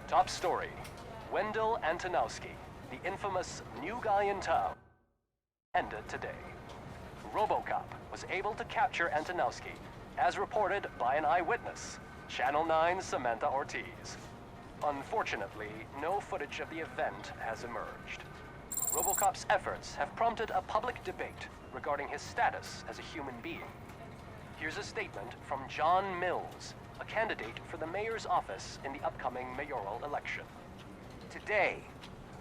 Top story. Wendell Antonowski, the infamous new guy in town, ended today. RoboCop was able to capture Antonowski, as reported by an eyewitness, Channel 9's Samantha Ortiz. Unfortunately, no footage of the event has emerged. RoboCop's efforts have prompted a public debate regarding his status as a human being. Here's a statement from John Mills, a candidate for the mayor's office in the upcoming mayoral election. Today,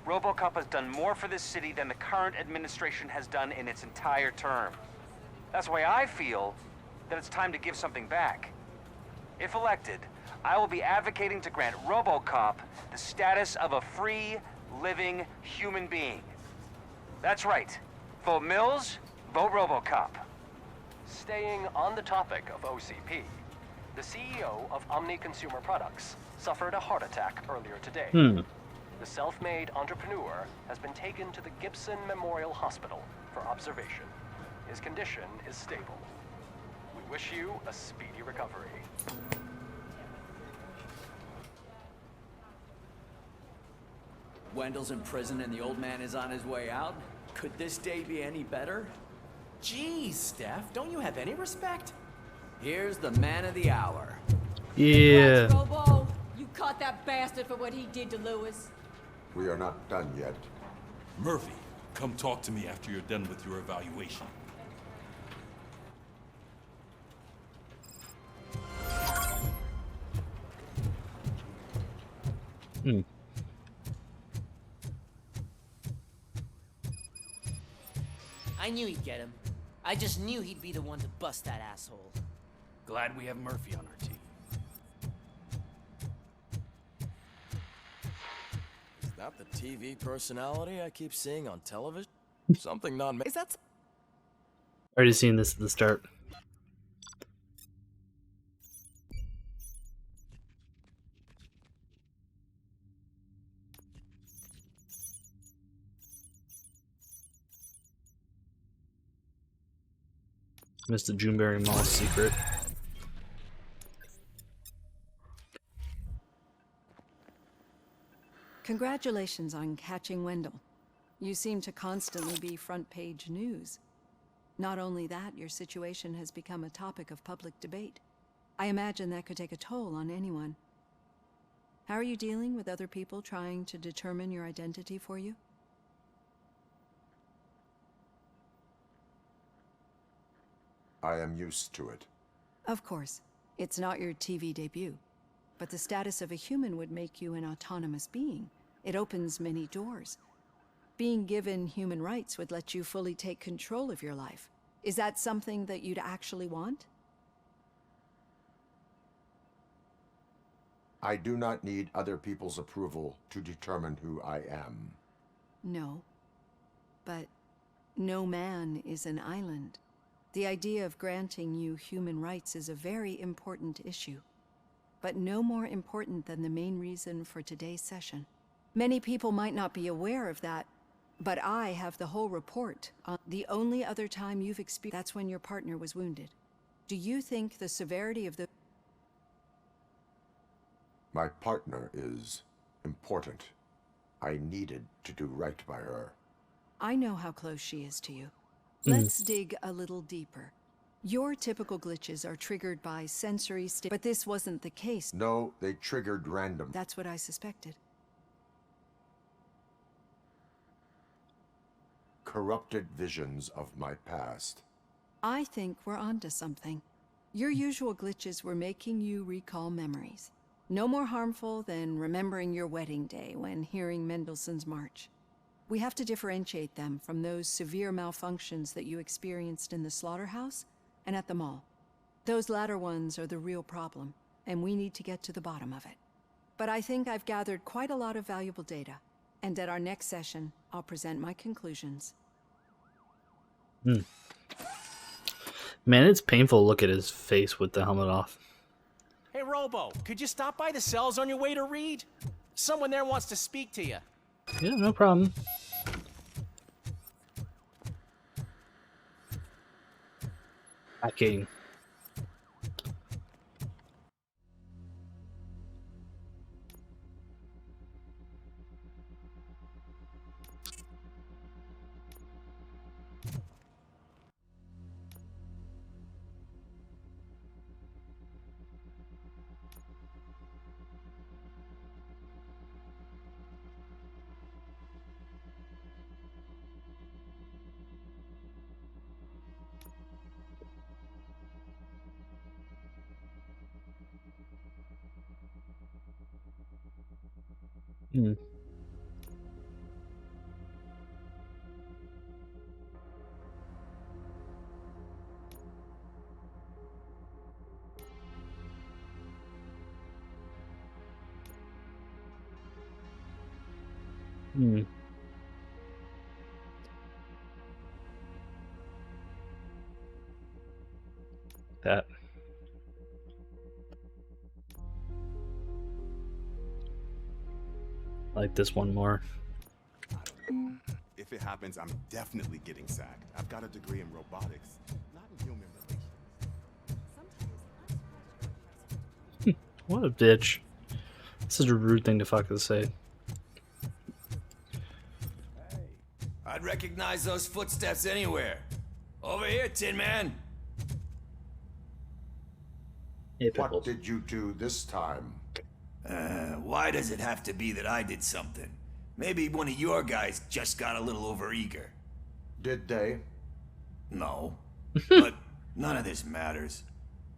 RoboCop has done more for this city than the current administration has done in its entire term. That's why I feel that it's time to give something back. If elected, I will be advocating to grant RoboCop the status of a free, living human being. That's right. Vote Mills, vote RoboCop. Staying on the topic of OCP, the CEO of Omni Consumer Products suffered a heart attack earlier today. The self-made entrepreneur has been taken to the Gibson Memorial Hospital for observation. His condition is stable. We wish you a speedy recovery. Wendell's in prison and the old man is on his way out? Could this day be any better? Jeez, Steph, don't you have any respect? Here's the man of the hour. Yeah. Congrats, Robo. You caught that bastard for what he did to Lewis. We are not done yet. Murphy, come talk to me after you're done with your evaluation. I knew he'd get him. I just knew he'd be the one to bust that asshole. Glad we have Murphy on our team. Is that the TV personality I keep seeing on television? Something not... Is that... Already seen this at the start. Missed the Juneberry Mall secret. Congratulations on catching Wendell. You seem to constantly be front page news. Not only that, your situation has become a topic of public debate. I imagine that could take a toll on anyone. How are you dealing with other people trying to determine your identity for you? I am used to it. Of course. It's not your TV debut. But the status of a human would make you an autonomous being. It opens many doors. Being given human rights would let you fully take control of your life. Is that something that you'd actually want? I do not need other people's approval to determine who I am. No. But no man is an island. The idea of granting you human rights is a very important issue. But no more important than the main reason for today's session. Many people might not be aware of that, but I have the whole report on the only other time you've experienced. That's when your partner was wounded. Do you think the severity of the... My partner is important. I needed to do right by her. I know how close she is to you. Let's dig a little deeper. Your typical glitches are triggered by sensory but this wasn't the case. No, they triggered random. That's what I suspected. Corrupted visions of my past. I think we're onto something. Your usual glitches were making you recall memories. No more harmful than remembering your wedding day when hearing Mendelssohn's March. We have to differentiate them from those severe malfunctions that you experienced in the slaughterhouse and at the mall. Those latter ones are the real problem, and we need to get to the bottom of it. But I think I've gathered quite a lot of valuable data, and at our next session, I'll present my conclusions. Man, it's painful to look at his face with the helmet off. Hey, Robo, could you stop by the cells on your way to Reed? Someone there wants to speak to you. Yeah, no problem. Hacking. Hmm. Hmm. That. I like this one more. If it happens, I'm definitely getting sacked. I've got a degree in robotics, not in human relations. What a bitch. Such a rude thing to fucking say. I'd recognize those footsteps anywhere. Over here, Tin Man. Hey, What Pickles. did you do this time? Why does it have to be that I did something? Maybe one of your guys just got a little overeager. Did they? No. But none of this matters.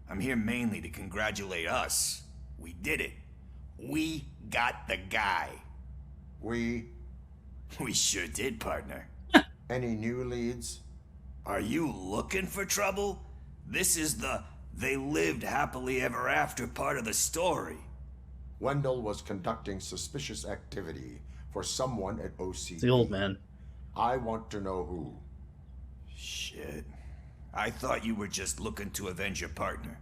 I'm here mainly to congratulate us. We did it. We got the guy. We? We sure did, partner. Any new leads? Are you looking for trouble? This is the they lived happily ever after part of the story. Wendell was conducting suspicious activity for someone at OCP. The old man. I want to know who. Shit. I thought you were just looking to avenge your partner.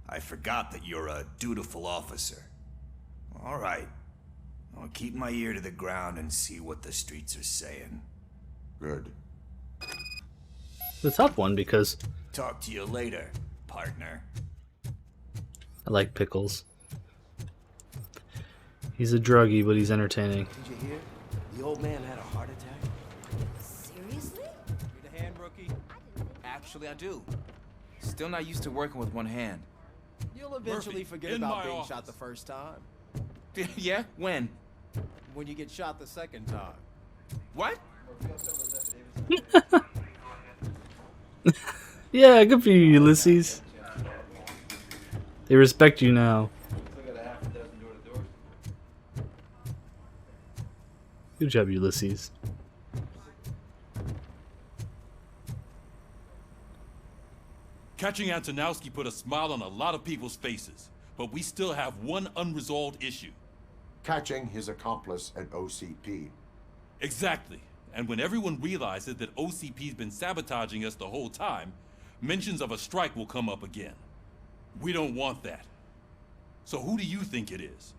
I forgot that you're a dutiful officer. All right. I'll keep my ear to the ground and see what the streets are saying. Good. The tough one because Talk to you later, partner. I like Pickles. He's a druggie, but he's entertaining. Did you hear? The old man had a heart attack. Seriously? Need a hand, rookie? Actually, I do. Still not used to working with one hand. You'll eventually Murphy, forget in about my being office. shot the first time. Yeah? When? When you get shot the second time. What? Yeah, good for you, Ulysses. They respect you now. Good job, Ulysses. Catching Antonowski put a smile on a lot of people's faces, but we still have one unresolved issue. Catching his accomplice at OCP. Exactly. And when everyone realizes that OCP's been sabotaging us the whole time, mentions of a strike will come up again. We don't want that. So who do you think it is?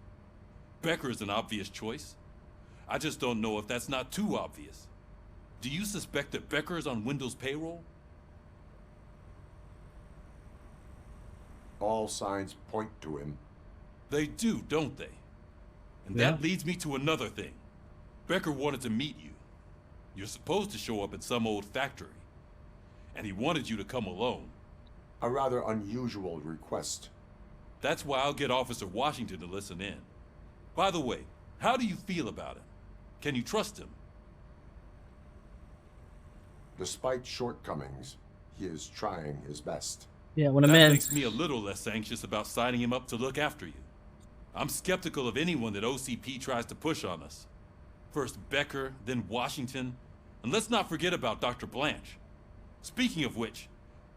Becker is an obvious choice. I just don't know if that's not too obvious. Do you suspect that Becker is on Wendell's payroll? All signs point to him. They do, don't they? And Yeah. that leads me to another thing. Becker wanted to meet you. You're supposed to show up at some old factory. And he wanted you to come alone. A rather unusual request. That's why I'll get Officer Washington to listen in. By the way, how do you feel about him? Can you trust him? Despite shortcomings, he is trying his best. Yeah, when a That man makes me a little less anxious about signing him up to look after you. I'm skeptical of anyone that OCP tries to push on us. First Becker, then Washington, and let's not forget about Dr. Blanche. Speaking of which,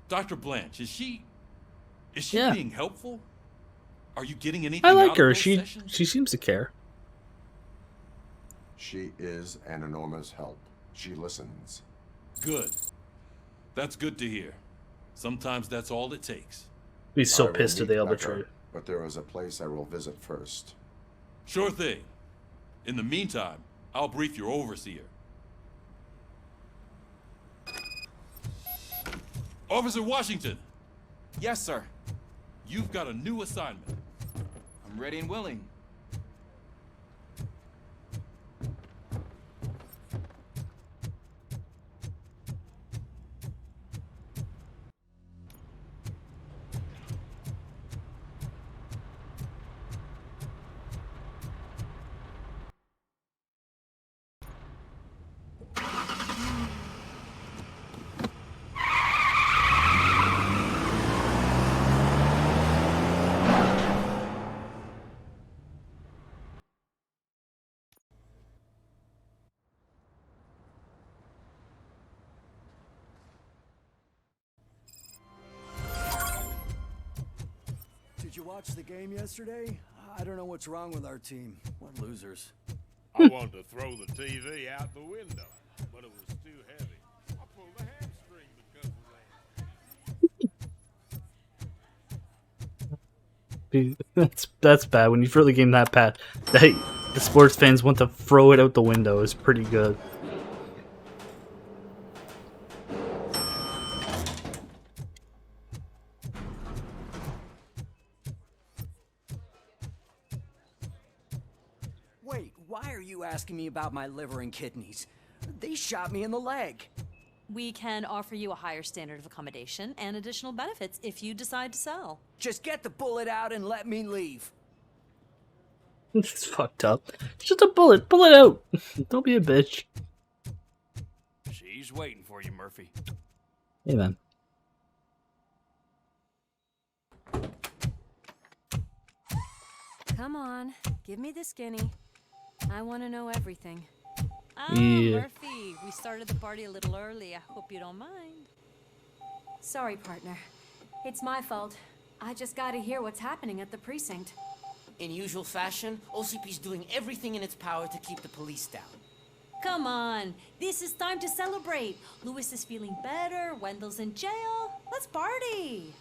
Dr. Blanche, is she Yeah. being helpful? Are you getting anything I out like of her. those She sessions? seems to care. She is an enormous help. She listens. Good. That's good to hear. Sometimes that's all it takes. He's so I will pissed at meet the Becker, arbitrator. but there is a place I will visit first. Sure thing. In the meantime, I'll brief your overseer. Officer Washington, Yes, sir. you've got a new assignment. I'm ready and willing. watch the game yesterday? I don't know what's wrong with our team. What losers. I wanted to throw the TV out the window, but it was too heavy. I pulled a hamstring because of that. That's bad. When you throw the game that bad, the sports fans want to throw it out the window is pretty good. Wait, why are you asking me about my liver and kidneys? They shot me in the leg. We can offer you a higher standard of accommodation and additional benefits if you decide to sell. Just get the bullet out and let me leave. It's fucked up. Just a bullet. Pull it out. Don't be a bitch. She's waiting for you, Murphy. Hey, man. Come on, give me the skinny. I want to know everything. Yeah. Murphy, we started the party a little early. I hope you don't mind. Sorry, partner. It's my fault. I just gotta hear what's happening at the precinct. In usual fashion, OCP's doing everything in its power to keep the police down. Come on, this is time to celebrate. Lewis is feeling better, Wendell's in jail. Let's party.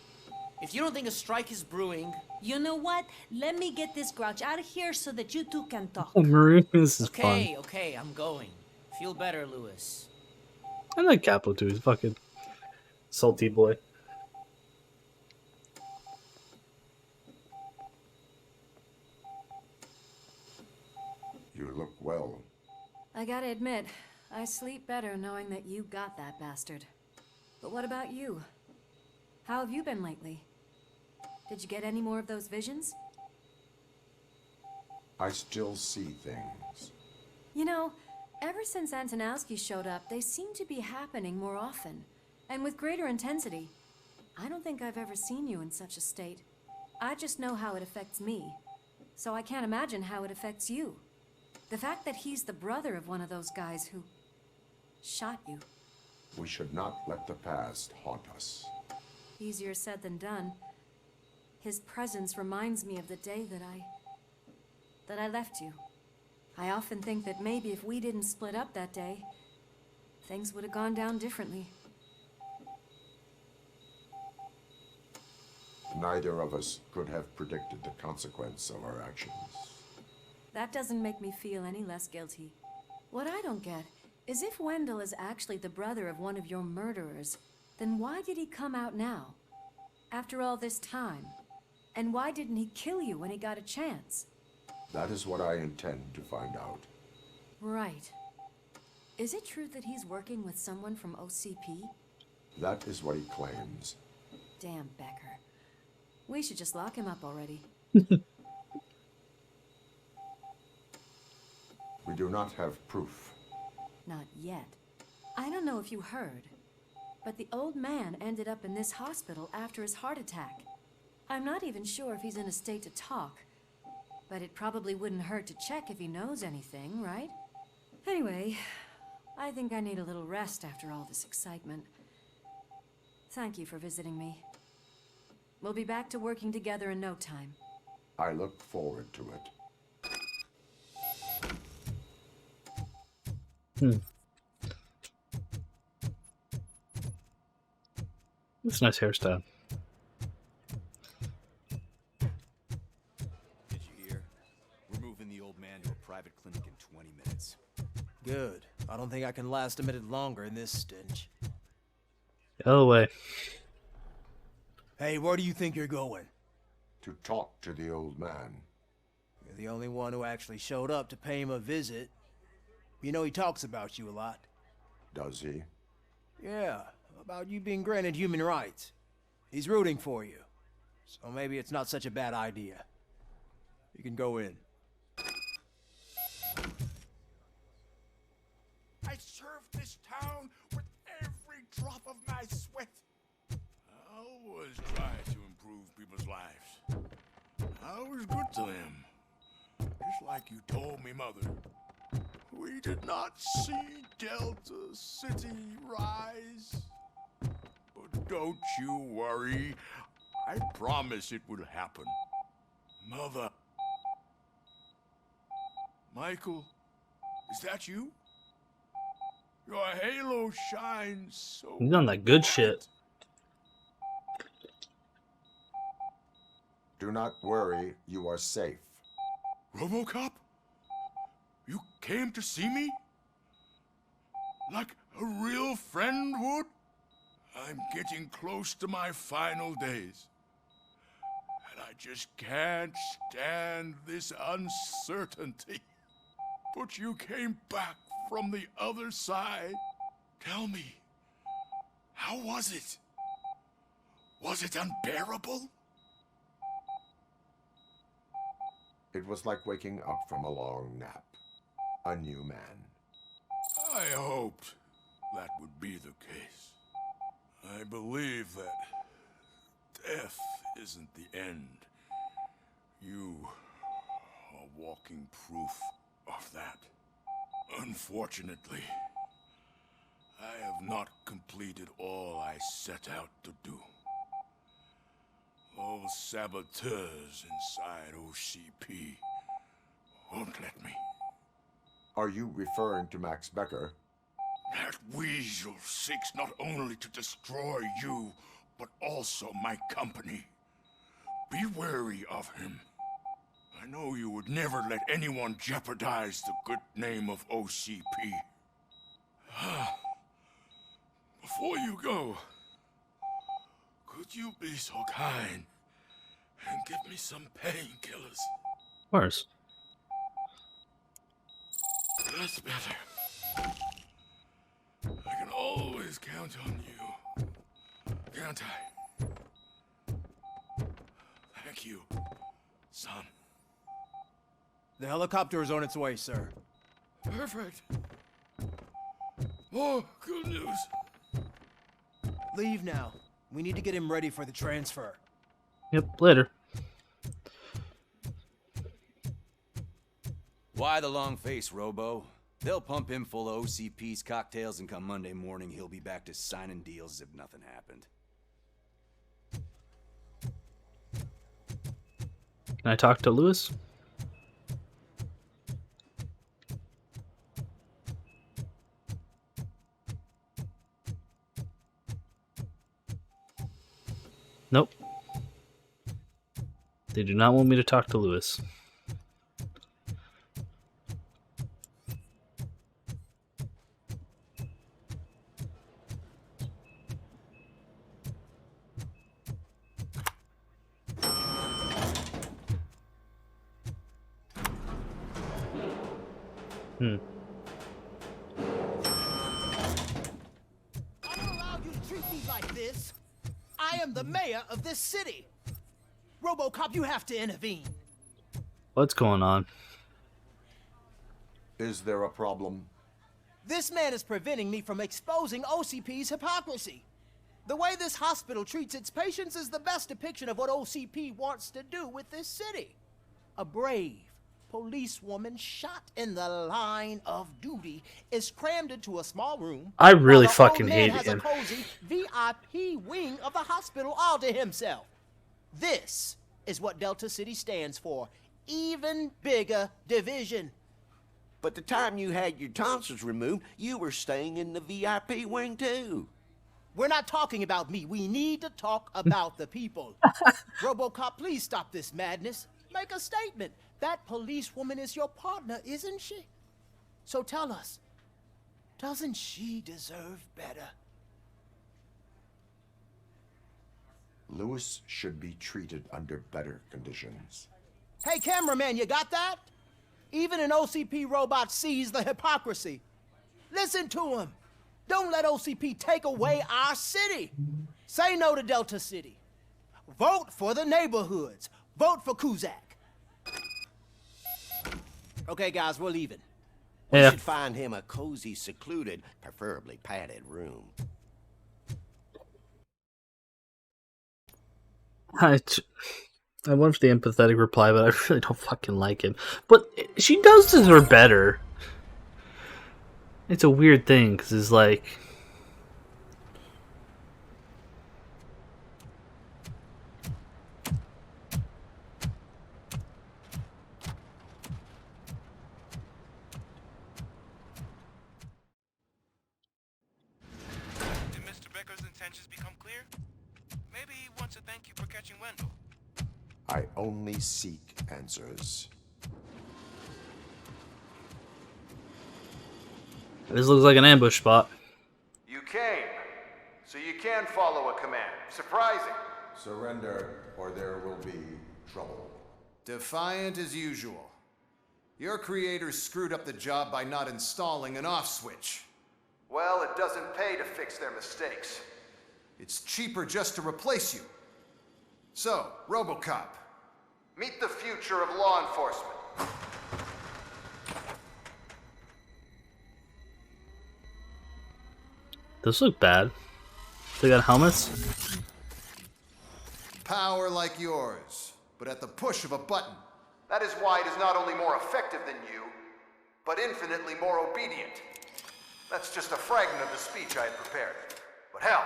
If you don't think a strike is brewing... You know what? Let me get this grouch out of here so that you two can talk. Oh, Maroon, this is fun. Okay, I'm going. Feel better, Lewis. I like Capo too. He's a fucking salty boy. You look well. I gotta admit, I sleep better knowing that you got that bastard. But what about you? How have you been lately? Did you get any more of those visions? I still see things. You know, ever since Antonowski showed up, they seem to be happening more often, and with greater intensity. I don't think I've ever seen you in such a state. I just know how it affects me, so I can't imagine how it affects you. The fact that he's the brother of one of those guys who shot you. We should not let the past haunt us. Easier said than done. His presence reminds me of the day that I left you. I often think that maybe if we didn't split up that day, things would have gone down differently. Neither of us could have predicted the consequence of our actions. That doesn't make me feel any less guilty. What I don't get is if Wendell is actually the brother of one of your murderers, then why did he come out now? After all this time? And why didn't he kill you when he got a chance? That is what I intend to find out. Right. Is it true that he's working with someone from OCP? That is what he claims. Damn Becker. We should just lock him up already. We do not have proof. Not yet. I don't know if you heard, but the old man ended up in this hospital after his heart attack. I'm not even sure if he's in a state to talk, but it probably wouldn't hurt to check if he knows anything, right? Anyway, I think I need a little rest after all this excitement. Thank you for visiting me. We'll be back to working together in no time. I look forward to it. That's a nice hairstyle. Did you hear? We're moving the old man to a private clinic in 20 minutes. Good. I don't think I can last a minute longer in this stench. Go away. Hey, where do you think you're going? To talk to the old man. You're the only one who actually showed up to pay him a visit. You know he talks about you a lot. Does he? Yeah, about you being granted human rights. He's rooting for you. So maybe it's not such a bad idea. You can go in. I served this town with every drop of my sweat. I always try to improve people's lives. I was good to them. Just like you told me, Mother. We did not see Delta City rise. But don't you worry. I promise it will happen. Mother. Michael, is that you? Your halo shines so He's on that good shit. Do not worry, you are safe. RoboCop? You came to see me? Like a real friend would? I'm getting close to my final days. And I just can't stand this uncertainty. But you came back from the other side. Tell me, how was it? Was it unbearable? It was like waking up from a long nap. A new man. I hoped that would be the case. I believe that death isn't the end. You are walking proof of that. Unfortunately, I have not completed all I set out to do. Those saboteurs inside OCP won't let me. Are you referring to Max Becker? That weasel seeks not only to destroy you, but also my company. Be wary of him. I know you would never let anyone jeopardize the good name of OCP. Before you go, could you be so kind and give me some painkillers? Of course. That's better. I can always count on you. Can't I? Thank you, son. The helicopter is on its way, sir. Perfect. Oh, good news. Leave now. We need to get him ready for the transfer. Yep, later. Why the long face, Robo? They'll pump him full of OCP's cocktails, and come Monday morning, he'll be back to signing deals as if nothing happened. Can I talk to Lewis? Nope. They do not want me to talk to Lewis. I don't allow you to treat me like this. I am the mayor of this city. RoboCop, you have to intervene. What's going on? Is there a problem? This man is preventing me from exposing OCP's hypocrisy. The way this hospital treats its patients is the best depiction of what OCP wants to do with this city. A brave policewoman shot in the line of duty is crammed into a small room. I really while the fucking old man hate has him. a cozy VIP wing of the hospital all to himself. This is what Delta City stands for. Even bigger division. But the time you had your tonsils removed, you were staying in the VIP wing too. We're not talking about me. We need to talk about the people. RoboCop, please stop this madness. Make a statement. That policewoman is your partner, isn't she? So tell us, doesn't she deserve better? Lewis should be treated under better conditions. Hey, cameraman, you got that? Even an OCP robot sees the hypocrisy. Listen to him. Don't let OCP take away our city. Say no to Delta City. Vote for the neighborhoods. Vote for Kuzak. Okay, guys, we're leaving. We Yeah. should find him a cozy, secluded, preferably padded room. I wonder if the empathetic reply, but I really don't fucking like him. But she does deserve better. It's a weird thing, because it's like... intentions become clear, maybe he wants to thank you for catching Wendell. I only seek answers. This looks like an ambush spot. You came, so you can follow a command. Surprising. Surrender, or there will be trouble. Defiant as usual. Your creators screwed up the job by not installing an off switch. Well, it doesn't pay to fix their mistakes. It's cheaper just to replace you. So, RoboCop, meet the future of law enforcement. Those look bad. They got helmets? Power like yours, but at the push of a button. That is why it is not only more effective than you, but infinitely more obedient. That's just a fragment of the speech I had prepared. But hell,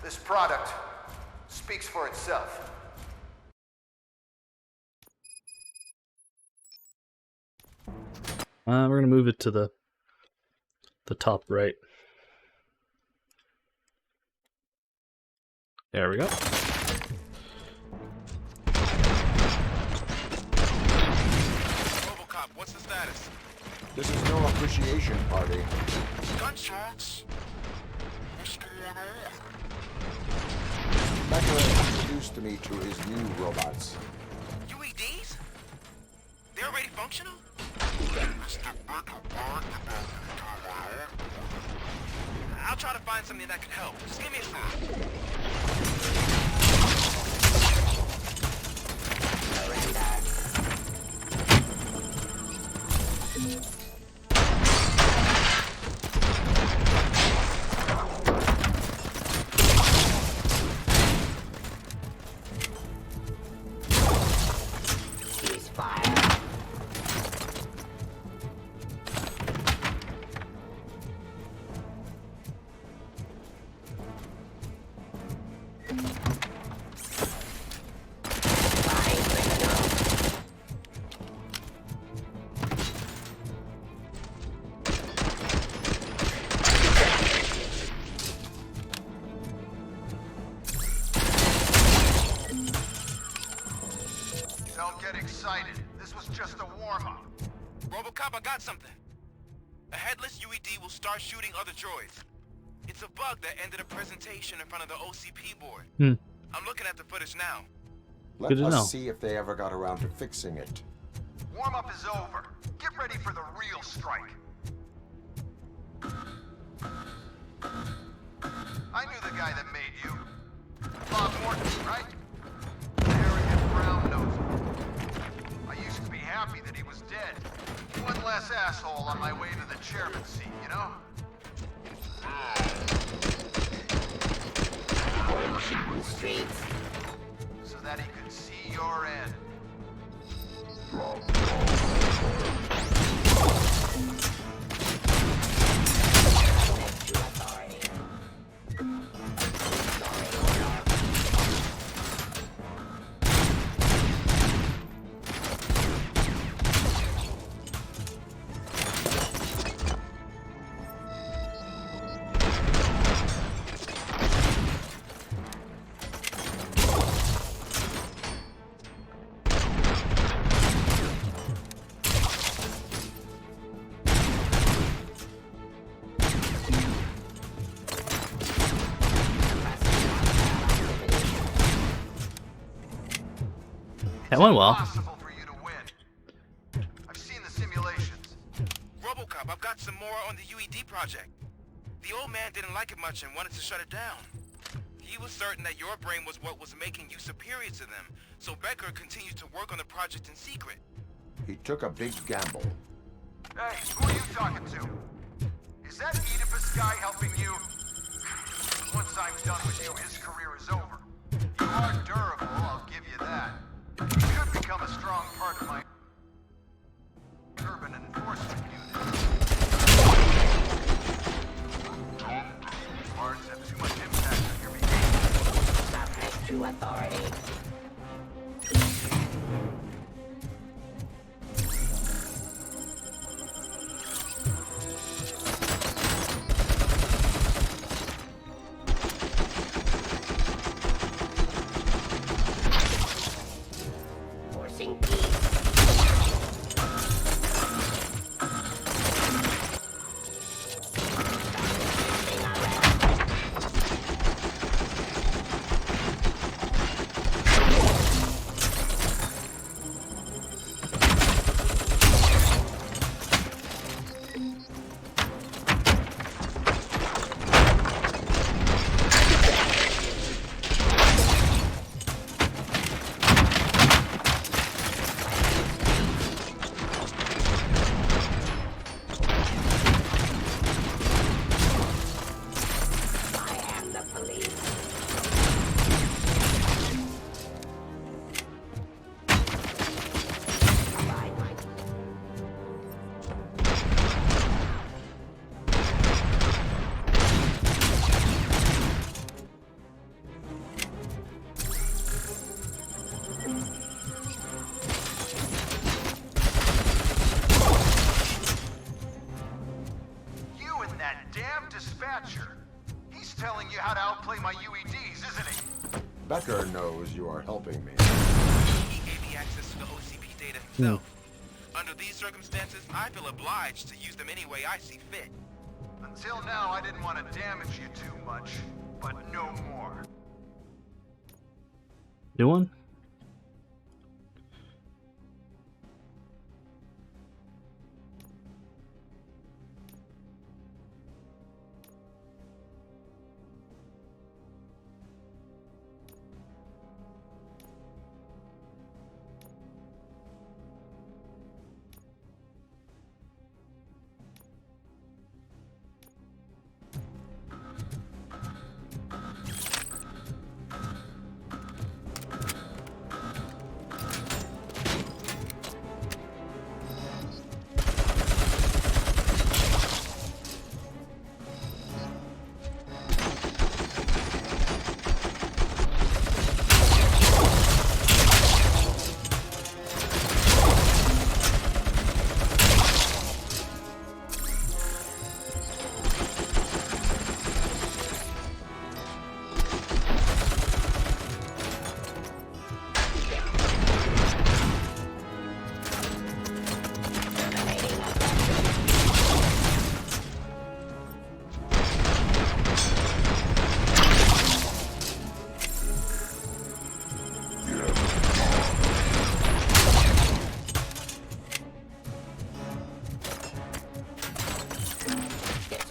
this product speaks for itself. We're gonna move it to the top right. There we go. RoboCop, what's the status? This is no appreciation party. Gunshots. What's going on? Becker introduced me to his new robots. UEDs? They're already functional? I'll try to find something that could help. Just give me a second. Don't get excited. This was just a warm-up. RoboCop, I got something. A headless UED will start shooting other droids. It's a bug that ended a presentation in front of the OCP board. I'm looking at the footage now. Let us see if they ever got around to fixing it. Warm-up is over. Get ready for the real strike. I knew the guy that made you. Bob Morton, right? Arrogant brown-nosed. I used to be happy that he was dead. One less asshole on my way to the chairman's seat, you know? Streets. So that he could see your end. That went well. Impossible for you to win. I've seen the simulations. RoboCop, I've got some more on the UED project. The old man didn't like it much and wanted to shut it down. He was certain that your brain was what was making you superior to them, so Becker continued to work on the project in secret. He took a big gamble. Hey, who are you talking to? Is that Oedipus guy helping you? Once I'm done with you, his career is over. You are durable, I'll give you that. You could become a strong part of my urban enforcement unit. Parts have too much impact on your behavior. Subject to authority. Becker knows you are helping me. He gave me access to the OCP data himself. Under these circumstances, I feel obliged to use them any way I see fit. Until now, I didn't want to damage you too much, but no more. New one?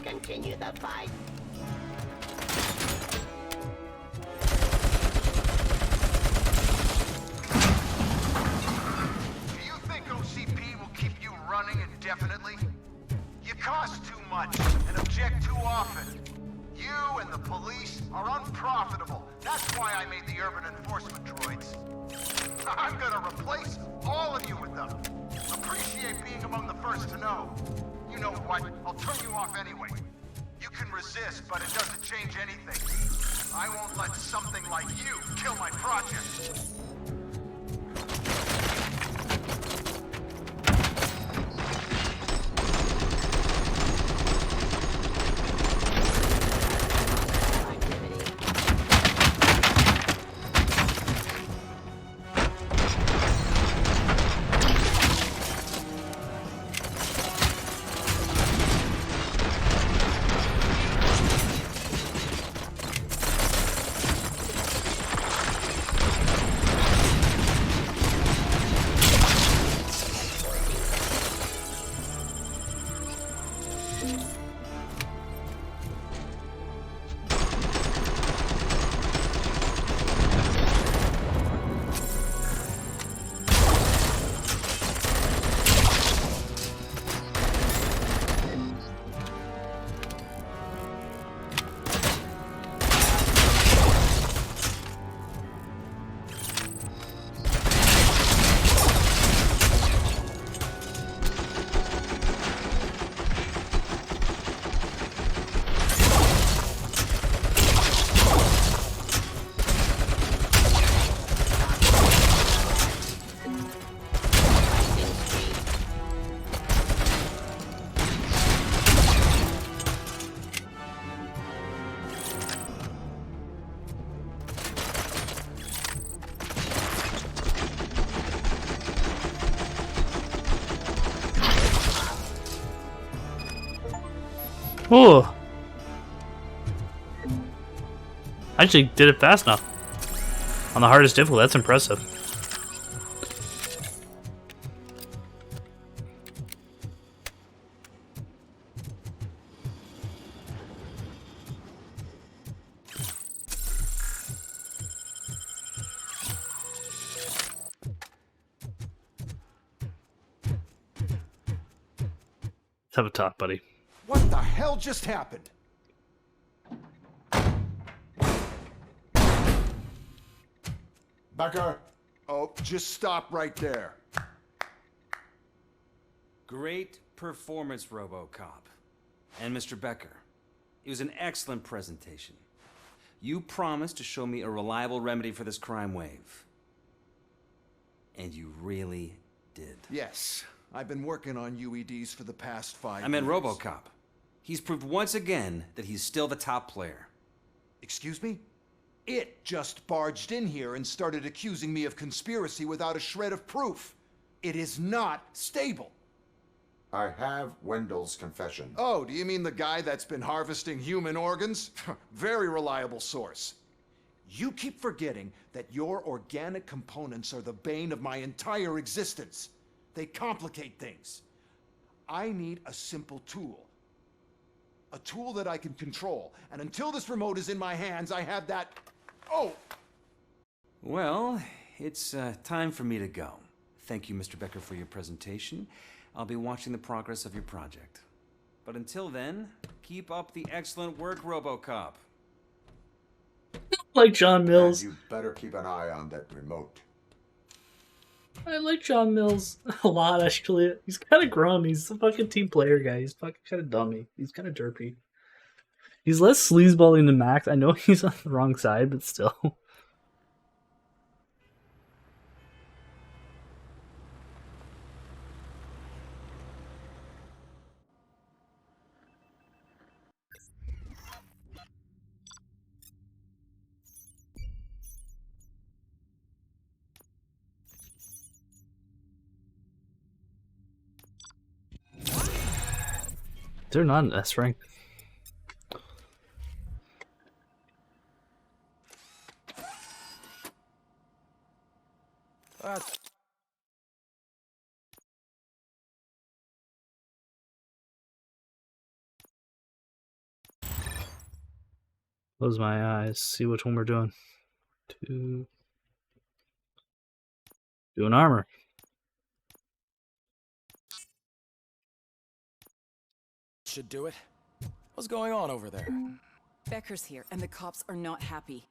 Continue the fight. Do you think OCP will keep you running indefinitely? You cost too much and object too often. You and the police are unprofitable. That's why I made the urban enforcement droids. I'm gonna replace all of you with them. Appreciate being among the first to know. You know what? I'll turn you off anyway. You can resist, but it doesn't change anything. I won't let something like you kill my project. Oh. I actually did it fast enough. On the hardest difficulty, that's impressive. Let's have a talk, buddy. What the hell just happened? Becker! Oh, just stop right there. Great performance, RoboCop. And Mr. Becker, it was an excellent presentation. You promised to show me a reliable remedy for this crime wave. And you really did. Yes, I've been working on UEDs for the past 5 years. I meant RoboCop. He's proved once again that he's still the top player. Excuse me? It just barged in here and started accusing me of conspiracy without a shred of proof. It is not stable. I have Wendell's confession. Oh, do you mean the guy that's been harvesting human organs? Very reliable source. You keep forgetting that your organic components are the bane of my entire existence. They complicate things. I need a simple tool. A tool that I can control. And until this remote is in my hands, I have that... Oh! Well, it's time for me to go. Thank you, Mr. Becker, for your presentation. I'll be watching the progress of your project. But until then, keep up the excellent work, RoboCop. Like John Mills. And you better keep an eye on that remote. I like John Mills a lot, actually. He's kind of grown. He's a fucking team player guy. He's fucking kind of dummy. He's kind of derpy. He's less sleazeballing than Max. I know he's on the wrong side, but still. They're not an S rank. Close my eyes, see which one we're doing. Doing armor. Should do it. What's going on over there? Becker's here, and the cops are not happy.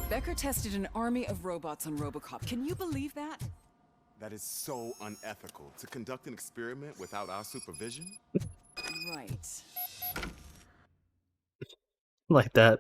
Becker tested an army of robots on RoboCop. Can you believe that? That is so unethical. To conduct an experiment without our supervision? Right. Like that.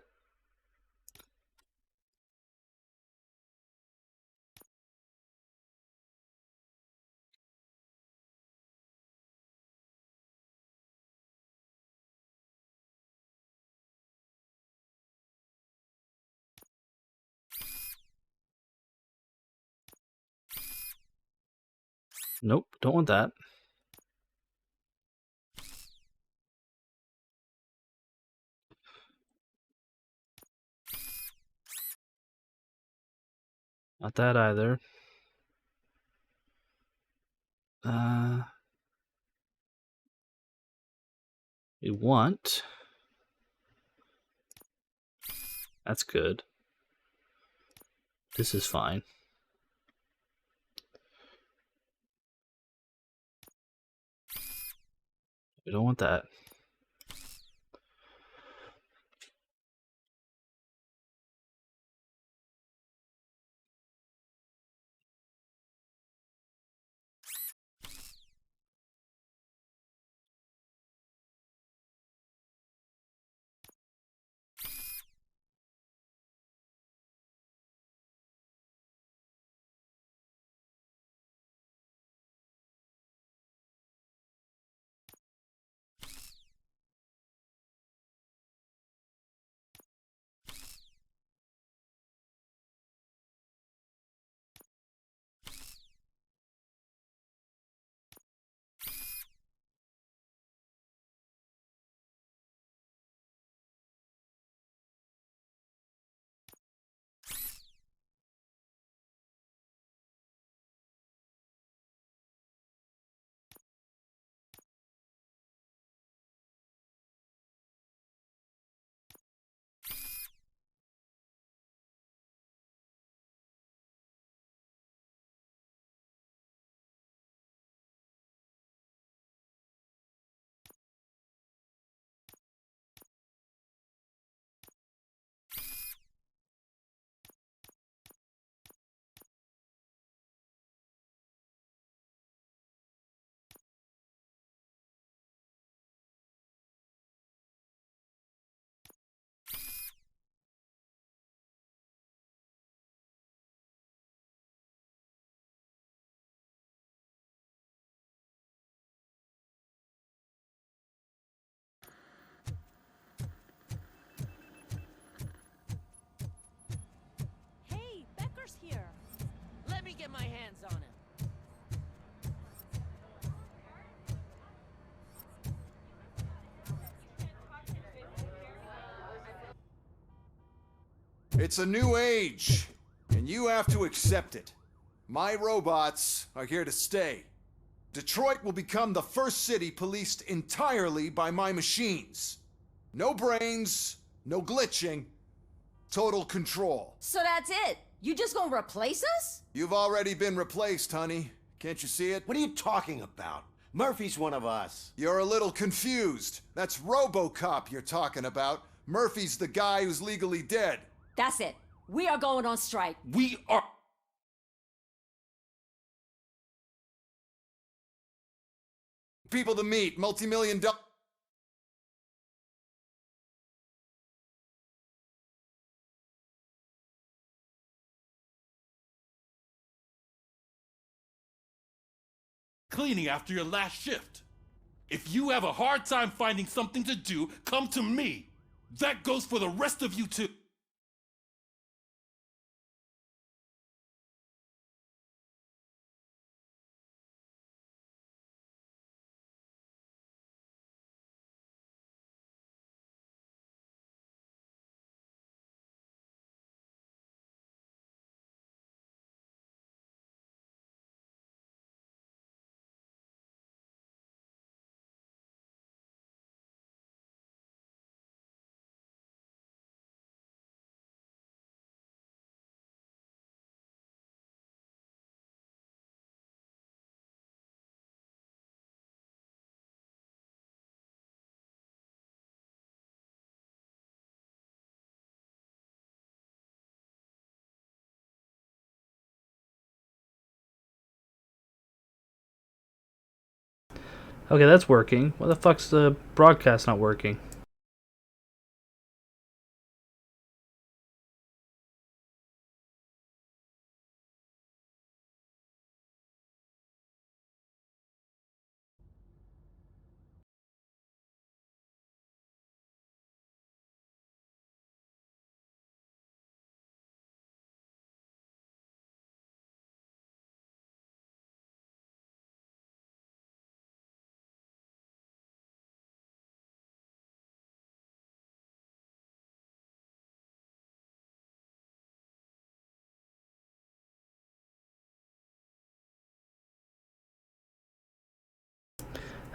Nope, don't want that. Not that either. We want... That's good. This is fine. We don't want that. my hands on him. It's a new age, and you have to accept it. My robots are here to stay. Detroit will become the first city policed entirely by my machines. No brains, no glitching, total control. So that's it? You just gonna replace us? You've already been replaced, honey. Can't you see it? What are you talking about? Murphy's one of us. You're a little confused. That's RoboCop you're talking about. Murphy's the guy who's legally dead. That's it. We are going on strike. We are... People to meet, multi-million dollar... cleaning after your last shift. If you have a hard time finding something to do, come to me. That goes for the rest of you too. Okay, that's working. Why the fuck's the broadcast not working?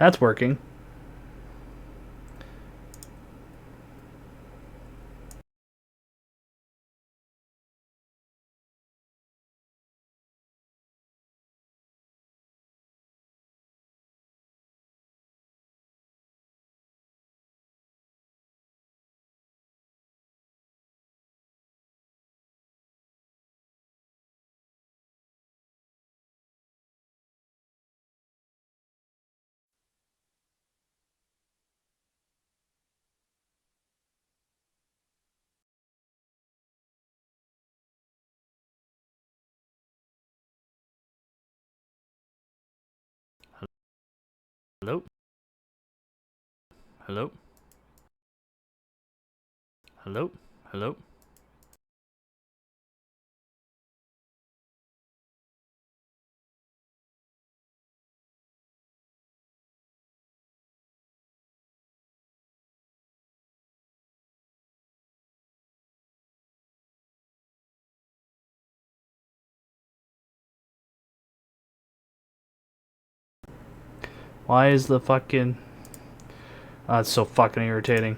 That's working. Hello? Hello? Hello? Hello? Why is the fucking... it's so fucking irritating.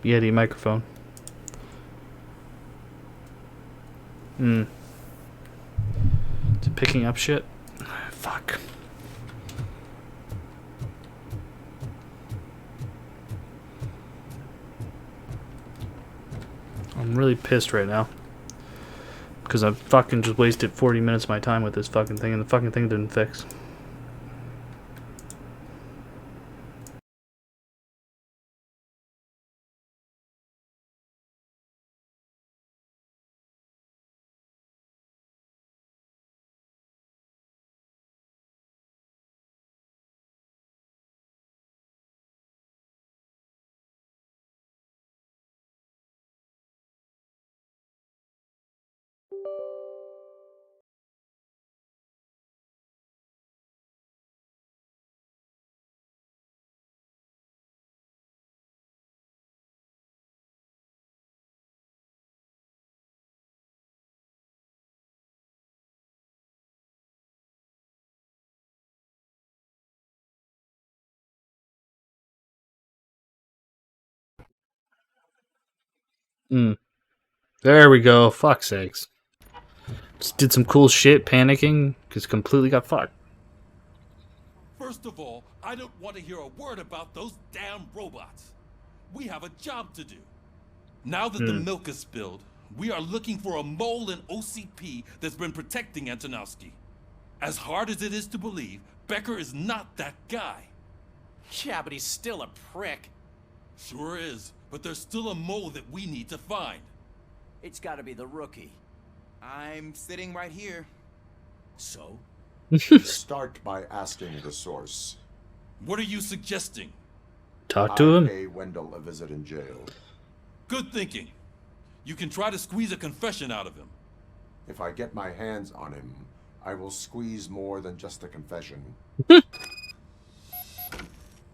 Yeti microphone. Is it picking up shit? Fuck. I'm really pissed right now. Because I fucking just wasted 40 minutes of my time with this fucking thing and the fucking thing didn't fix. There we go. Fuck's sakes. Just did some cool shit, panicking, because completely got fucked. First of all, I don't want to hear a word about those damn robots. We have a job to do. Now that the milk is spilled, we are looking for a mole in OCP that's been protecting Antonowski. As hard as it is to believe, Becker is not that guy. Yeah, but he's still a prick. Sure is, but there's still a mole that we need to find. It's gotta be the rookie. I'm sitting right here. So? Start by asking the source. What are you suggesting? Talk to him. Pay Wendell a visit in jail. Good thinking. You can try to squeeze a confession out of him. If I get my hands on him, I will squeeze more than just a confession.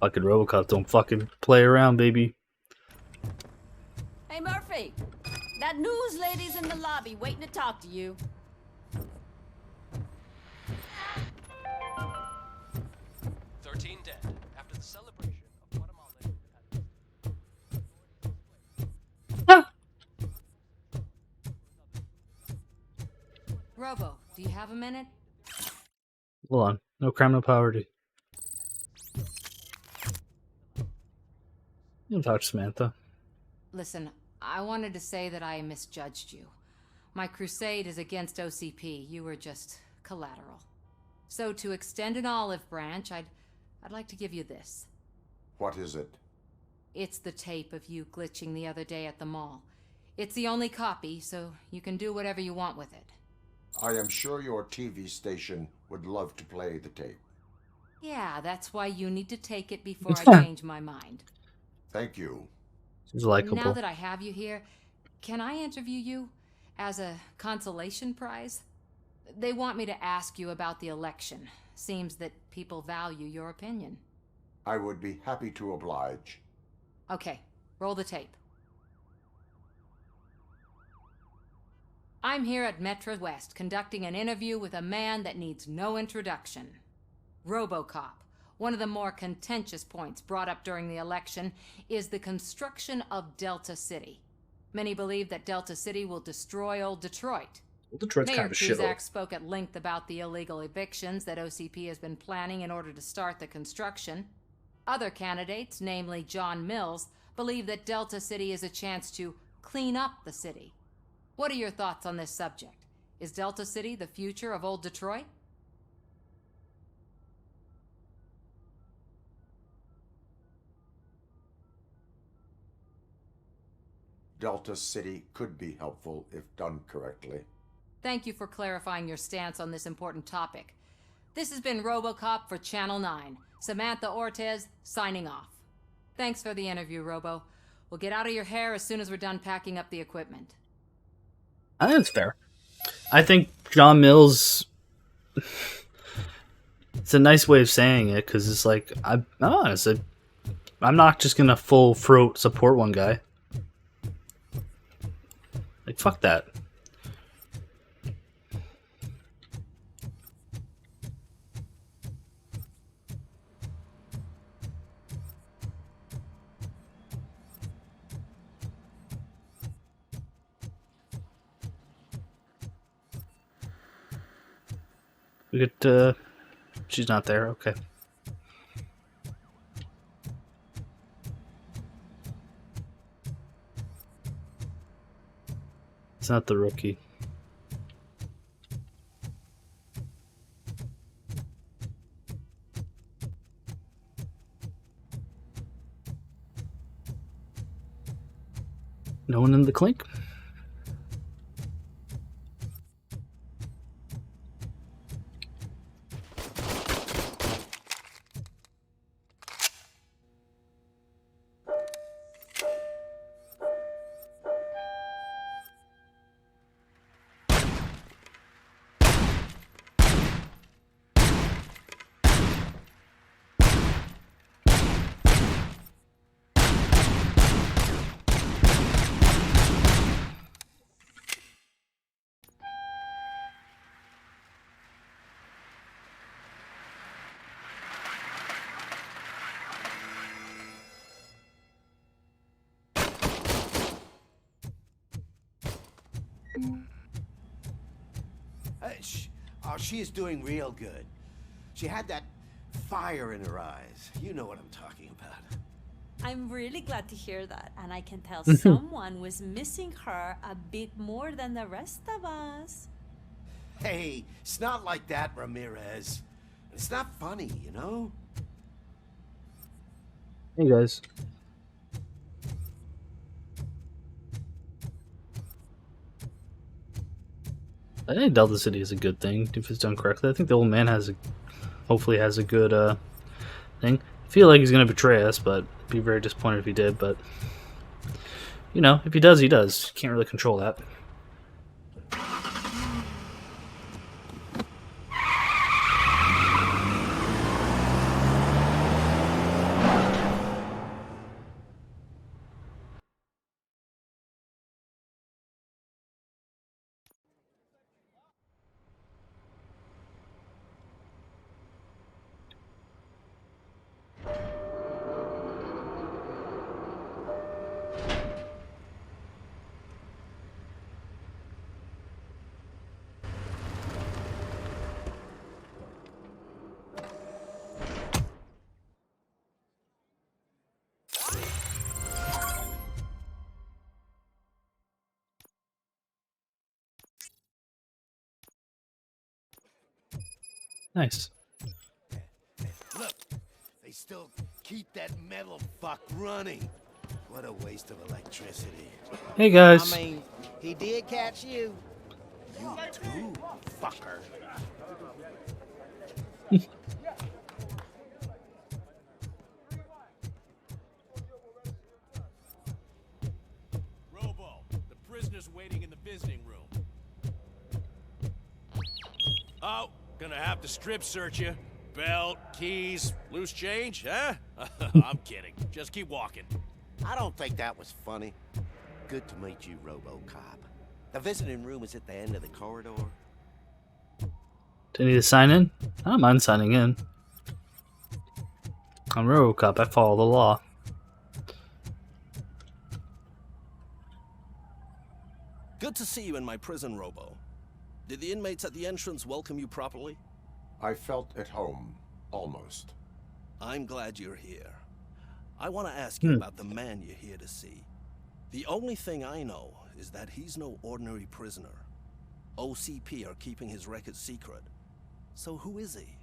Fucking RoboCop don't fucking play around, baby. Hey, Murphy. That news lady's in the lobby waiting to talk to you. Dead after the celebration of Guatemala. Robo, do you have a minute? Hold on. No crime, no poverty. You can talk to Samantha. Listen, I wanted to say that I misjudged you. My crusade is against OCP. You were just collateral. So to extend an olive branch, I'd like to give you this. What is it? It's the tape of you glitching the other day at the mall. It's the only copy, so you can do whatever you want with it. I am sure your TV station would love to play the tape. Yeah, that's why you need to take it before I change my mind. Thank you. She's likable. Now that I have you here, can I interview you as a consolation prize? They want me to ask you about the election. Seems that people value your opinion. I would be happy to oblige. Okay, roll the tape. I'm here at Metro West conducting an interview with a man that needs no introduction. RoboCop. One of the more contentious points brought up during the election is the construction of Delta City. Many believe that Delta City will destroy old Detroit. Well, Detroit's Mayor kind of a shithole. Cusack spoke at length about the illegal evictions that OCP has been planning in order to start the construction. Other candidates, namely John Mills, believe that Delta City is a chance to clean up the city. What are your thoughts on this subject? Is Delta City the future of old Detroit? Delta City could be helpful if done correctly. Thank you for clarifying your stance on this important topic. This has been RoboCop for Channel 9. Samantha Ortez, signing off. Thanks for the interview, Robo. We'll get out of your hair as soon as we're done packing up the equipment. I think it's fair. I think John Mills... It's a nice way of saying it, because it's like, I'm honest, I'm not just going to full throat support one guy. Like, fuck that. We could, she's not there, okay. It's not the rookie. No one in the clink? She is doing real good. She had that fire in her eyes. You know what I'm talking about. I'm really glad to hear that, and I can tell someone was missing her a bit more than the rest of us. Hey, it's not like that, Ramirez. It's not funny, you know? Hey guys. I think Delta City is a good thing if it's done correctly. I think the old man hopefully has a good thing. I feel like he's gonna betray us, but be very disappointed if he did. But you know, if he does, he does. Can't really control that. Nice. Look, they still keep that metal fuck running. What a waste of electricity. Hey guys. I mean, he did catch you. You too, fucker. Robo, the prisoner's waiting in the visiting room. Oh, gonna have to strip search you. Belt, keys, loose change, huh? I'm kidding. Just keep walking. I don't think that was funny. Good to meet you, RoboCop. The visiting room is at the end of the corridor. Do I need to sign in? I don't mind signing in. I'm RoboCop. I follow the law. Good to see you in my prison, Robo. Did the inmates at the entrance welcome you properly? I felt at home, almost. I'm glad you're here. I want to ask you about the man you're here to see. The only thing I know is that he's no ordinary prisoner. OCP are keeping his record secret. So who is he?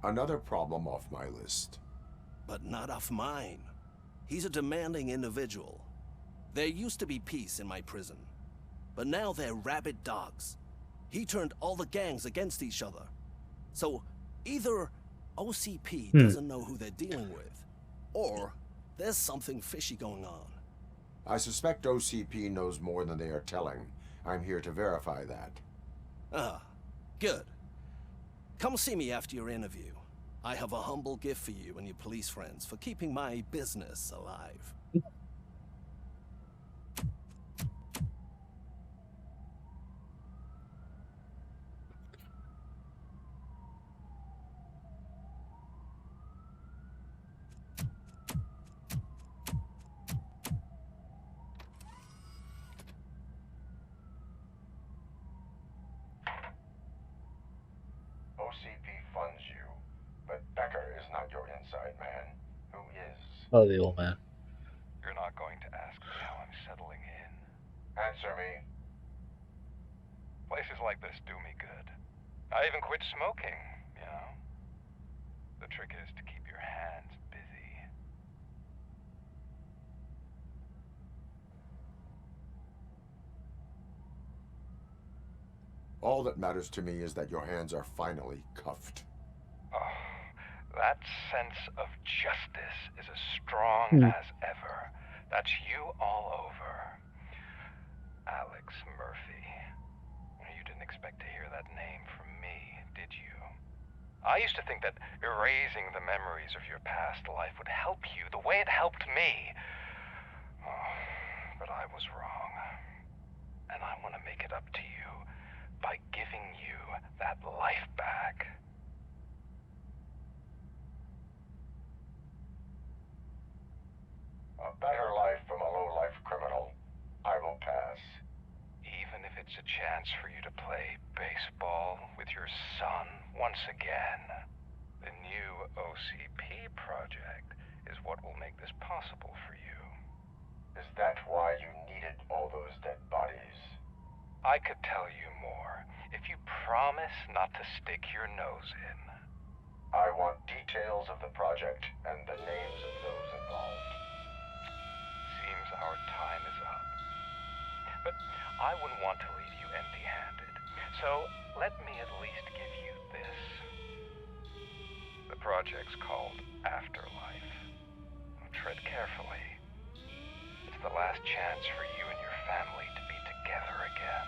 Another problem off my list. But not off mine. He's a demanding individual. There used to be peace in my prison, but now they're rabid dogs. He turned all the gangs against each other. So either OCP doesn't know who they're dealing with, or there's something fishy going on. I suspect OCP knows more than they are telling. I'm here to verify that. Ah, good. Come see me after your interview. I have a humble gift for you and your police friends for keeping my business alive. OCP funds you, but Becker is not your inside man. Who is? Oh, the old man. You're not going to ask me how I'm settling in. Answer me. Places like this do me good. I even quit smoking, you know? The trick is to keep your hands busy. All that matters to me is that your hands are finally cuffed. Oh, that sense of justice is as strong as ever. That's you all over. Alex Murphy. You didn't expect to hear that name from me, did you? I used to think that erasing the memories of your past life would help you the way it helped me. Oh, but I was wrong. And I want to make it up to you by giving you that life back. A better life from a low-life criminal. I will pass. Even if it's a chance for you to play baseball with your son once again. The new OCP project is what will make this possible for you. Is that why you needed all those dead bodies? I could tell you more if you promise not to stick your nose in. I want details of the project and the names of those involved. Seems our time is up. But I wouldn't want to leave you empty-handed. So let me at least give you this. The project's called Afterlife. Tread carefully. It's the last chance for you and your family to be together again.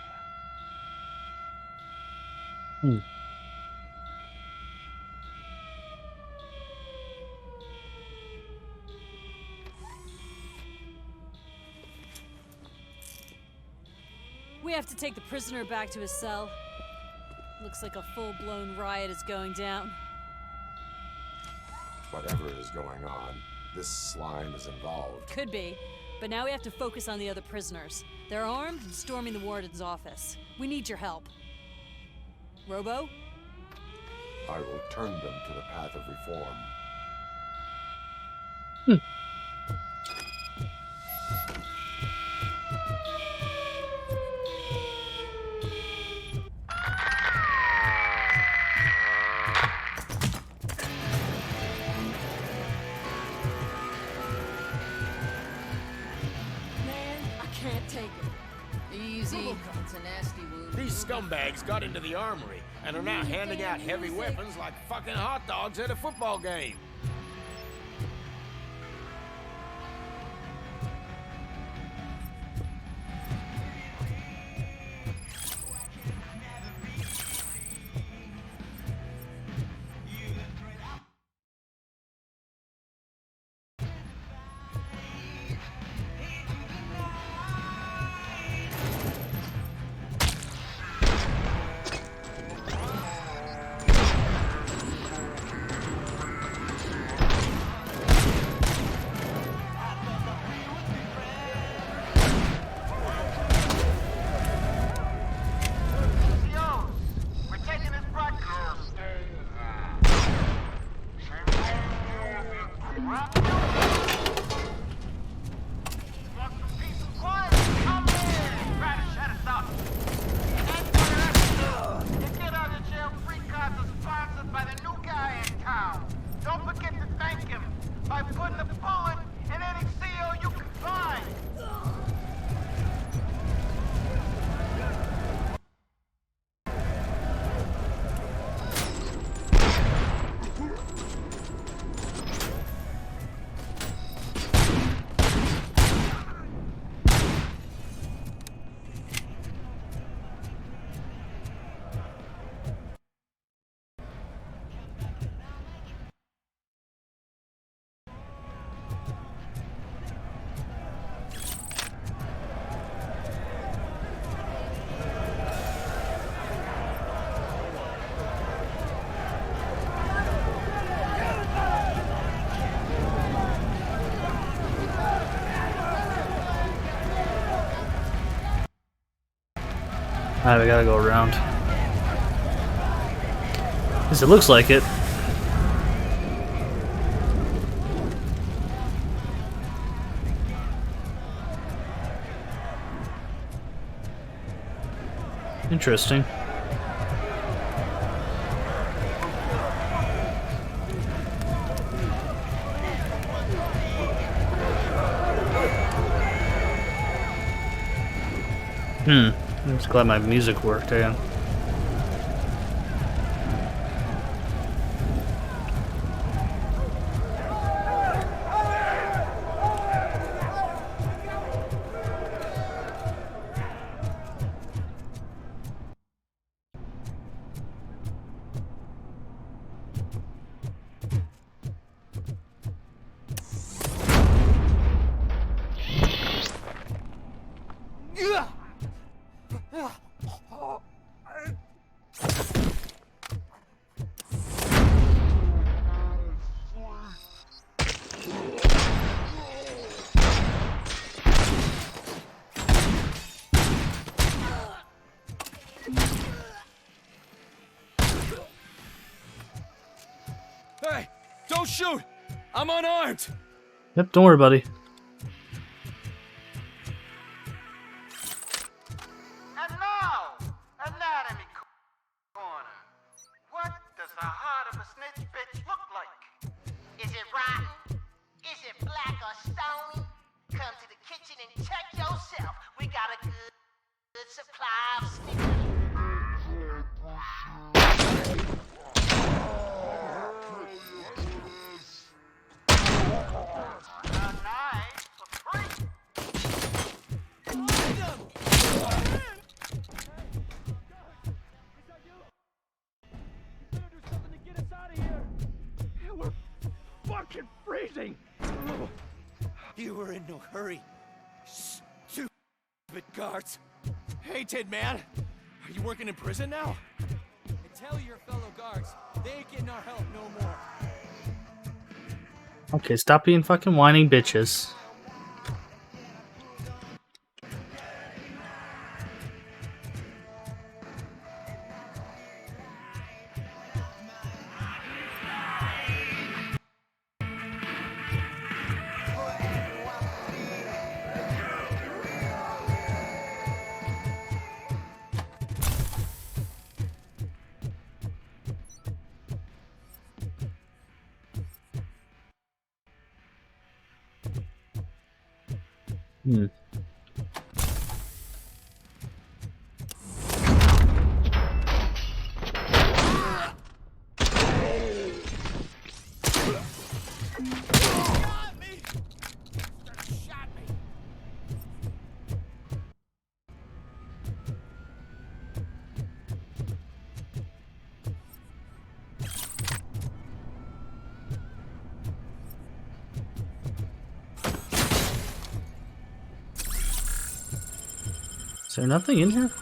We have to take the prisoner back to his cell. Looks like a full-blown riot is going down. Whatever is going on, this slime is involved. Could be, but now we have to focus on the other prisoners. They're armed and storming the warden's office. We need your help. Robo? I will turn them to the path of reform. These scumbags got into the armory and are now handing out heavy weapons like fucking hot dogs at a football game. Alright, we gotta go around. At least it looks like it. Interesting. I'm just glad my music worked again. Hey, don't shoot! I'm unarmed! Yep, don't worry, buddy. And now, Anatomy Corner. What does the heart of a snitch bitch look like? Is it rotten? Is it black or stony? Come to the kitchen and check yourself. We got a good supply of snitches. Fucking freezing! You were in no hurry. Stupid guards. Hey, Tin Man! Are you working in prison now? And tell your fellow guards, they ain't getting our help no more. Okay, stop being fucking whining bitches. Is there nothing in here? Listen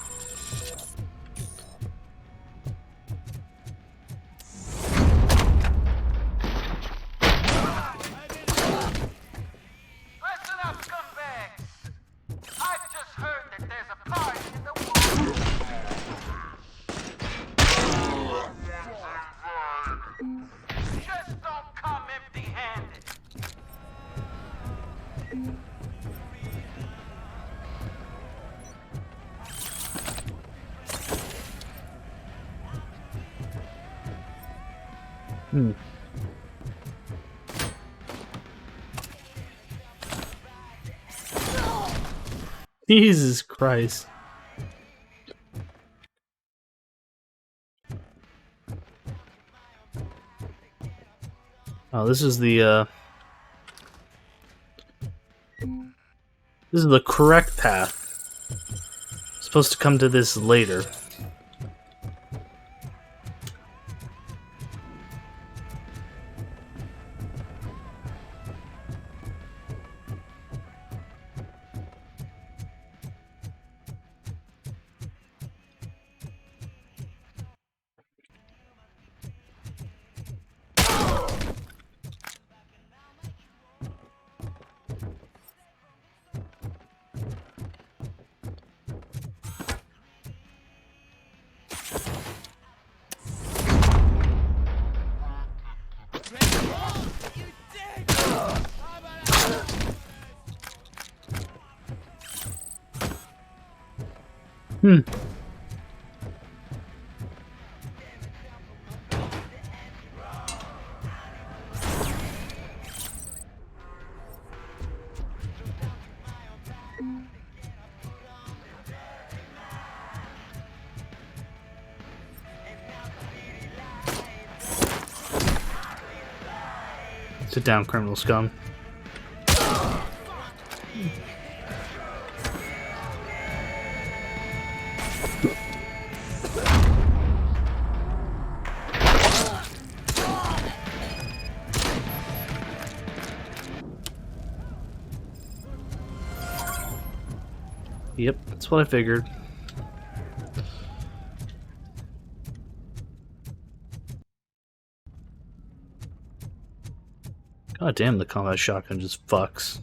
up, scumbags! I've just heard that there's a party in the woods. Just don't come empty-handed. Jesus Christ. Oh, this is the correct path. Supposed to come to this later. Sit down, criminal scum. Yep, that's what I figured. God damn, the combat shotgun just fucks.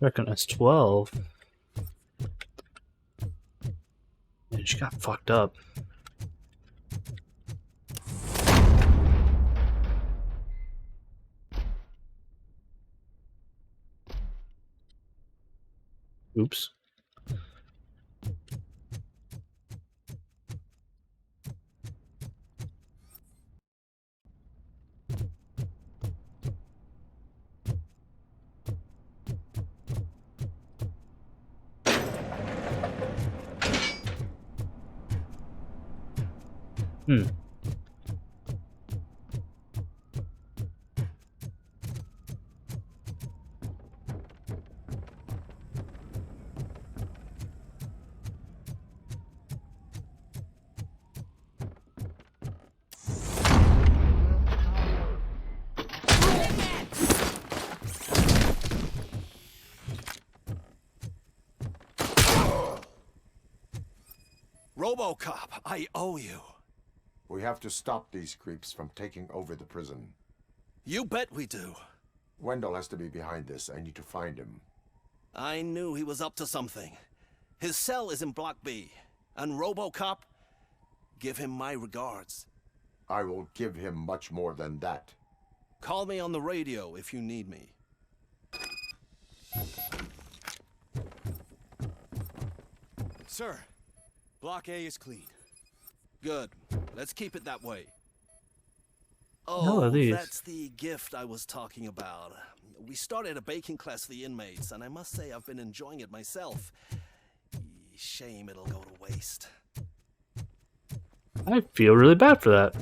Reckon that's 12. Man, she got fucked up. Oops. RoboCop, I owe you. We have to stop these creeps from taking over the prison. You bet we do. Wendell has to be behind this. I need to find him. I knew he was up to something. His cell is in Block B. And RoboCop, give him my regards. I will give him much more than that. Call me on the radio if you need me. Sir, Block A is clean. Good. Let's keep it that way. How are these? That's the gift I was talking about. We started a baking class for the inmates, and I must say I've been enjoying it myself. Shame it'll go to waste. I feel really bad for that.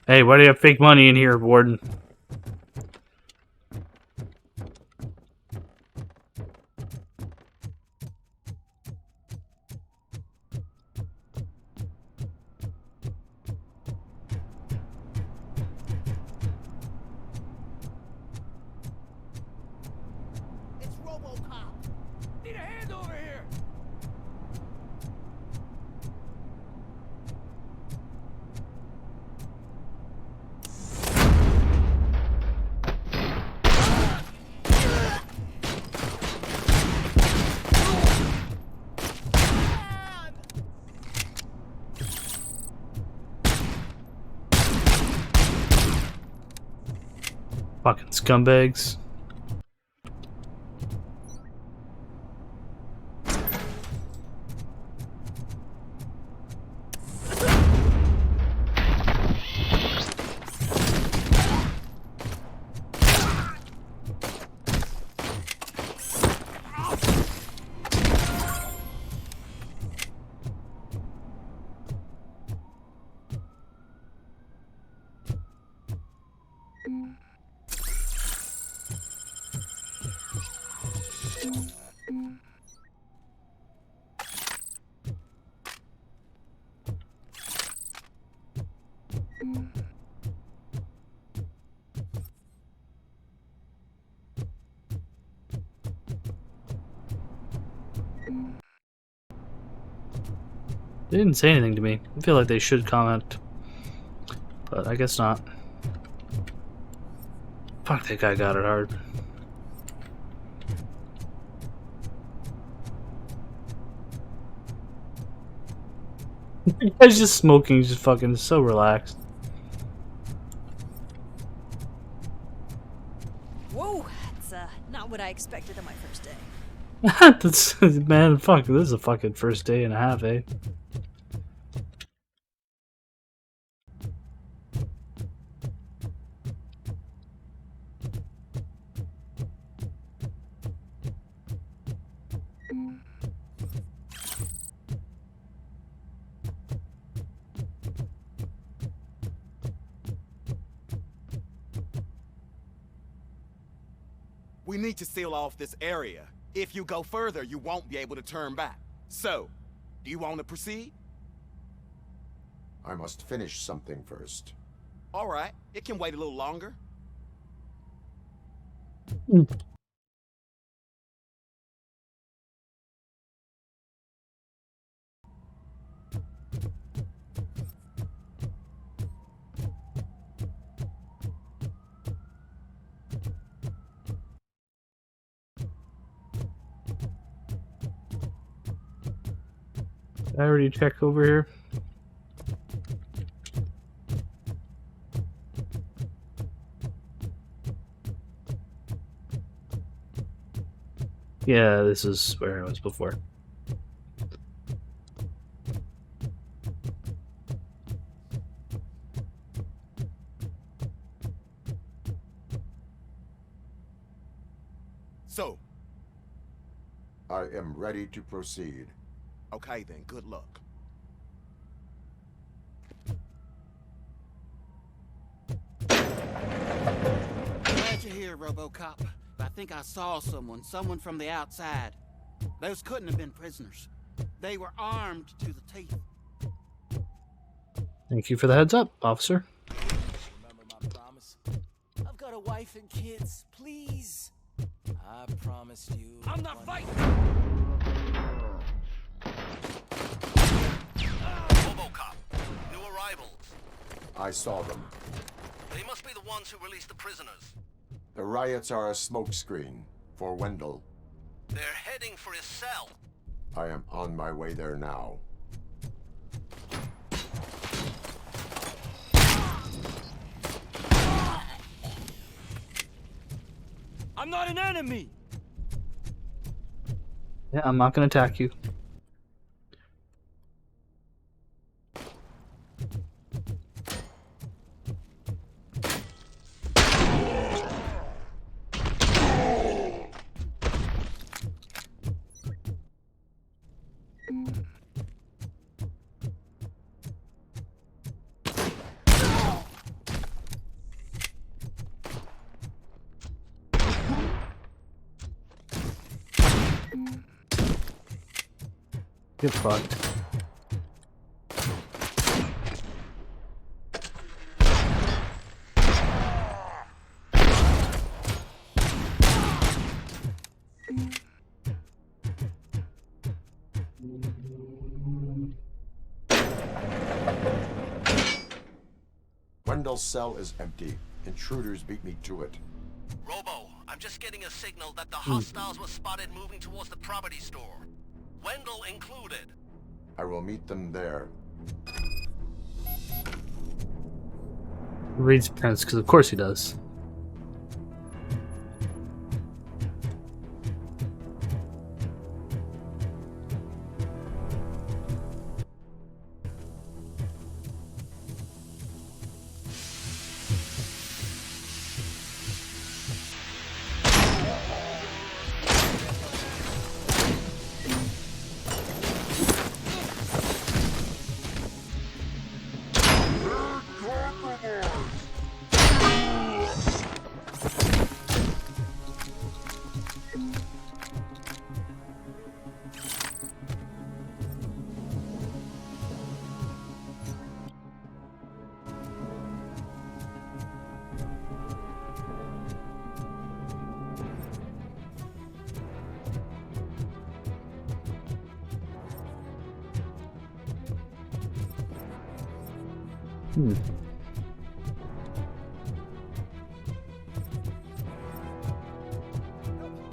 Hey, why do you have fake money in here, Warden? It's RoboCop. Need a hand over here. Fucking scumbags. They didn't say anything to me. I feel like they should comment, but I guess not. Fuck, that guy got it hard. The guy's just smoking, he's just fucking so relaxed. Whoa, that's not what I expected on my first day. That's, man, fuck, this is a fucking first day and a half, eh? We need to seal off this area. If you go further, you won't be able to turn back. So, do you want to proceed? I must finish something first. All right, it can wait a little longer. Did I already check over here? Yeah, this is where I was before. So, I am ready to proceed. okay then, good luck. Glad you're here, RoboCop. I think I saw someone from the outside. Those couldn't have been prisoners. They were armed to the teeth. Thank you for the heads up, officer. Remember my promise? I've got a wife and kids, please. I promised you. I'm not fighting! RoboCop, new arrivals. I saw them. They must be the ones who released the prisoners. The riots are a smokescreen for Wendell. They're heading for his cell. I am on my way there now. I'm not an enemy! Yeah, I'm not gonna attack you. Get fucked. Wendell's cell is empty. Intruders beat me to it. Robo, I'm just getting a signal that the hostiles were spotted moving towards the property store. Wendell included. I will meet them there. Reads parents, because of course he does.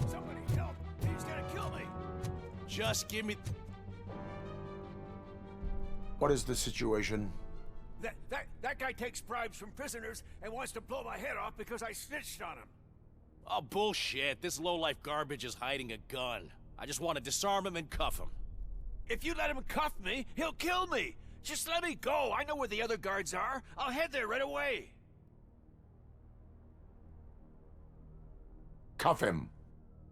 Somebody help! He's gonna kill me! Just give me... What is the situation? That guy takes bribes from prisoners and wants to blow my head off because I snitched on him. Oh, bullshit. This lowlife garbage is hiding a gun. I just want to disarm him and cuff him. If you let him cuff me, he'll kill me. Just let me go. I know where the other guards are. I'll head there right away. Cuff him.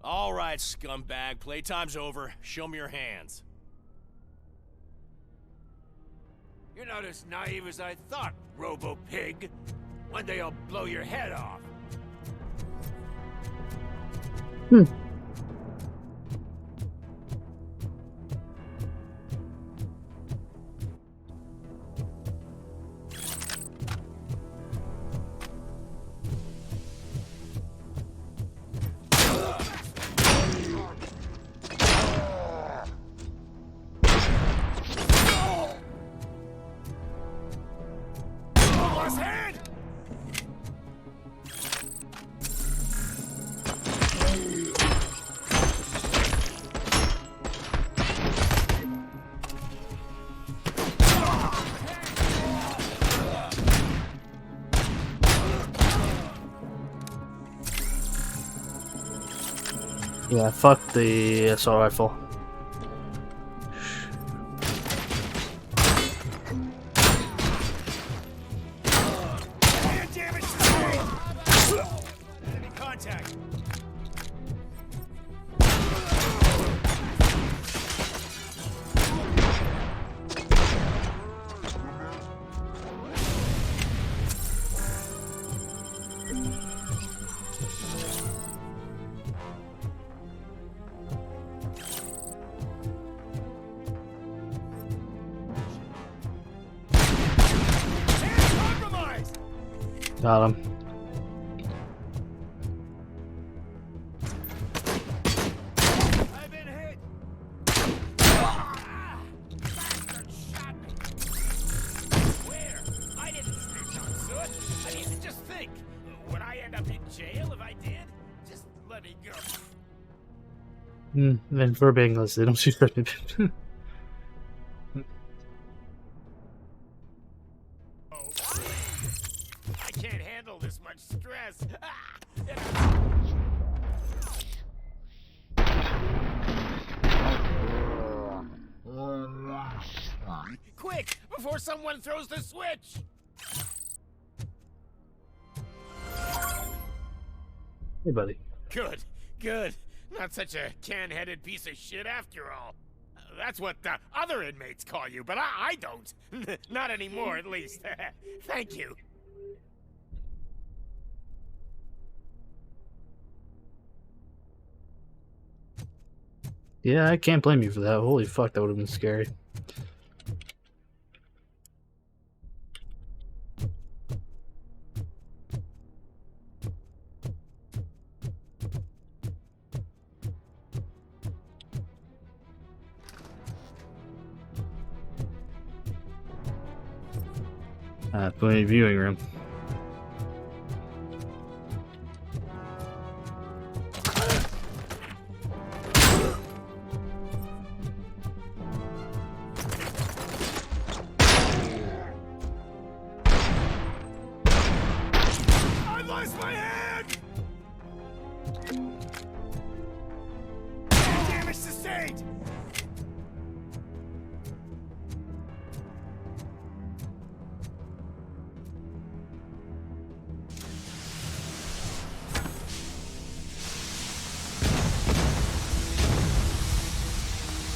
All right, scumbag. Playtime's over. Show me your hands. You're not as naive as I thought, Robo-Pig. One day I'll blow your head off. Yeah, fuck the assault rifle. Enemy contact. Got him. I've been hit. Where? I didn't snitch on Soot. I mean, just think. Would I end up in jail if I did? Just let me go. Men for Bengals, they don't shoot at me. I can't handle this much stress. Quick, before someone throws the switch! Hey, buddy. Good, good. Not such a can-headed piece of shit after all. That's what the other inmates call you, but I don't. Not anymore, at least. Thank you. Yeah, I can't blame you for that. Holy fuck, that would have been scary. Plenty viewing room. I lost my hand! Damage sustained!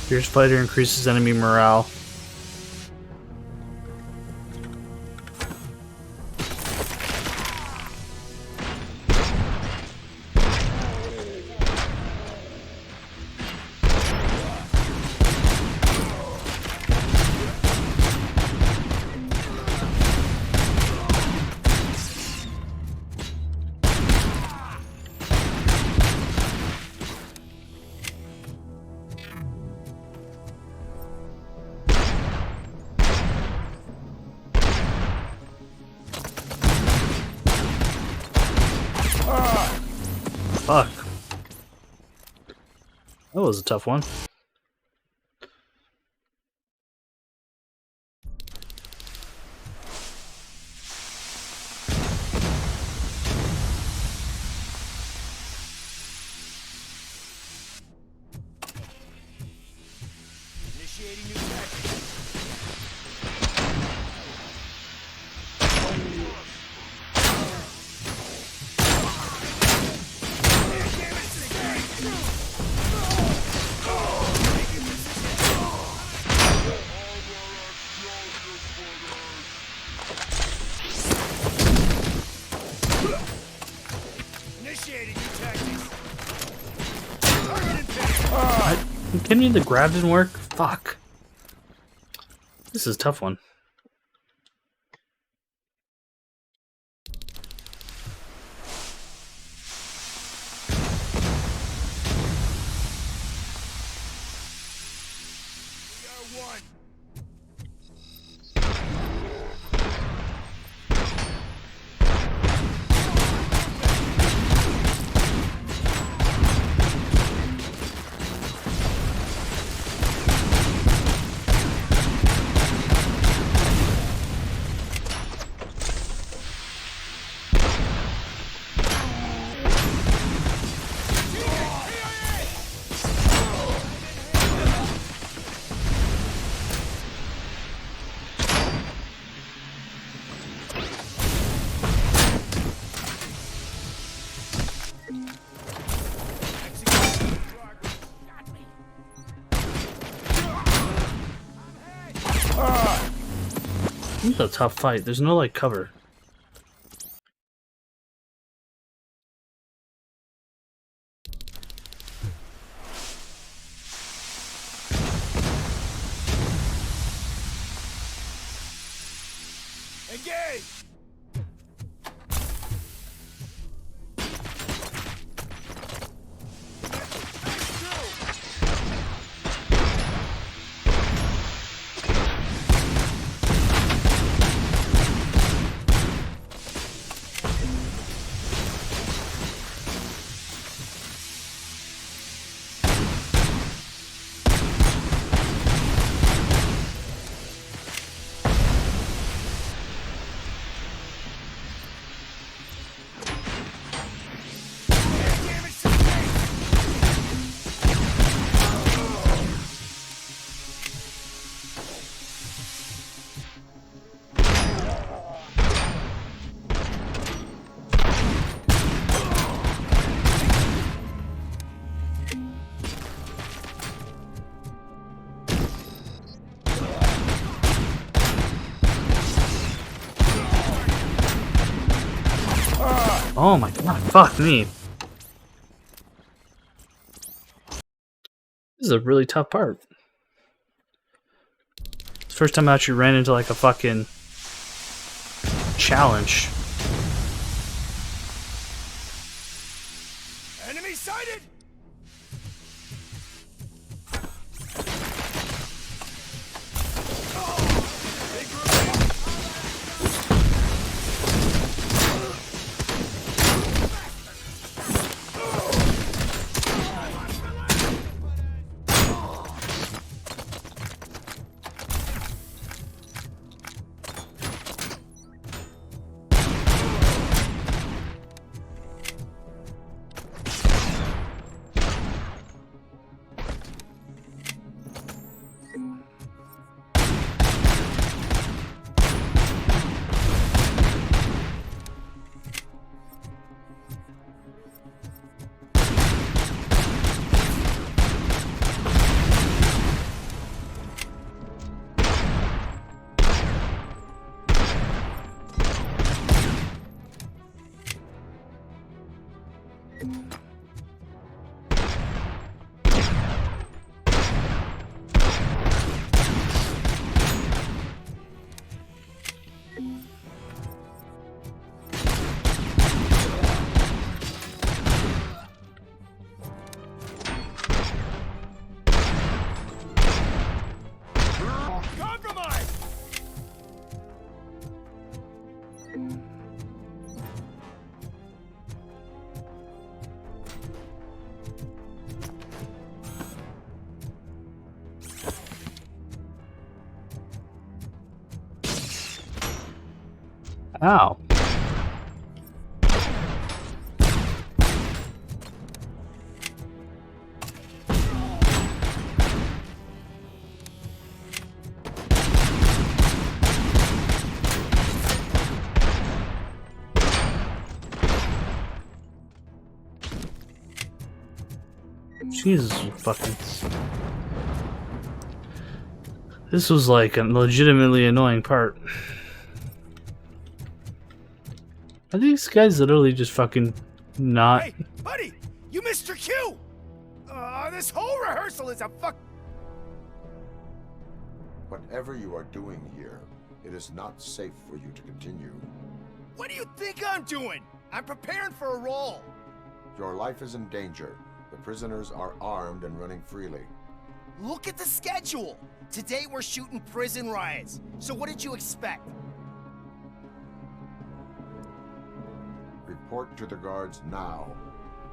Fierce Fighter increases enemy morale. Fuck. That was a tough one. kidding me? The grab didn't work? Fuck. This is a tough one. This is a tough fight. There's no, like, cover. Engage! Oh my god, fuck me. This is a really tough part. It's the first time I actually ran into like a fucking challenge. Enemy sighted! Ow. Jesus fucking. This was like a legitimately annoying part. Are these guys literally just fucking not? Hey, buddy! You missed your cue! This whole rehearsal is a fuck... Whatever you are doing here, it is not safe for you to continue. What do you think I'm doing? I'm preparing for a role. Your life is in danger. The prisoners are armed and running freely. Look at the schedule. Today we're shooting prison riots. So what did you expect? Report to the guards now.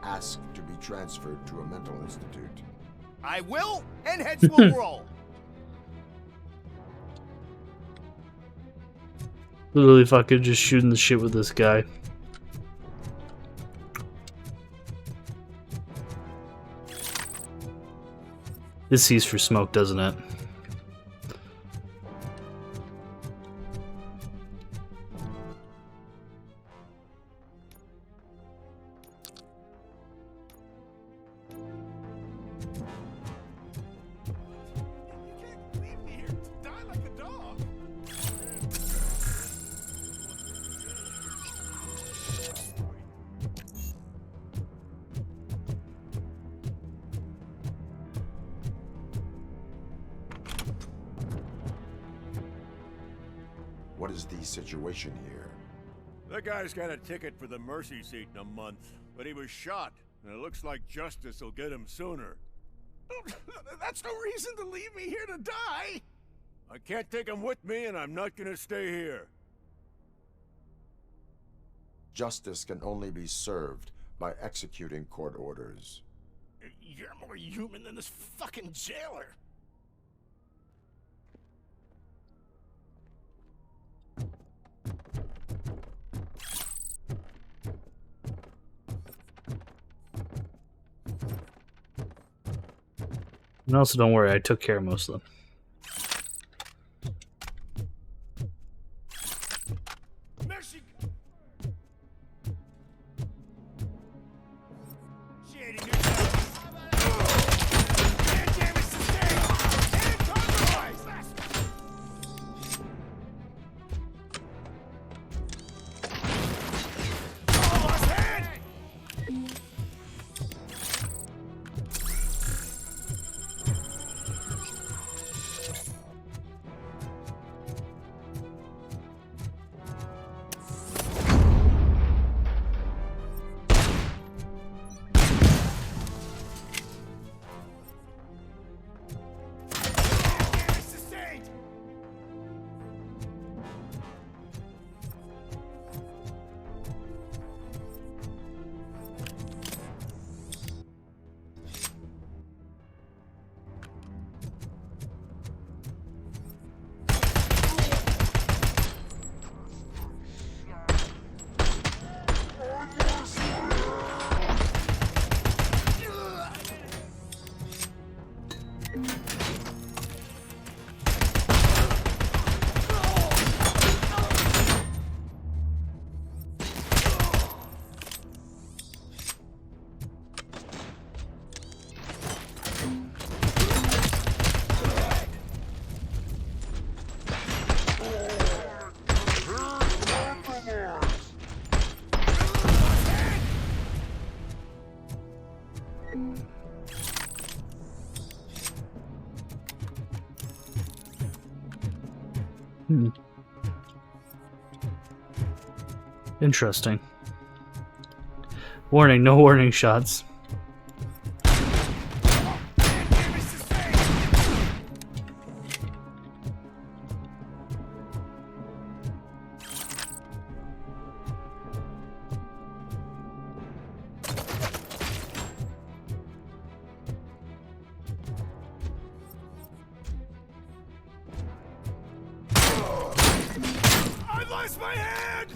Ask to be transferred to a mental institute. I will, and heads will roll. Literally fucking just shooting the shit with this guy. This sees for smoke, doesn't it? What is the situation here? The guy's got a ticket for the mercy seat in a month, but he was shot, and it looks like justice will get him sooner. That's no reason to leave me here to die! I can't take him with me, and I'm not gonna stay here. Justice can only be served by executing court orders. You're more human than this fucking jailer. And also, don't worry, I took care of most of them. Mercy. She ain't in your hand damage sustained and compromised. Lost hand. Interesting. Warning, no warning shots. I lost my hand!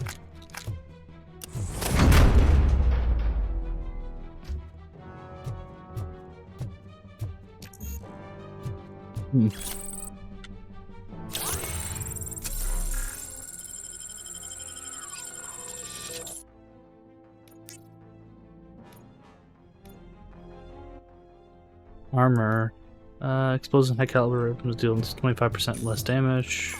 Armor. Exposing high caliber weapons deals 25% less damage.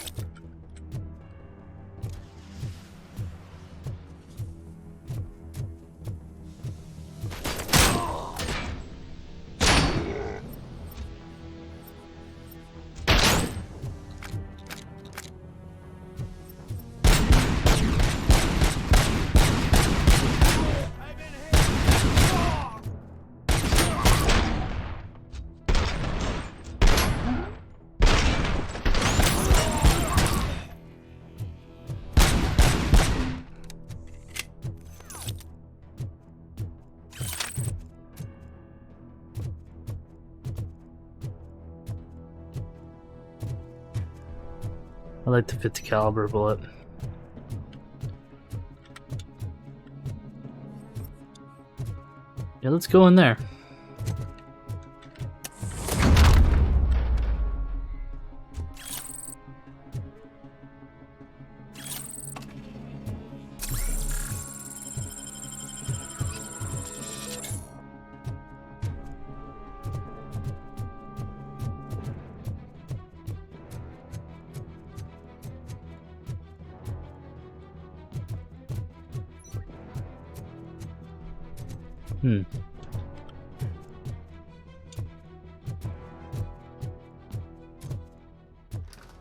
I like the 50 caliber bullet. Yeah, let's go in there.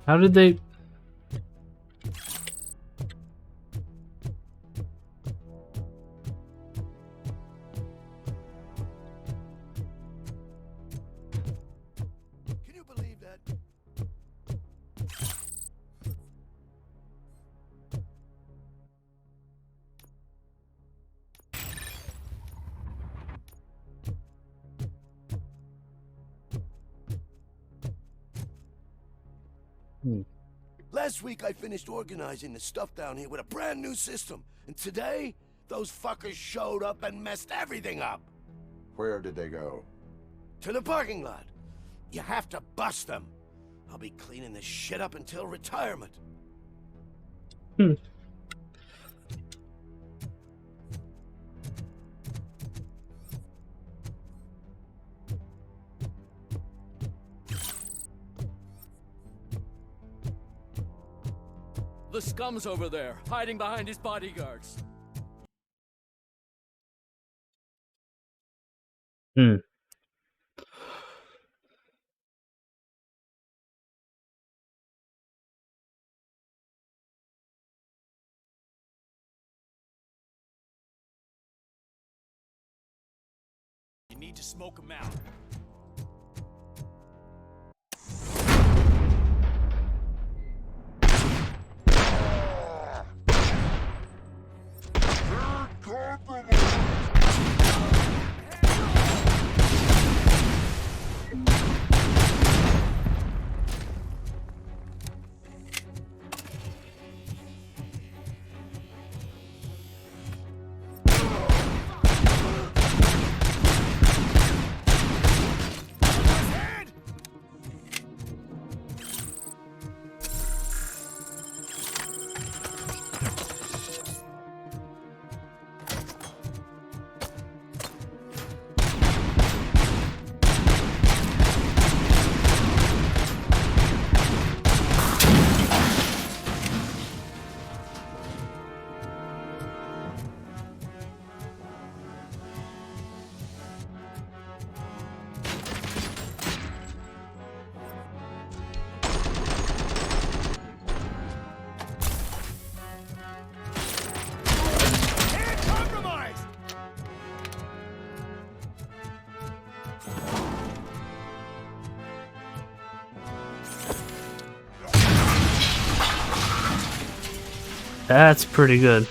How did they... Can you believe that? Last week I finished organizing the stuff down here with a brand new system. And today, those fuckers showed up and messed everything up. Where did they go? To the parking lot. You have to bust them. I'll be cleaning this shit up until retirement. The scum's over there, hiding behind his bodyguards. You need to smoke him out. That's pretty good.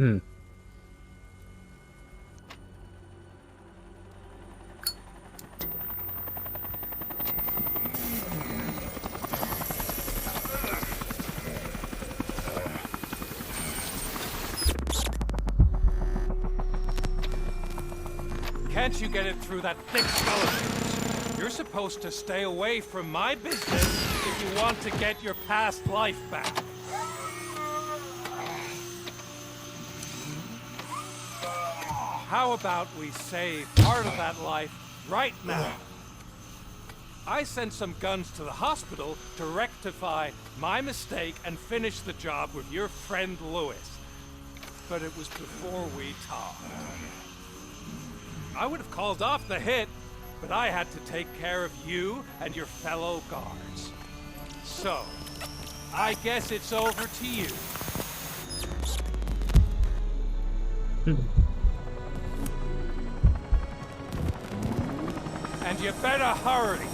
Hmm. Can't you get it through that thick skeleton? You're supposed to stay away from my business if you want to get your past life back. How about we save part of that life right now? I sent some guns to the hospital to rectify my mistake and finish the job with your friend Lewis. But it was before we talked. I would have called off the hit, but I had to take care of you and your fellow guards. So, I guess it's over to you. And you better hurry.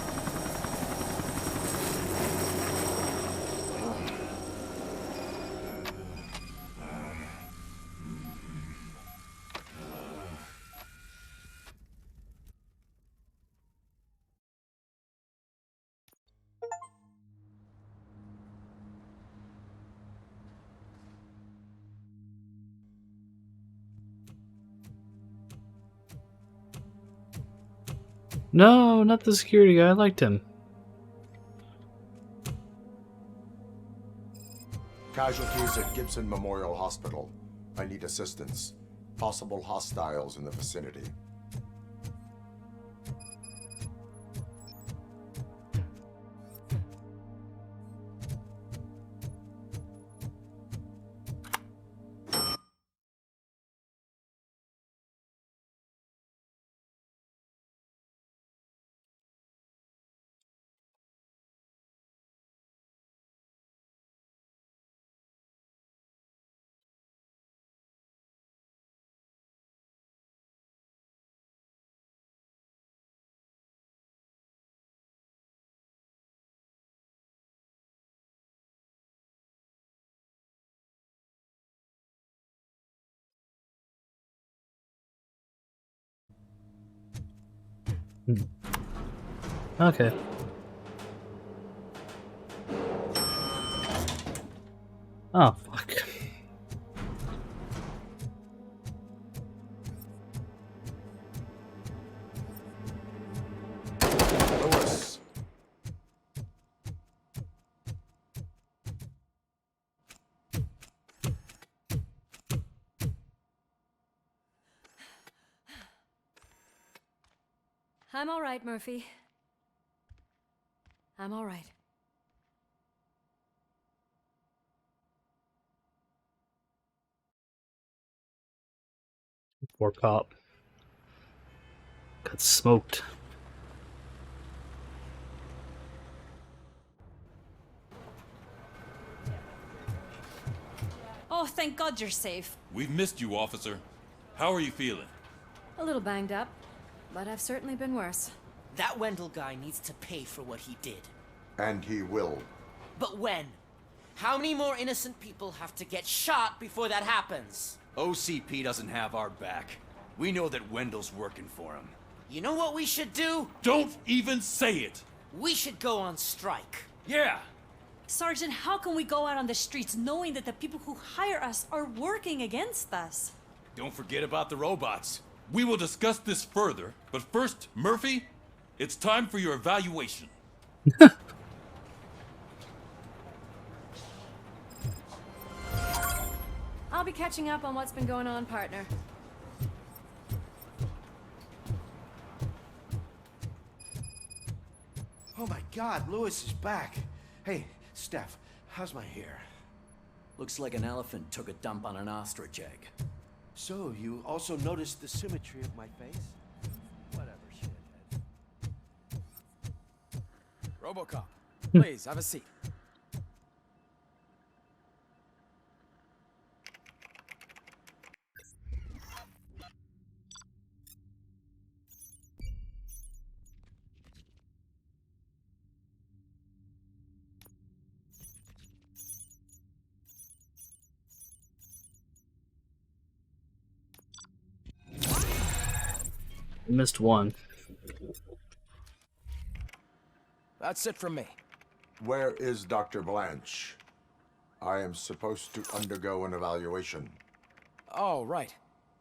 No, not the security guy. I liked him. Casualties at Gibson Memorial Hospital. I need assistance. Possible hostiles in the vicinity. Okay. Oh, fuck. Lewis. I'm all right, Murphy. I'm all right. Poor cop. Got smoked. Oh, thank God you're safe. We've missed you, officer. How are you feeling? A little banged up, but I've certainly been worse. That Wendell guy needs to pay for what he did. And he will. But when? How many more innocent people have to get shot before that happens? OCP doesn't have our back. We know that Wendell's working for him. You know what we should do? Don't even say it! We should go on strike. Yeah! Sergeant, how can we go out on the streets knowing that the people who hire us are working against us? Don't forget about the robots. We will discuss this further, but first, Murphy, it's time for your evaluation. I'll be catching up on what's been going on, partner. Oh my God, Lewis is back. Hey, Steph, how's my hair? Looks like an elephant took a dump on an ostrich egg. So, you also noticed the symmetry of my face? Whatever, shithead. RoboCop, please, have a seat. Missed one. That's it from me. Where is Dr. Blanche? I am supposed to undergo an evaluation. Oh, right.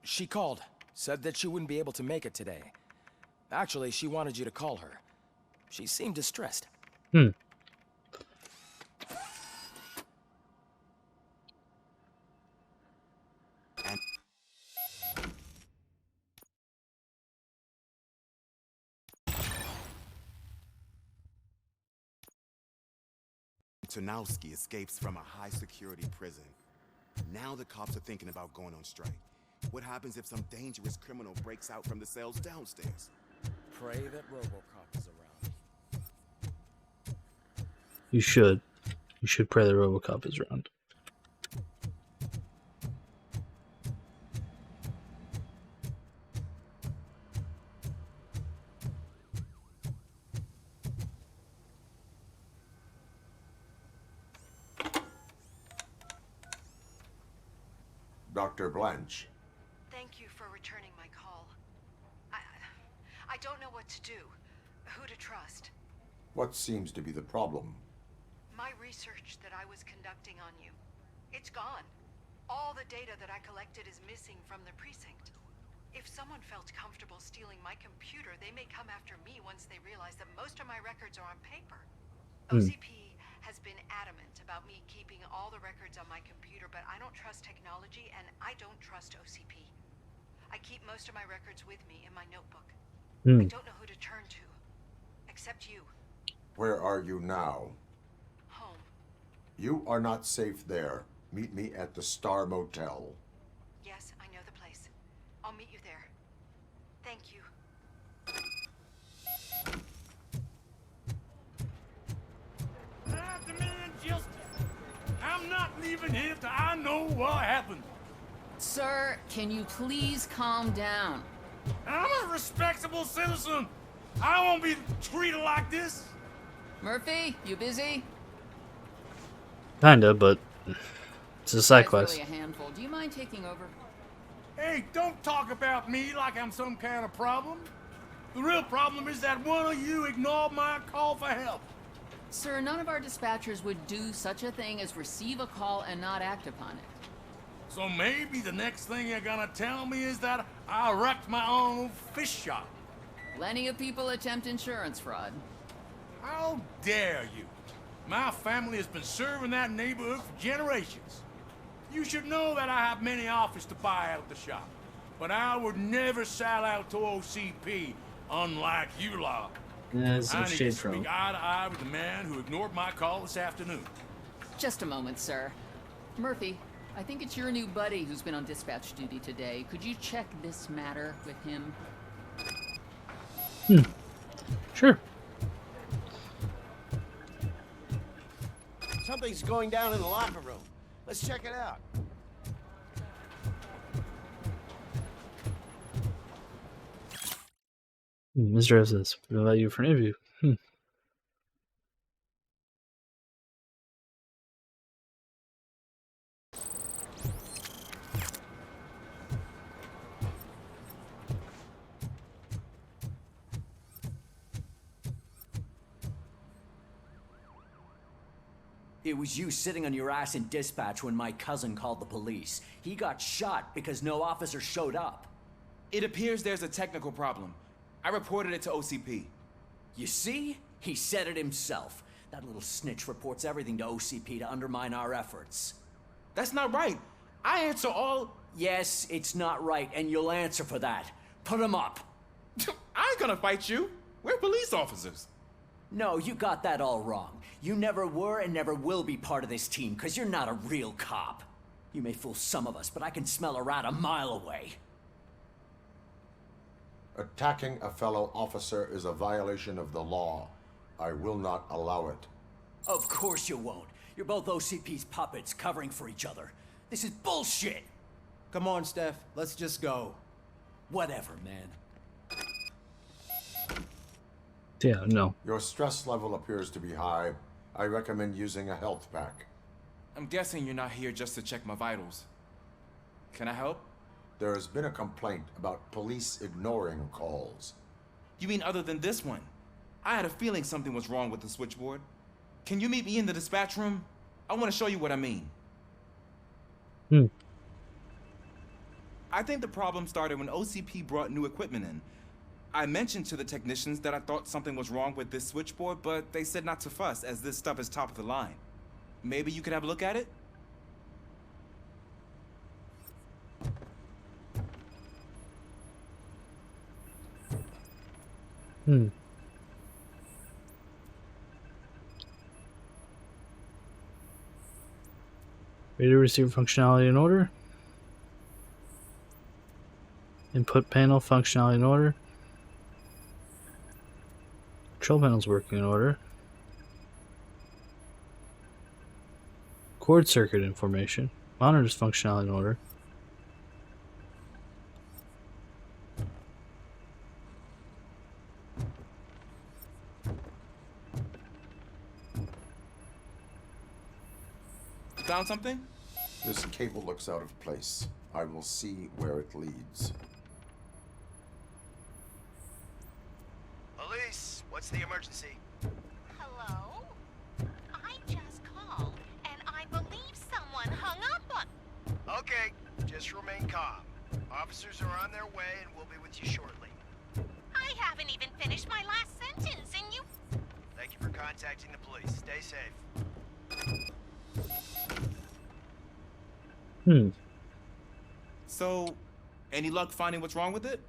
She called. Said that she wouldn't be able to make it today. Actually, she wanted you to call her. She seemed distressed. Tarnowski escapes from a high-security prison. Now the cops are thinking about going on strike. What happens if some dangerous criminal breaks out from the cells downstairs? Pray that RoboCop is around. You should. You should pray that RoboCop is around. Dr. Blanche. Thank you for returning my call. I don't know what to do. Who to trust. What seems to be the problem? My research that I was conducting on you. It's gone. All the data that I collected is missing from the precinct. If someone felt comfortable stealing my computer, they may come after me once they realize that most of my records are on paper. OCP has been adamant about me keeping all the records on my computer, but I don't trust technology and I don't trust OCP. I keep most of my records with me in my notebook. I don't know who to turn to, except you. Where are you now? Home. You are not safe there. Meet me at the Star Motel. Yes, I know the place. I'll meet you there. Thank you. I demand justice. I'm not leaving here till I know what happened. Sir, can you please calm down? I'm a respectable citizen. I won't be treated like this. Murphy, you busy? Kinda, but it's a side That's quest. really a handful. Do you mind taking over? Hey, don't talk about me like I'm some kind of problem. The real problem is that one of you ignored my call for help. Sir, none of our dispatchers would do such a thing as receive a call and not act upon it. So maybe the next thing you're gonna tell me is that I wrecked my own fish shop. Plenty of people attempt insurance fraud. How dare you? My family has been serving that neighborhood for generations. You should know that I have many offers to buy out the shop. But I would never sell out to OCP, unlike you lot. Yeah, there's some I need to shade from him. speak eye to eye with the man who ignored my call this afternoon. Just a moment, sir. Murphy, I think it's your new buddy who's been on dispatch duty today. Could you check this matter with him? Sure. Something's going down in the locker room. Let's check it out. Mr. Evans, what about you for an interview? It was you sitting on your ass in dispatch when my cousin called the police. He got shot because no officer showed up. It appears there's a technical problem. I reported it to OCP. You see? He said it himself. That little snitch reports everything to OCP to undermine our efforts. That's not right. I answer all... Yes, it's not right, and you'll answer for that. Put him up. I ain't gonna fight you. We're police officers. No, you got that all wrong. You never were and never will be part of this team, because you're not a real cop. You may fool some of us, but I can smell a rat a mile away. Attacking a fellow officer is a violation of the law. I will not allow it. Of course you won't. You're both OCP's puppets covering for each other. This is bullshit! Come on, Steph. Let's just go. Whatever, man. Yeah, no. Your stress level appears to be high. I recommend using a health pack. I'm guessing you're not here just to check my vitals. Can I help? There has been a complaint about police ignoring calls. You mean other than this one? I had a feeling something was wrong with the switchboard. Can you meet me in the dispatch room? I want to show you what I mean. I think the problem started when OCP brought new equipment in. I mentioned to the technicians that I thought something was wrong with this switchboard, but they said not to fuss, as this stuff is top of the line. Maybe you could have a look at it? Radio receiver functionality in order. Input panel functionality in order. Control panel's working in order. Cord circuit information. Monitor's functionality in order. Found something? This cable looks out of place. I will see where it leads. Police, what's the emergency? Hello? I just called, and I believe someone hung up on... Okay, just remain calm. Officers are on their way and we'll be with you shortly. I haven't even finished my last sentence, and you... Thank you for contacting the police. Stay safe. So, any luck finding what's wrong with it?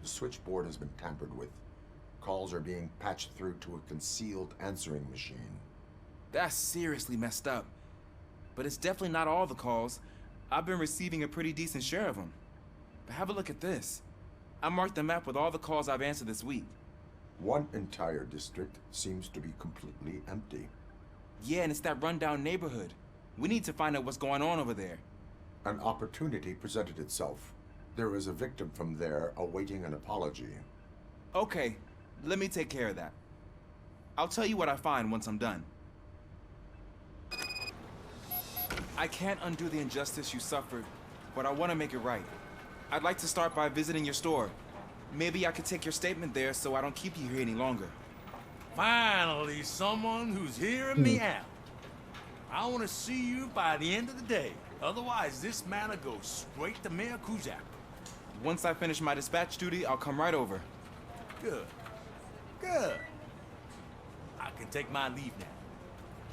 The switchboard has been tampered with. Calls are being patched through to a concealed answering machine. That's seriously messed up. But it's definitely not all the calls. I've been receiving a pretty decent share of them. But have a look at this. I marked the map with all the calls I've answered this week. One entire district seems to be completely empty. Yeah, and it's that rundown neighborhood. We need to find out what's going on over there. An opportunity presented itself. There is a victim from there awaiting an apology. Okay, let me take care of that. I'll tell you what I find once I'm done. I can't undo the injustice you suffered, but I want to make it right. I'd like to start by visiting your store. Maybe I could take your statement there so I don't keep you here any longer. Finally, someone who's hearing me out. I want to see you by the end of the day. Otherwise, this matter goes straight to Mayor Kuzak. Once I finish my dispatch duty, I'll come right over. Good. Good. I can take my leave now.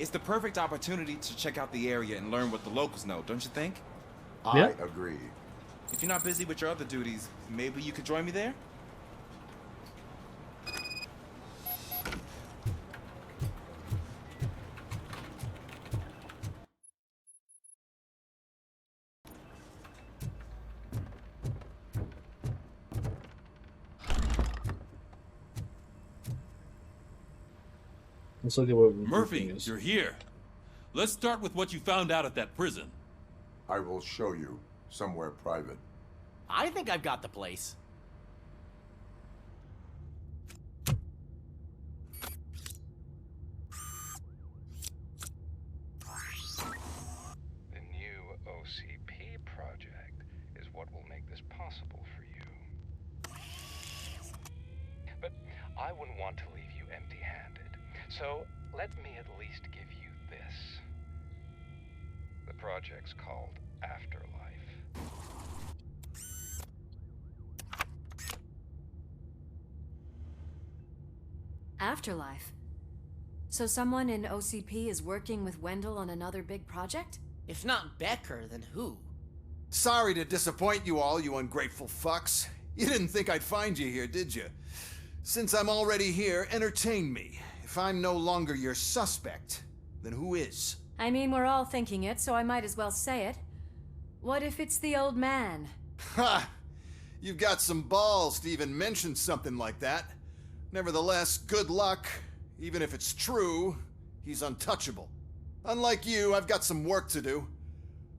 It's the perfect opportunity to check out the area and learn what the locals know, don't you think? I agree. If you're not busy with your other duties, maybe you could join me there? Let's look at what Murphy, you're here. Let's start with what you found out at that prison. I will show you somewhere private. I think I've got the place. The new OCP project is what will make this possible for you. But I wouldn't want to leave you empty-handed, so let me at least give you this. The project's called Afterlife. Afterlife. So someone in OCP is working with Wendell on another big project? If not Becker, then who? Sorry to disappoint you all, you ungrateful fucks. You didn't think I'd find you here, did you? Since I'm already here, entertain me. If I'm no longer your suspect, then who is? I mean, we're all thinking it, so I might as well say it. What if it's the old man? Ha! You've got some balls to even mention something like that. Nevertheless, good luck. Even if it's true, he's untouchable. Unlike you, I've got some work to do.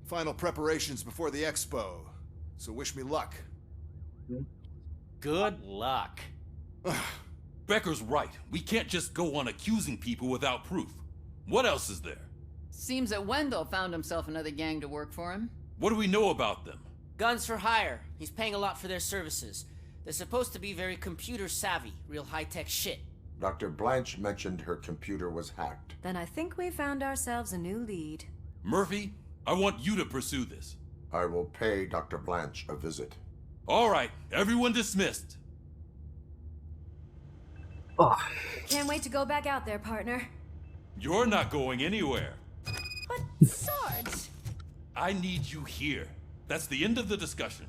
Final preparations before the expo. So wish me luck. Good luck. Becker's right. We can't just go on accusing people without proof. What else is there? Seems that Wendell found himself another gang to work for him. What do we know about them? Guns for hire. He's paying a lot for their services. They're supposed to be very computer savvy, real high-tech shit. Dr. Blanche mentioned her computer was hacked. Then I think we found ourselves a new lead. Murphy, I want you to pursue this. I will pay Dr. Blanche a visit. All right, everyone dismissed. Can't wait to go back out there, partner. You're not going anywhere. But, Sarge... I need you here. That's the end of the discussion.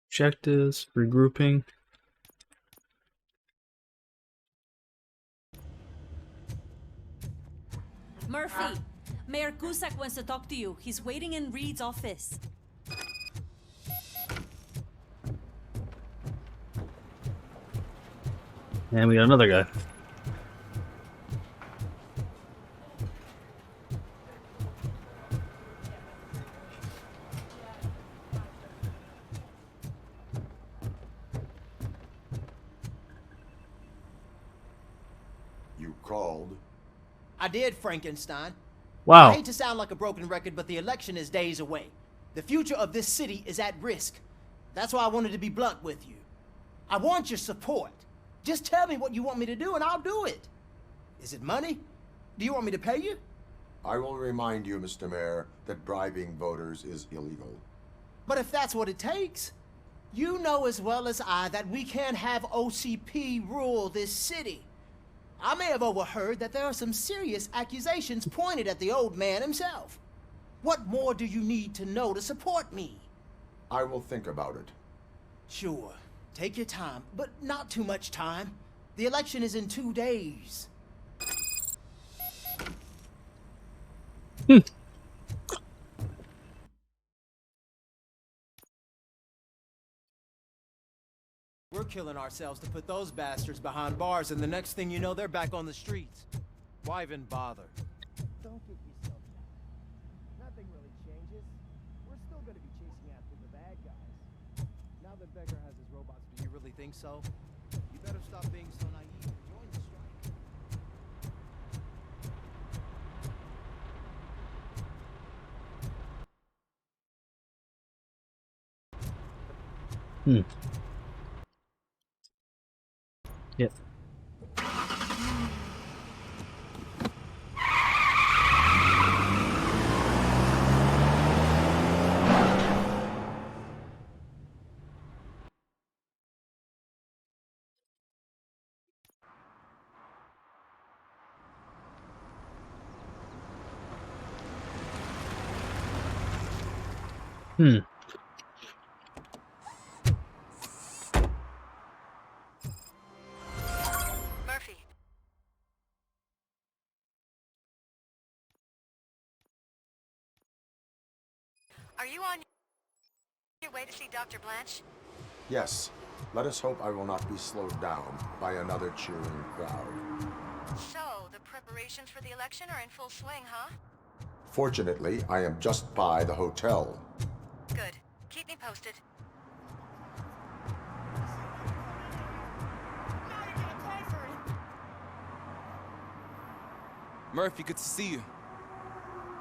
Objectives, regrouping. Murphy, Mayor Cusack wants to talk to you. He's waiting in Reed's office. And we got another guy. You called? I did, Frankenstein. Wow. I hate to sound like a broken record, but the election is days away. The future of this city is at risk. That's why I wanted to be blunt with you. I want your support. Just tell me what you want me to do and I'll do it. Is it money? Do you want me to pay you? I will remind you, Mr. Mayor, that bribing voters is illegal. But if that's what it takes, you know as well as I that we can't have OCP rule this city. I may have overheard that there are some serious accusations pointed at the old man himself. What more do you need to know to support me? I will think about it. Sure. Take your time, but not too much time. The election is in 2 days. We're killing ourselves to put those bastards behind bars, and the next thing you know, they're back on the streets. Why even bother? Don't get yourself down. Nothing really changes. We're still gonna be chasing after the bad guys. Now that Becker has his robots, do you really think so? You better stop being so naive and join the strike. Yep. Murphy. Are you on your way to see Dr. Blanche? Yes. Let us hope I will not be slowed down by another cheering crowd. So, the preparations for the election are in full swing, huh? Fortunately, I am just by the hotel. Good. Keep me posted. Murphy, good to see you.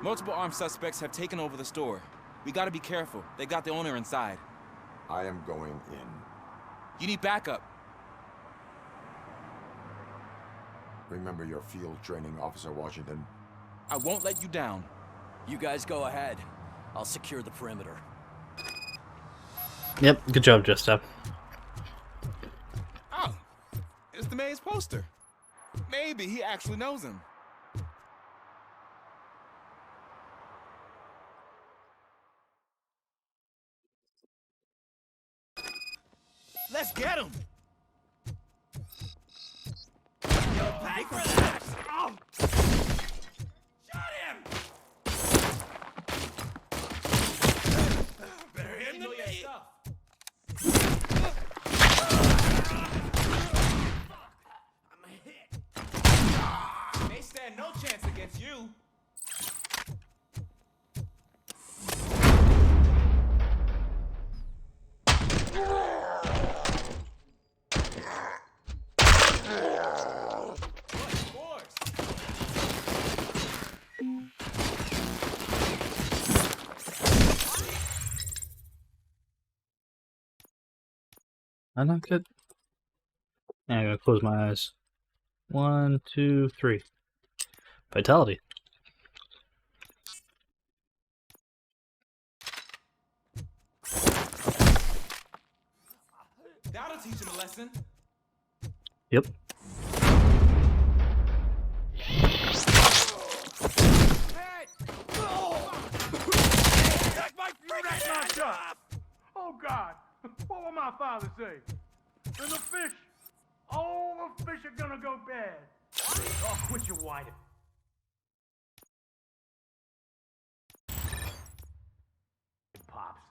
Multiple armed suspects have taken over the store. We gotta be careful. They got the owner inside. I am going in. You need backup. Remember your field training, Officer Washington. I won't let you down. You guys go ahead. I'll secure the perimeter. Yep, good job, Just Up. Oh, it's the mayor's poster. Maybe he actually knows him. Let's get him! You'll pay for that! Oh. Shot him! Better hit than me! I'm hit. They stand no chance against you. I not good? Yeah, I'm gonna close my eyes. 1, 2, 3. Vitality. That'll teach him a lesson. Yep. Oh God, what will my father say? And the fish, all the fish are gonna go bad. Oh, quit your whining. Pops.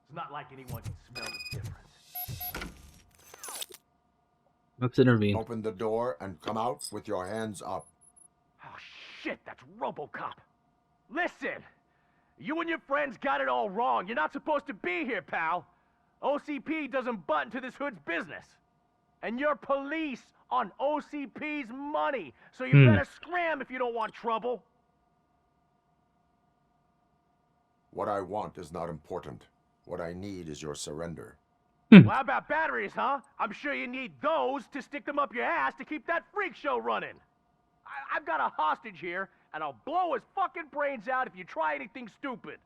It's not like anyone can smell the difference. Let's intervene. Open the door and come out with your hands up. Oh shit, that's RoboCop. Listen, you and your friends got it all wrong. You're not supposed to be here, pal. OCP doesn't butt into this hood's business. And you're police on OCP's money, so you better scram if you don't want trouble. What I want is not important. What I need is your surrender. Well, how about batteries, huh? I'm sure you need those to stick them up your ass to keep that freak show running. I've got a hostage here, and I'll blow his fucking brains out if you try anything stupid.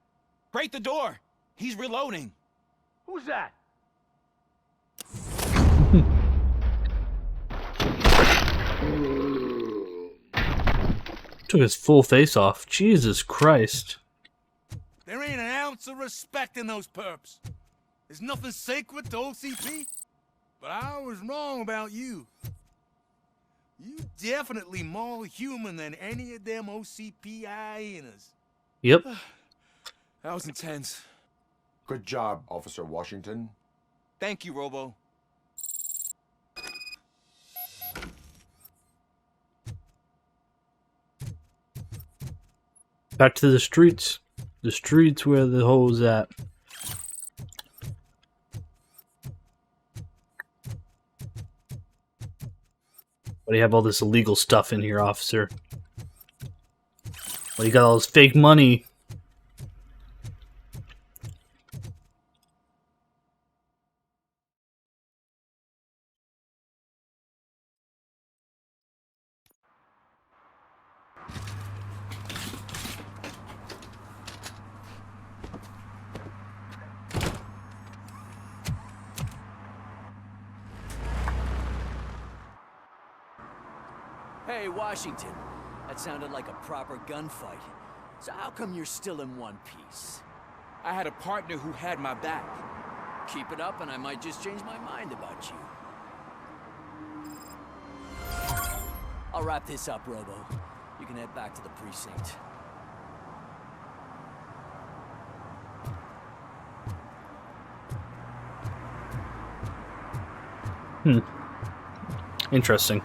Break the door. He's reloading. Who's that? Took his full face off. Jesus Christ. There ain't an ounce of respect in those perps. There's nothing sacred to OCP. But I was wrong about you. You definitely more human than any of them OCP hyenas. Yep. That was intense. Good job, Officer Washington. Thank you, Robo. Back to the streets. The streets where the hole's at. Why do you have all this illegal stuff in here, officer? Well, you got all this fake money. Hey, Washington. That sounded like a proper gunfight. So how come you're still in one piece? I had a partner who had my back. Keep it up and I might just change my mind about you. I'll wrap this up, Robo. You can head back to the precinct. Interesting.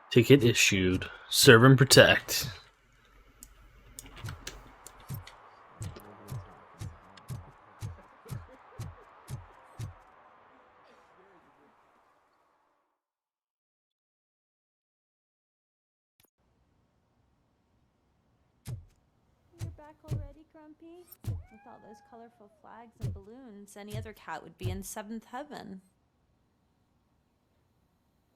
Ticket issued. Serve and protect. You're back already, Grumpy? With all those colorful flags and balloons, any other cat would be in seventh heaven.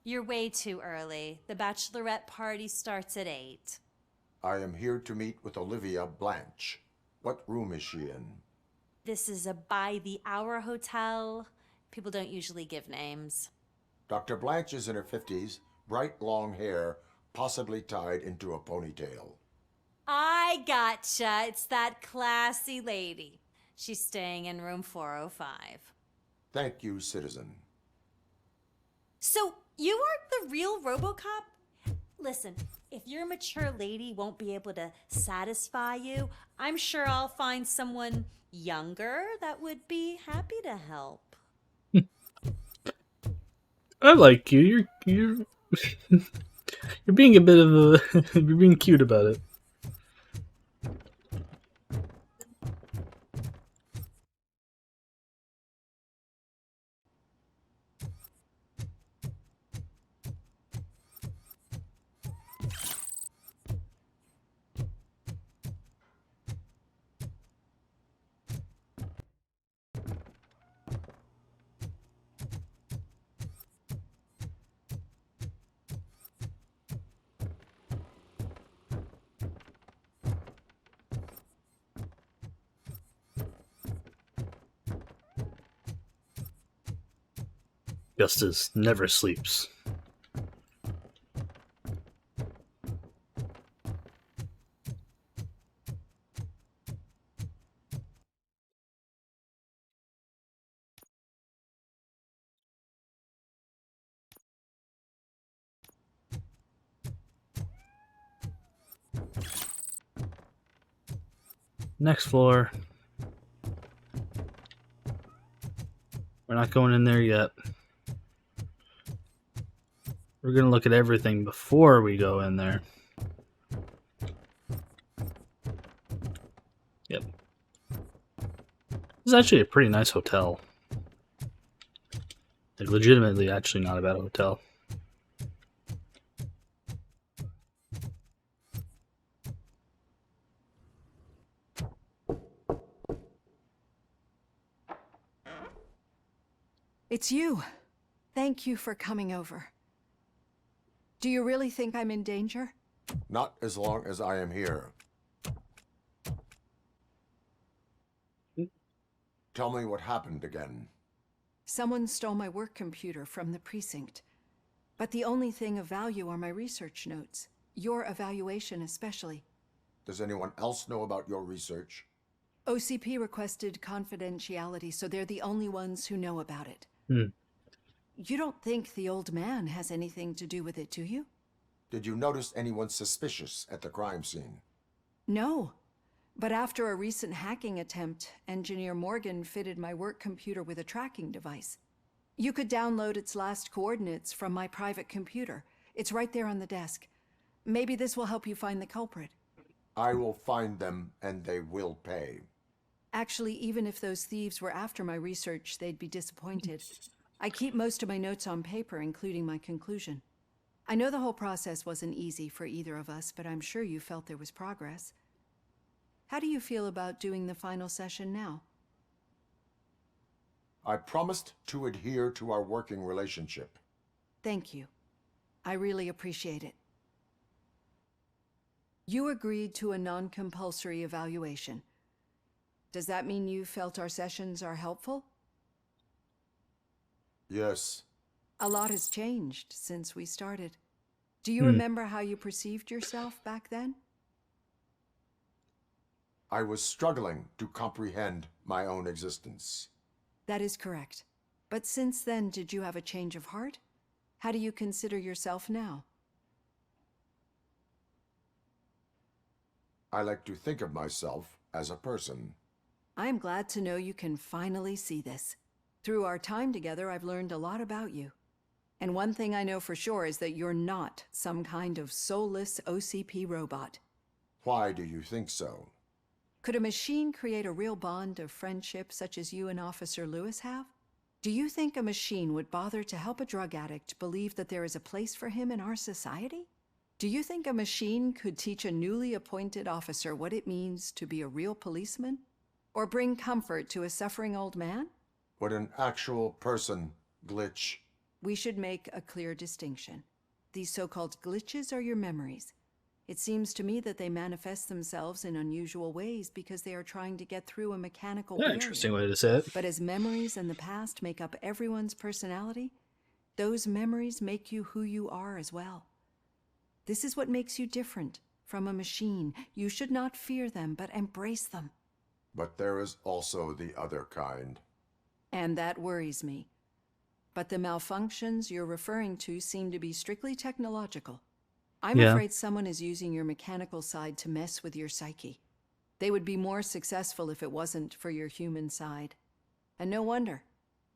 You're way too early. The bachelorette party starts at 8. I am here to meet with Olivia Blanche. What room is she in? This is a by-the-hour hotel. People don't usually give names. Dr. Blanche is in her 50s, bright long hair, possibly tied into a ponytail. I gotcha. It's that classy lady. She's staying in room 405. Thank you, citizen. So, you aren't the real RoboCop? Listen, if your mature lady won't be able to satisfy you, I'm sure I'll find someone younger that would be happy to help. I like you. You're you're being a bit of a you're being cute about it. Justice never sleeps. Next floor. We're not going in there yet. We're going to look at everything before we go in there. Yep. This is actually a pretty nice hotel. Like, legitimately, actually not a bad hotel. It's you. Thank you for coming over. Do you really think I'm in danger? Not as long as I am here. Tell me what happened again. Someone stole my work computer from the precinct. But the only thing of value are my research notes. Your evaluation especially. Does anyone else know about your research? OCP requested confidentiality, so they're the only ones who know about it. You don't think the old man has anything to do with it, do you? Did you notice anyone suspicious at the crime scene? No. But after a recent hacking attempt, Engineer Morgan fitted my work computer with a tracking device. You could download its last coordinates from my private computer. It's right there on the desk. Maybe this will help you find the culprit. I will find them, and they will pay. Actually, even if those thieves were after my research, they'd be disappointed. I keep most of my notes on paper, including my conclusion. I know the whole process wasn't easy for either of us, but I'm sure you felt there was progress. How do you feel about doing the final session now? I promised to adhere to our working relationship. Thank you. I really appreciate it. You agreed to a non-compulsory evaluation. Does that mean you felt our sessions are helpful? Yes. A lot has changed since we started. Do you remember how you perceived yourself back then? I was struggling to comprehend my own existence. That is correct. But since then, did you have a change of heart? How do you consider yourself now? I like to think of myself as a person. I am glad to know you can finally see this. Through our time together, I've learned a lot about you. And one thing I know for sure is that you're not some kind of soulless OCP robot. Why do you think so? Could a machine create a real bond of friendship such as you and Officer Lewis have? Do you think a machine would bother to help a drug addict believe that there is a place for him in our society? Do you think a machine could teach a newly appointed officer what it means to be a real policeman? Or bring comfort to a suffering old man? Would an actual person glitch? We should make a clear distinction. These so-called glitches are your memories. It seems to me that they manifest themselves in unusual ways because they are trying to get through a mechanical barrier. Interesting way to say it. But as memories in the past make up everyone's personality, those memories make you who you are as well. This is what makes you different from a machine. You should not fear them, but embrace them. But there is also the other kind. And that worries me. But the malfunctions you're referring to seem to be strictly technological. I'm afraid someone is using your mechanical side to mess with your psyche. They would be more successful if it wasn't for your human side. And no wonder.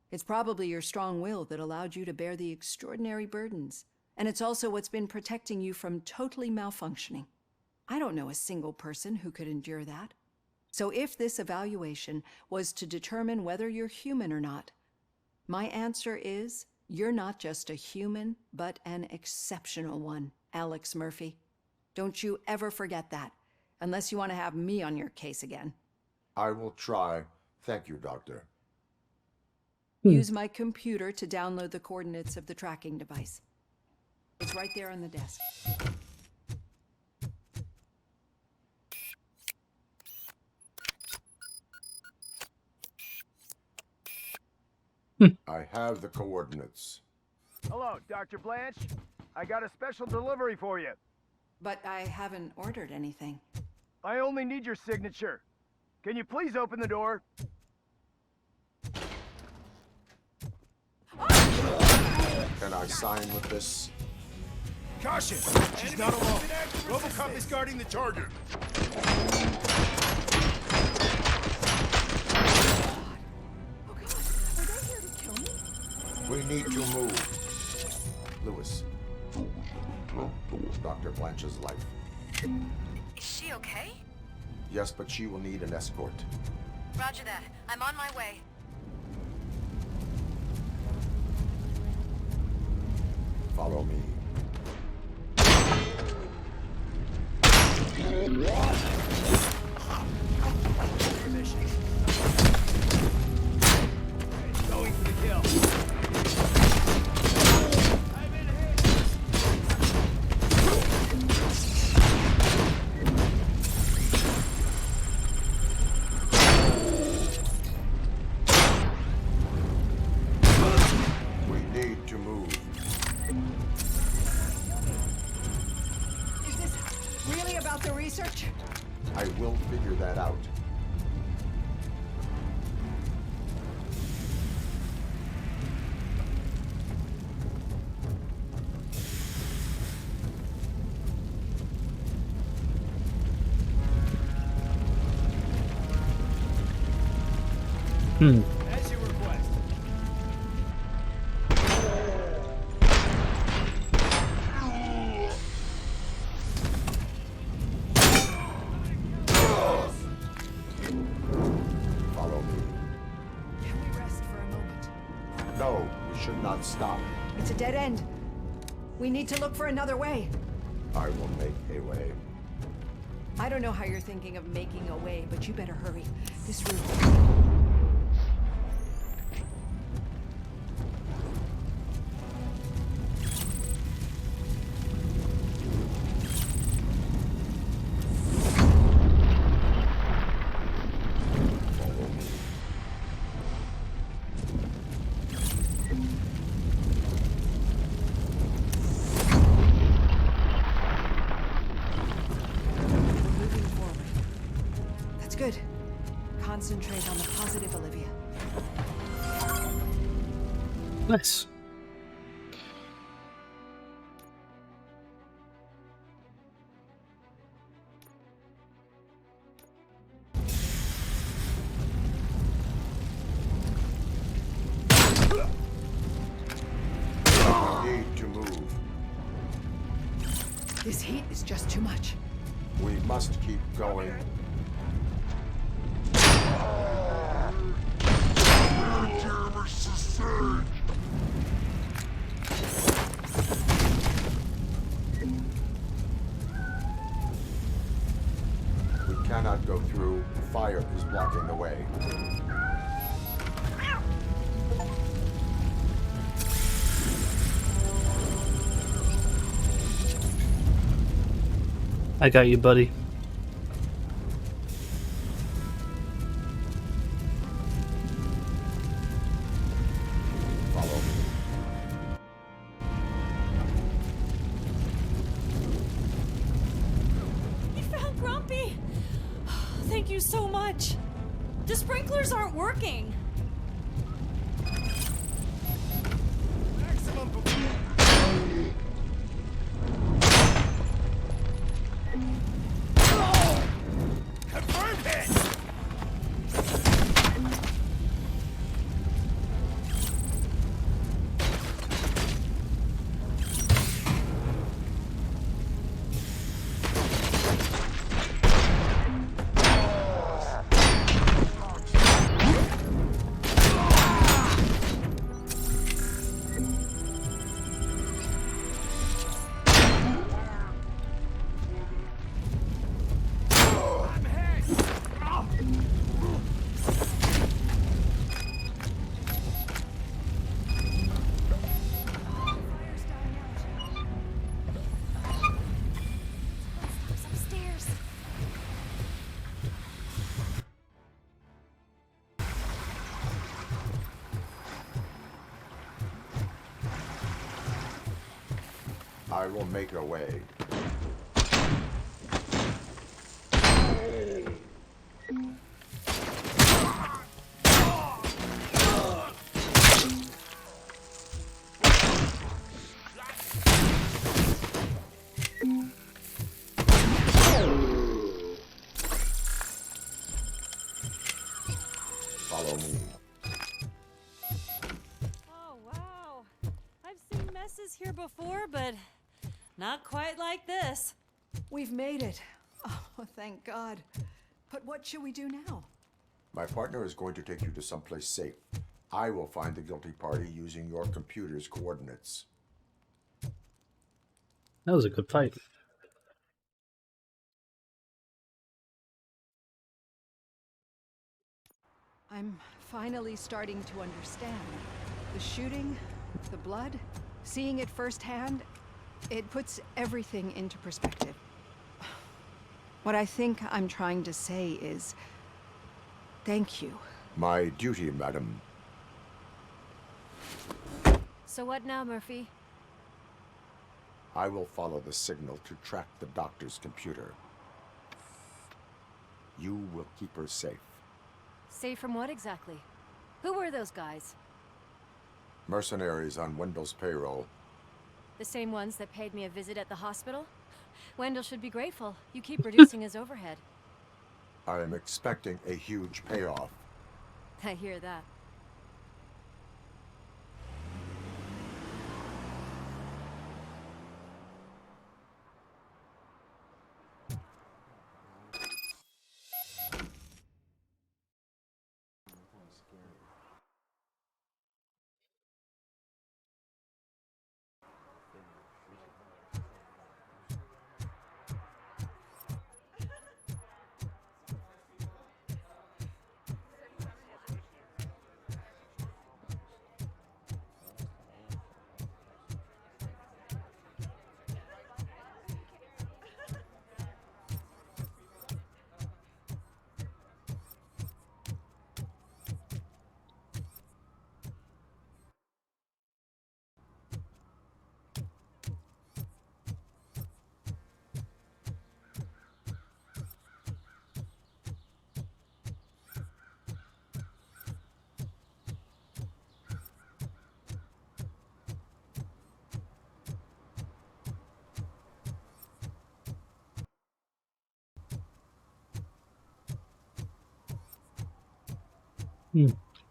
It's probably your strong will that allowed you to bear the extraordinary burdens. And it's also what's been protecting you from totally malfunctioning. I don't know a single person who could endure that. So if this evaluation was to determine whether you're human or not, my answer is you're not just a human, but an exceptional one, Alex Murphy. Don't you ever forget that, unless you want to have me on your case again. I will try. Thank you, Doctor. Use my computer to download the coordinates of the tracking device. It's right there on the desk. I have the coordinates. Hello, Dr. Blanche. I got a special delivery for you. But I haven't ordered anything. I only need your signature. Can you please open the door? Can I sign with this? Caution! She's not alone. Robocop is guarding the Charger. We need to move. Lewis. Dr. Blanche's life. Is she okay? Yes, but she will need an escort. Roger that. I'm on my way. Follow me. Going for the kill. We need to move. Is this really about the research? I will figure that out. As you request. Follow me. Can we rest for a moment? No, we should not stop. It's a dead end. We need to look for another way. I will make a way. I don't know how you're thinking of making a way, but you better hurry. This route. Moving forward. That's good. Concentrate on the positive, Olivia. Nice. We need to move. This heat is just too much. We must keep going. We cannot go through. Fire is blocking the way. I got you, buddy. Follow me. You found Grumpy! Thank you so much. The sprinklers aren't working. Maximum Confirmed! I will make a way. Follow me. Oh, wow. I've seen messes here before, but not quite like this. We've made it. Oh, thank God. But what should we do now? My partner is going to take you to someplace safe. I will find the guilty party using your computer's coordinates. That was a good fight. I'm finally starting to understand. The shooting, the blood, seeing it firsthand, it puts everything into perspective. What I think I'm trying to say is, thank you. My duty, madam. So what now, Murphy? I will follow the signal to track the doctor's computer. You will keep her safe. Safe from what exactly? Who were those guys? Mercenaries on Wendell's payroll. The same ones that paid me a visit at the hospital? Wendell should be grateful. You keep reducing his overhead. I am expecting a huge payoff. I hear that.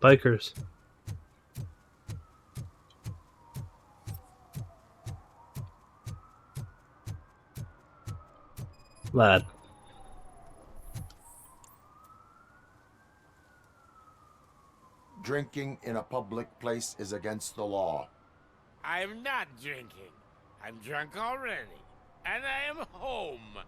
Bikers. Lad. Drinking in a public place is against the law. I'm not drinking. I'm drunk already. And I am home.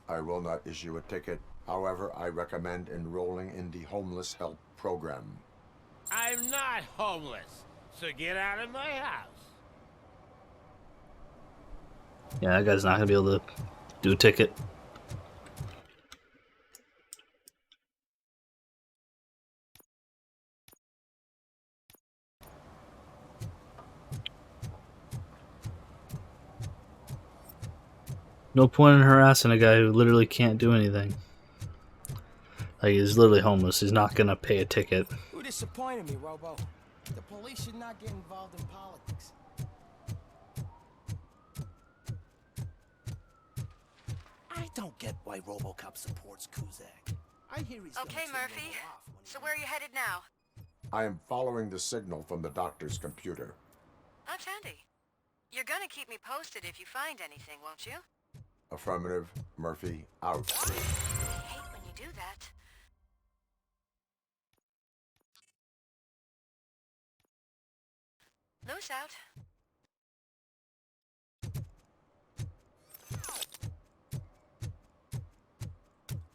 I will not issue a ticket. However, I recommend enrolling in the homeless help program. I'm not homeless, so get out of my house. Yeah, that guy's not gonna be able to do a ticket. No point in harassing a guy who literally can't do anything. Like, he's literally homeless. He's not gonna pay a ticket. You disappointed me, Robo. The police should not get involved in politics. I don't get why RoboCop supports Kuzak. I hear he's Okay, Murphy. So where are you headed now? I am following the signal from the doctor's computer. That's handy. You're gonna keep me posted if you find anything, won't you? Affirmative. Murphy, out. I hate when you do that. Loose out.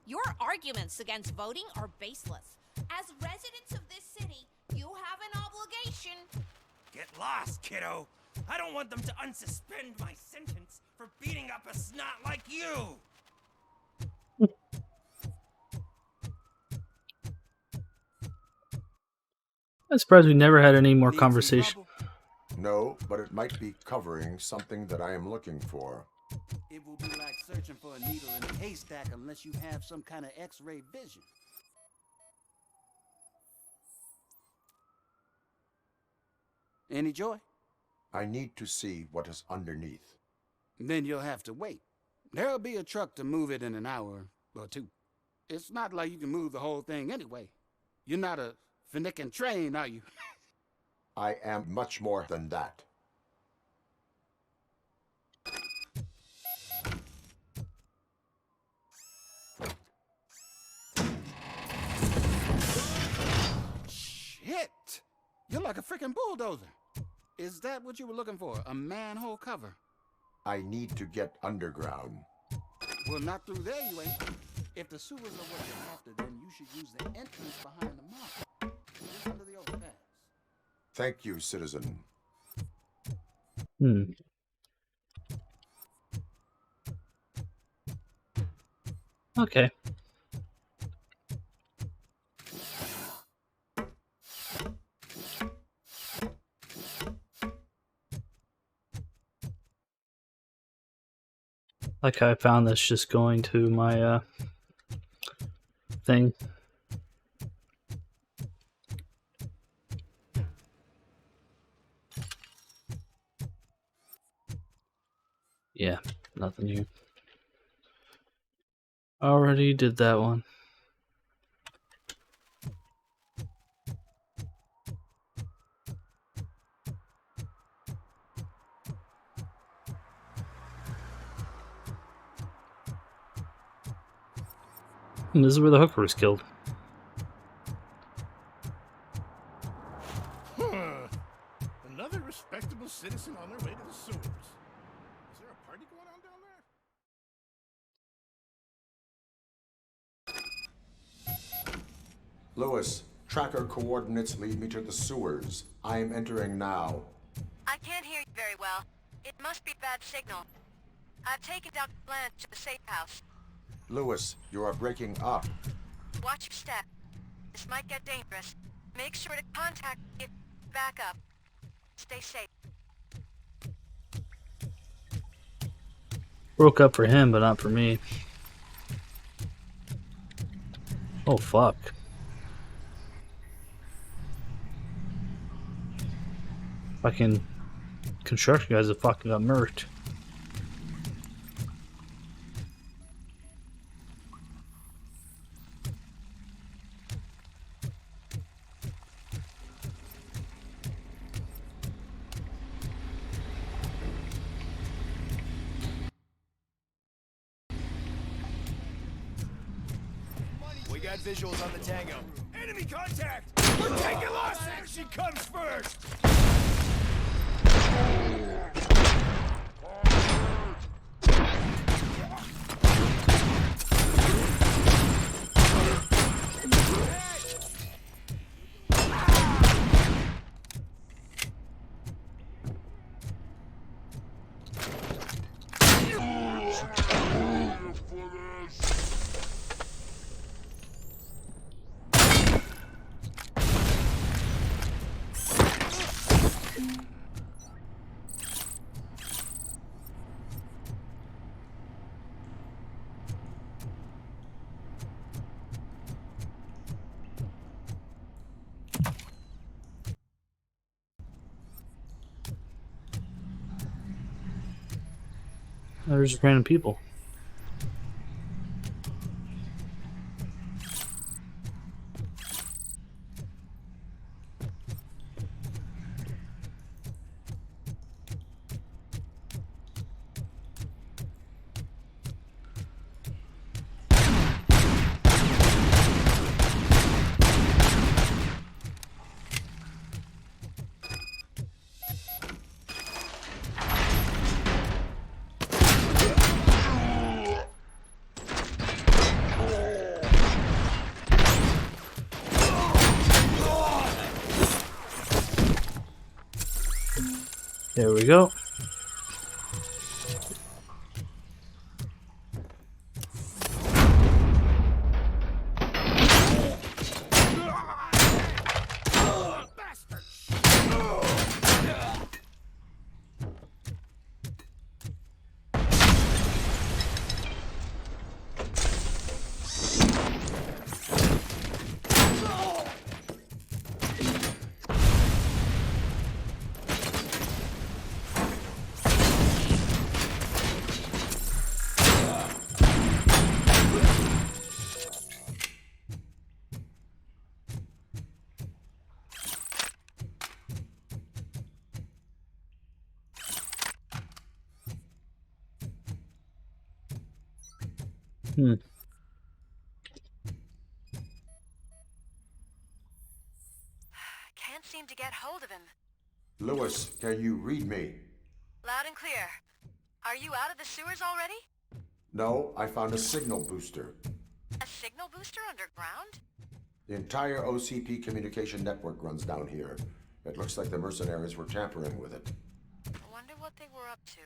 Your arguments against voting are baseless. As residents of this city, you have an obligation. Get lost, kiddo. I don't want them to unsuspend my sentence for beating up a snot like you. I'm surprised we never had any more conversation. No, but it might be covering something that I am looking for. It will be like searching for a needle in a haystack unless you have some kind of X-ray vision. Any joy? I need to see what is underneath. Then you'll have to wait. There'll be a truck to move it in an hour or two. It's not like you can move the whole thing anyway. You're not a finicking train, are you? I am much more than that. Shit! You're like a freaking bulldozer. Is that what you were looking for? A manhole cover? I need to get underground. Well, not through there, you ain't. If the sewers are what you're after, then you should use the entrance behind the mall. Just under the overpass. Thank you, citizen. Okay. Like I found this just going to my thing. Yeah, nothing new. Already did that one. And this is where the hooker was killed. Another respectable citizen on their way to the sewers. Is there a party going on down there? Lewis, tracker coordinates lead me to the sewers. I am entering now. I can't hear you very well. It must be bad signal. I've taken Dr. Blanche to the safe house. Lewis, you are breaking up. Watch your step. This might get dangerous. Make sure to contact me. Back up. Stay safe. Broke up for him, but not for me. Oh, fuck. Fucking construction guys have fucking got murked. We got visuals on the Tango. Enemy contact! We're taking loss! Action comes first! There's just random people. There we go. Can't seem to get hold of him. Lewis, can you read me? Loud and clear. Are you out of the sewers already? No, I found a signal booster. A signal booster underground? The entire OCP communication network runs down here. It looks like the mercenaries were tampering with it. I wonder what they were up to.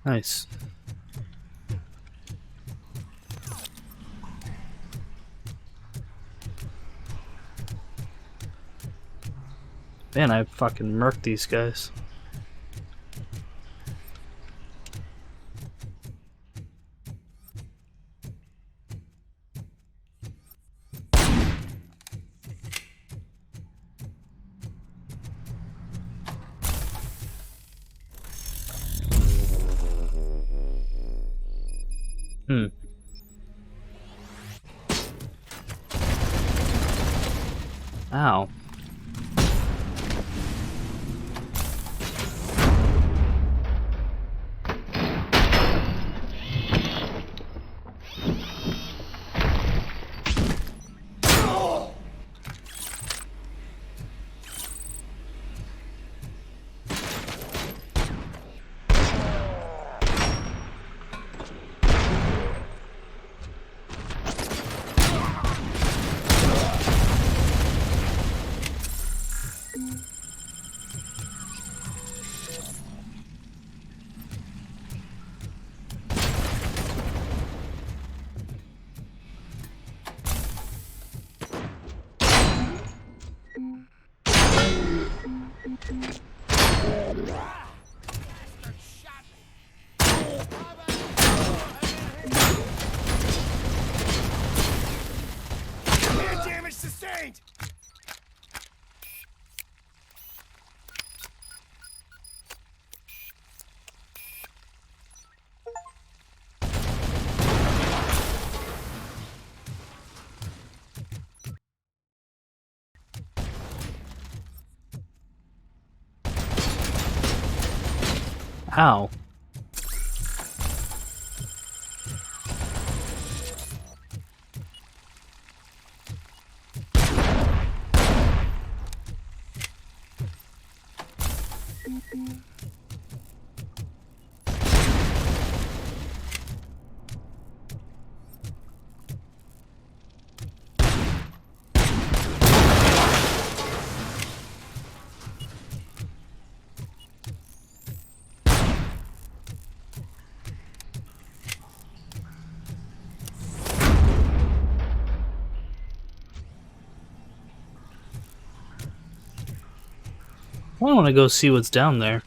Nice. Man, I fucking murked these guys. Ow. Damage sustained! Ow. I want to go see what's down there.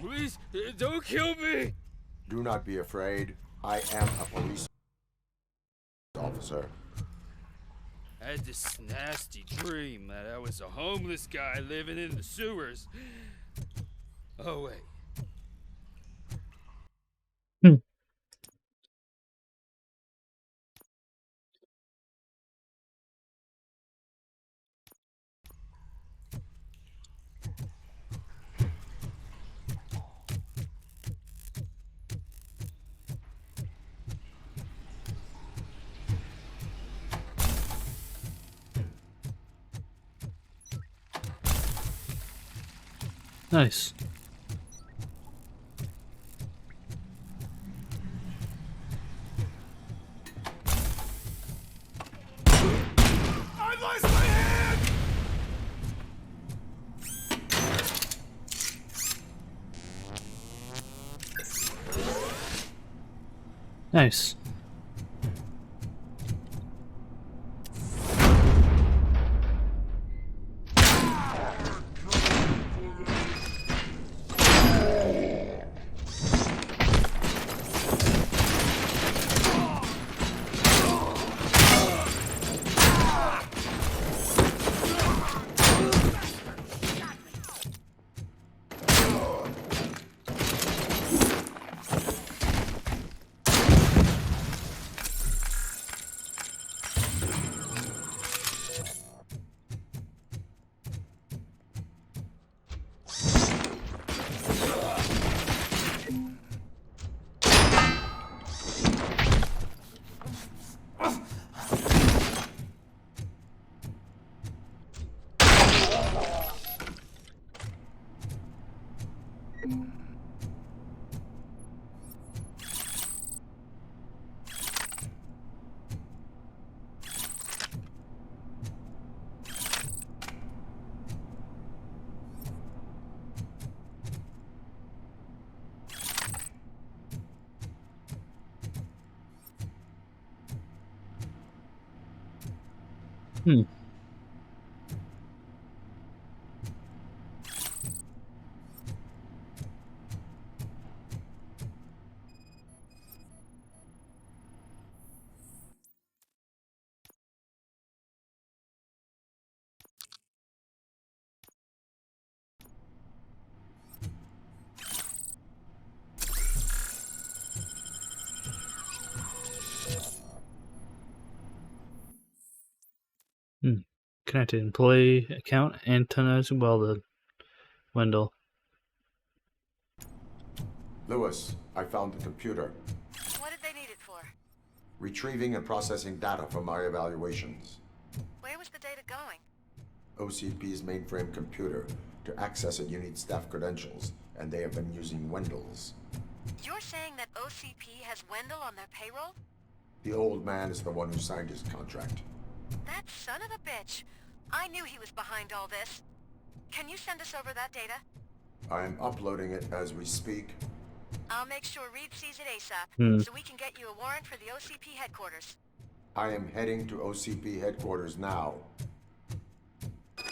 Please, don't kill me! Do not be afraid. I am a police officer. I had this nasty dream that I was a homeless guy living in the sewers. Oh, wait. Nice. I lost my hand! Nice. Hmm. Connected employee account. Antennas welded. Wendell. Lewis, I found the computer. What did they need it for? Retrieving and processing data from my evaluations. Where was the data going? OCP's mainframe computer. To access it, you need staff credentials, and they have been using Wendell's. You're saying that OCP has Wendell on their payroll? The old man is the one who signed his contract. That son of a bitch. I knew he was behind all this. Can you send us over that data? I am uploading it as we speak. I'll make sure Reed sees it ASAP, so we can get you a warrant for the OCP headquarters. I am heading to OCP headquarters now.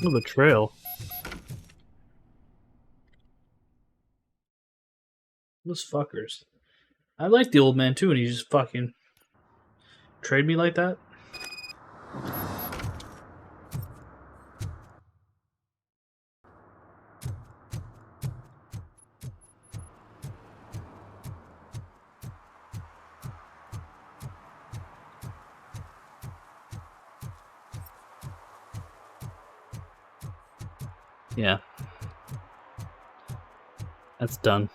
Oh, the trail. Those fuckers. I like the old man too, and he just fucking trade me like that. Yeah. That's done.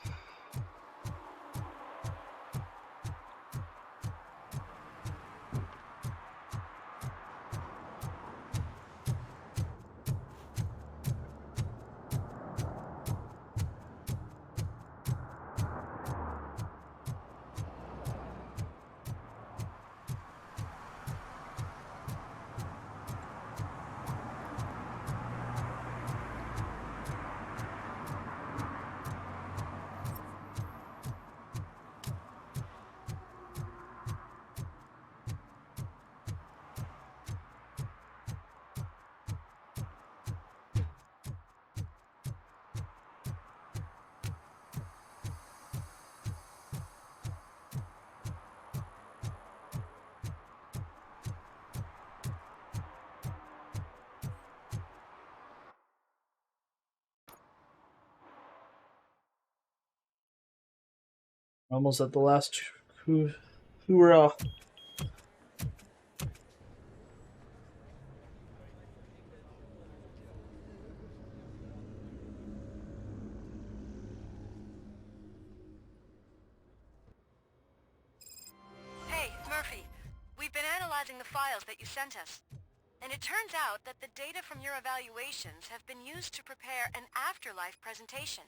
Almost at the last hoorah. Hey, Murphy. We've been analyzing the files that you sent us. And it turns out that the data from your evaluations have been used to prepare an afterlife presentation.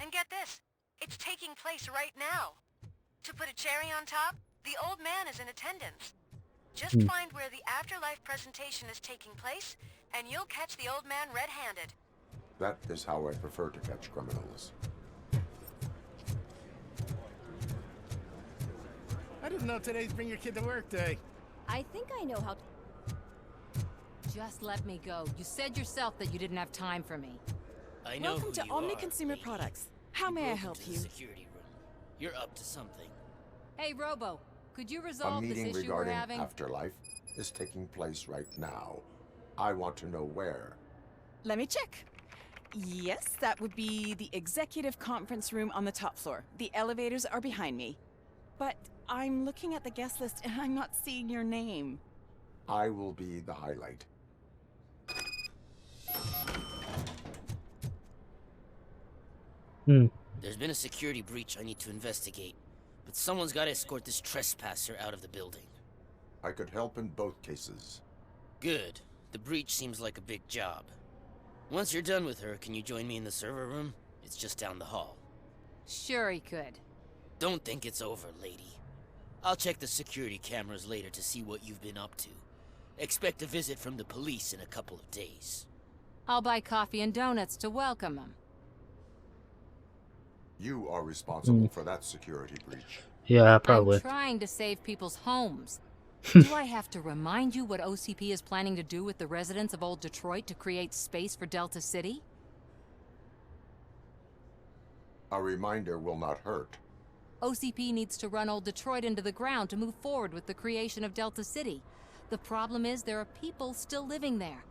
And get this, it's taking place right now. To put a cherry on top, the old man is in attendance. Just find where the afterlife presentation is taking place, and you'll catch the old man red-handed. That is how I prefer to catch criminals. I didn't know today's Bring Your Kid to Work Day. I think I know how to... Just let me go. You said yourself that you didn't have time for me. I know Welcome to who you Omni are, Consumer lady. Products. How may I Broke help into the you? security room. You're up to something. Hey, Robo, could you A resolve this meeting issue we're regarding having? afterlife is taking place right now. I want to know where. Let me check. Yes, that would be the executive conference room on the top floor. The elevators are behind me. But I'm looking at the guest list and I'm not seeing your name. I will be the highlight. There's been a security breach I need to investigate, but someone's got to escort this trespasser out of the building. I could help in both cases. Good. The breach seems like a big job. Once you're done with her, can you join me in the server room? It's just down the hall. Sure he could. Don't think it's over, lady. I'll check the security cameras later to see what you've been up to. Expect a visit from the police in a couple of days. I'll buy coffee and donuts to welcome him. You are responsible for that security breach. Yeah, probably. I'm trying to save people's homes. Do I have to remind you what OCP is planning to do with the residents of Old Detroit to create space for Delta City? A reminder will not hurt. OCP needs to run Old Detroit into the ground to move forward with the creation of Delta City. The problem is there are people still living there.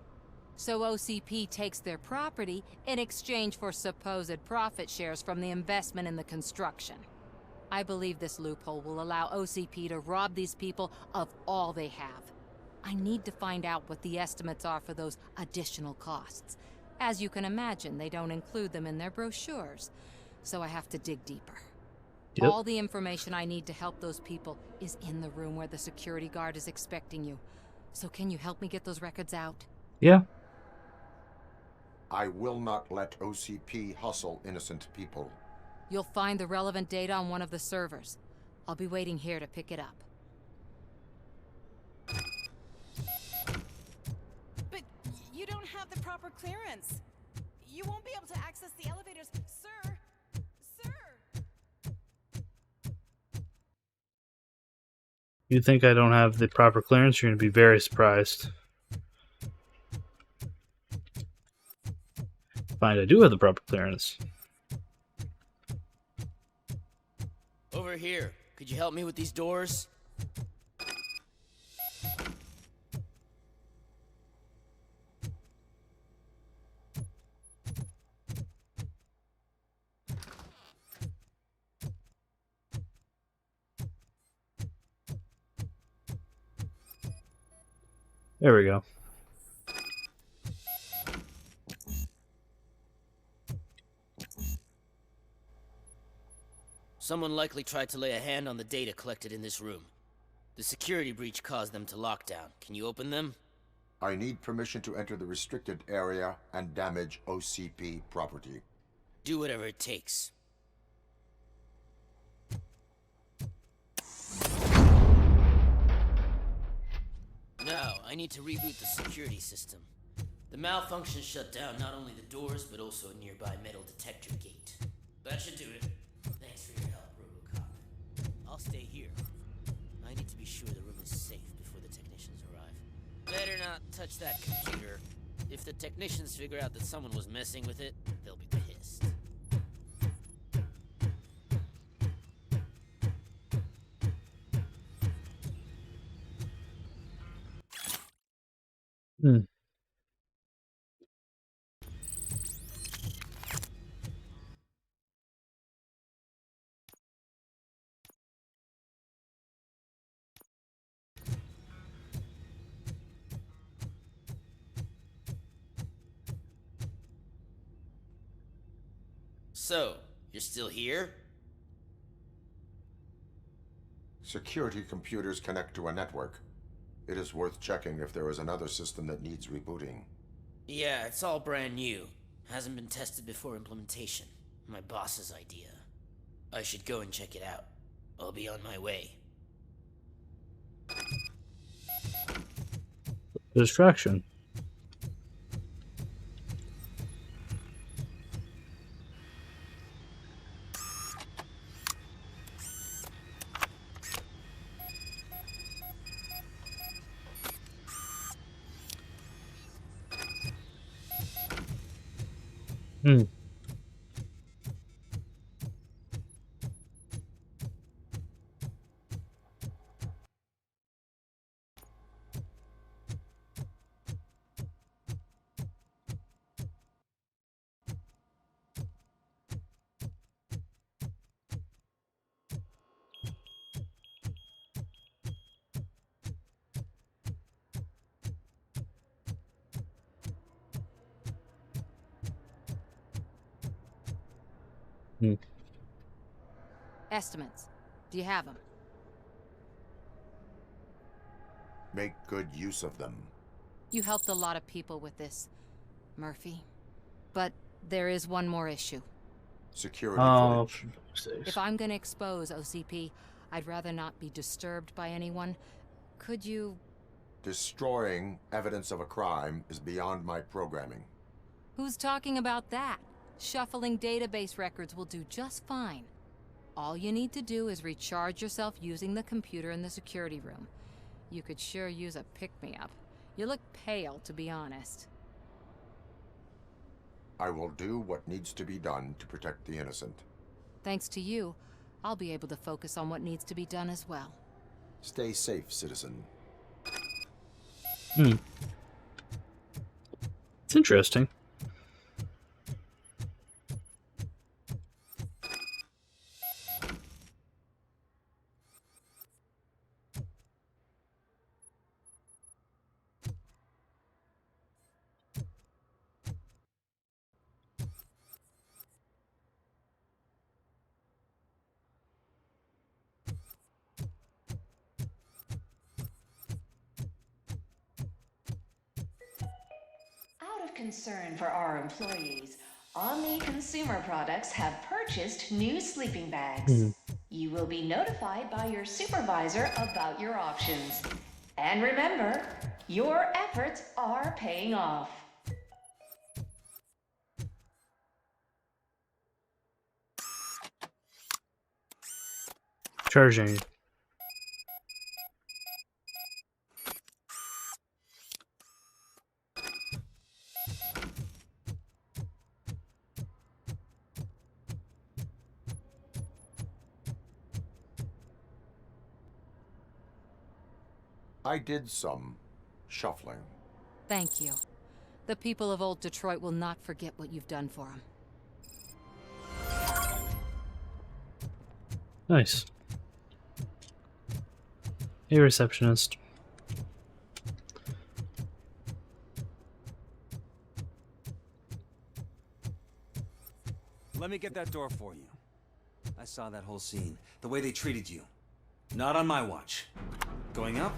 So OCP takes their property in exchange for supposed profit shares from the investment in the construction. I believe this loophole will allow OCP to rob these people of all they have. I need to find out what the estimates are for those additional costs. As you can imagine, they don't include them in their brochures, so I have to dig deeper. Yep. All the information I need to help those people is in the room where the security guard is expecting you. So can you help me get those records out? Yeah. I will not let OCP hustle innocent people. You'll find the relevant data on one of the servers. I'll be waiting here to pick it up. But you don't have the proper clearance. You won't be able to access the elevators, sir. Sir! You think I don't have the proper clearance? You're going to be very surprised. Find I do have the proper clearance. Over here. Could you help me with these doors? There we go. Someone likely tried to lay a hand on the data collected in this room. The security breach caused them to lock down. Can you open them? I need permission to enter the restricted area and damage OCP property. Do whatever it takes. Now, I need to reboot the security system. The malfunction shut down not only the doors, but also a nearby metal detector gate. That should do it. Thanks for your help, RoboCop. I'll stay here. I need to be sure the room is safe before the technicians arrive. Better not touch that computer. If the technicians figure out that someone was messing with it, they'll be pissed. So, you're still here? Security computers connect to a network. It is worth checking if there is another system that needs rebooting. Yeah, it's all brand new. Hasn't been tested before implementation. My boss's idea. I should go and check it out. I'll be on my way. Distraction. Estimates. Do you have them? Make good use of them. You helped a lot of people with this, Murphy. But there is one more issue. Security footage. If I'm gonna expose OCP, I'd rather not be disturbed by anyone. Could you... Destroying evidence of a crime is beyond my programming. Who's talking about that? Shuffling database records will do just fine. All you need to do is recharge yourself using the computer in the security room. You could sure use a pick-me-up. You look pale, to be honest. I will do what needs to be done to protect the innocent. Thanks to you, I'll be able to focus on what needs to be done as well. Stay safe, citizen. It's interesting. Concern for our employees, Omni Consumer Products have purchased new sleeping bags. You will be notified by your supervisor about your options. And remember, your efforts are paying off. Charging. I did some shuffling. Thank you. The people of Old Detroit will not forget what you've done for them. Nice. Hey, receptionist. Let me get that door for you. I saw that whole scene. The way they treated you. Not on my watch. Going up?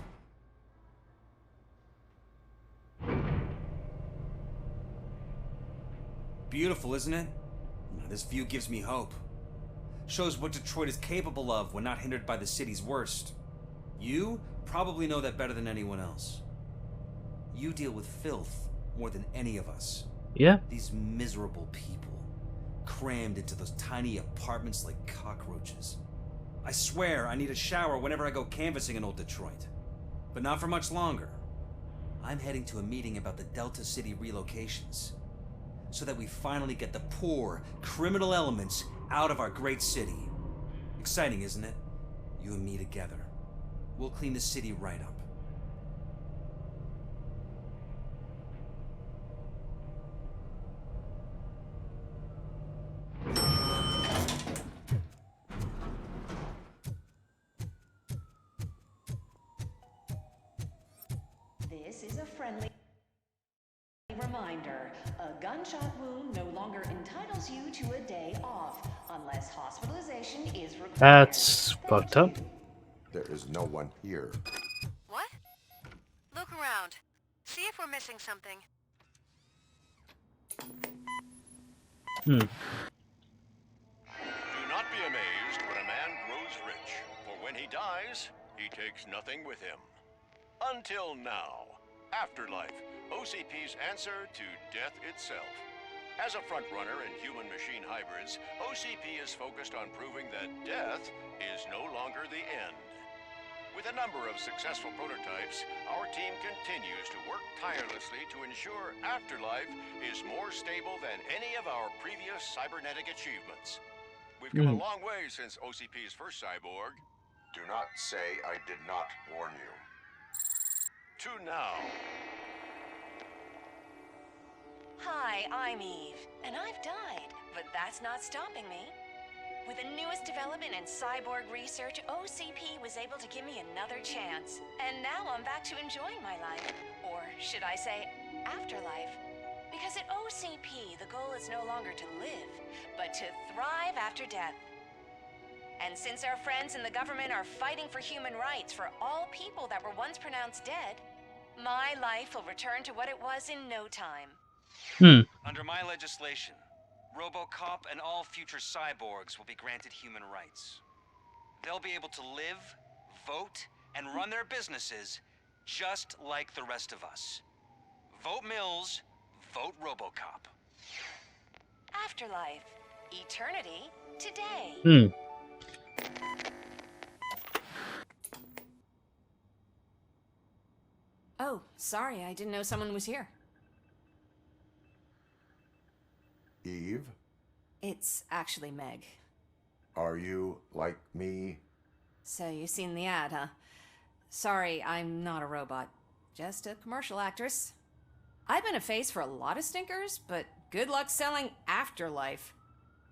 Beautiful, isn't it? This view gives me hope. Shows what Detroit is capable of when not hindered by the city's worst. You probably know that better than anyone else. You deal with filth more than any of us. Yeah. These miserable people, crammed into those tiny apartments like cockroaches. I swear I need a shower whenever I go canvassing in Old Detroit. But not for much longer. I'm heading to a meeting about the Delta City relocations, so that we finally get the poor, criminal elements out of our great city. Exciting, isn't it? You and me together. We'll clean the city right up. This is a friendly reminder. A gunshot wound no longer entitles you to a day off, unless hospitalization is required. That's fucked up. There is no one here. What? Look around. See if we're missing something. Hmm. Do not be amazed when a man grows rich, for when he dies, he takes nothing with him. Until now. Afterlife, OCP's answer to death itself. As a frontrunner in human-machine hybrids, OCP is focused on proving that death is no longer the end. With a number of successful prototypes, our team continues to work tirelessly to ensure Afterlife is more stable than any of our previous cybernetic achievements. We've come a long way since OCP's first cyborg. Do not say I did not warn you. To now. Hi, I'm Eve, and I've died, but that's not stopping me. With the newest development in cyborg research, OCP was able to give me another chance. And now I'm back to enjoying my life. Or should I say, afterlife. Because at OCP, the goal is no longer to live, but to thrive after death. And since our friends in the government are fighting for human rights for all people that were once pronounced dead, my life will return to what it was in no time. Under my legislation, RoboCop and all future cyborgs will be granted human rights. They'll be able to live, vote, and run their businesses just like the rest of us. Vote Mills, vote RoboCop. Afterlife. Eternity today. Oh, sorry, I didn't know someone was here. Eve? It's actually Meg. Are you like me? So you've seen the ad, huh? Sorry, I'm not a robot. Just a commercial actress. I've been a face for a lot of stinkers, but good luck selling Afterlife.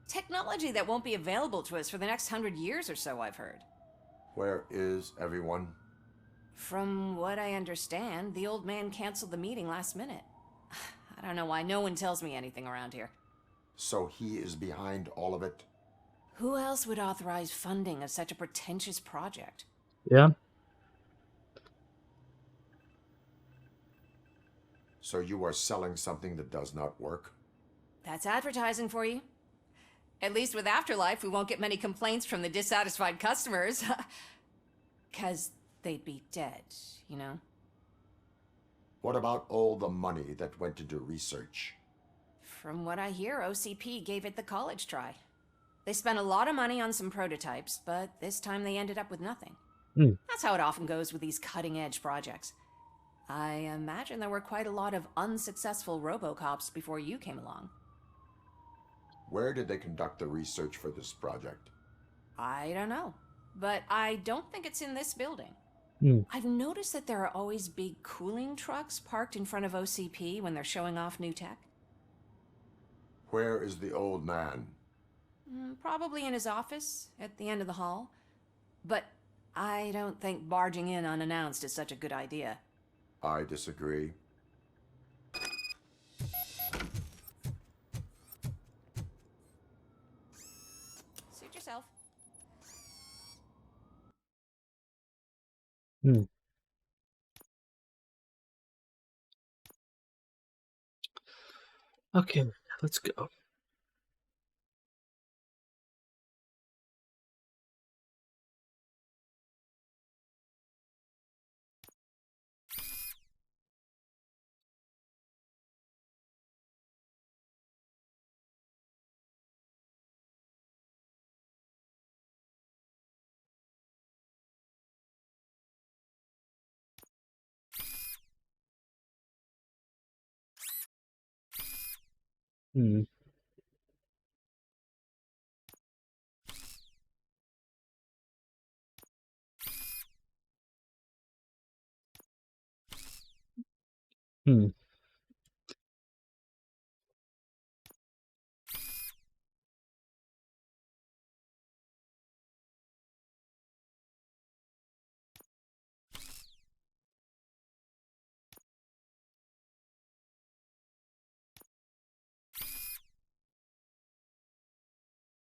Technology that won't be available to us for the next 100 years or so, I've heard. Where is everyone? From what I understand, the old man canceled the meeting last minute. I don't know why no one tells me anything around here. So he is behind all of it? Who else would authorize funding of such a pretentious project? Yeah. So you are selling something that does not work? That's advertising for you. At least with Afterlife, we won't get many complaints from the dissatisfied customers. 'Cause they'd be dead, you know? What about all the money that went into research? From what I hear, OCP gave it the college try. They spent a lot of money on some prototypes, but this time they ended up with nothing. That's how it often goes with these cutting-edge projects. I imagine there were quite a lot of unsuccessful RoboCops before you came along. Where did they conduct the research for this project? I don't know, but I don't think it's in this building. I've noticed that there are always big cooling trucks parked in front of OCP when they're showing off new tech. Where is the old man? Probably in his office, at the end of the hall. But I don't think barging in unannounced is such a good idea. I disagree. Suit yourself. Okay, let's go.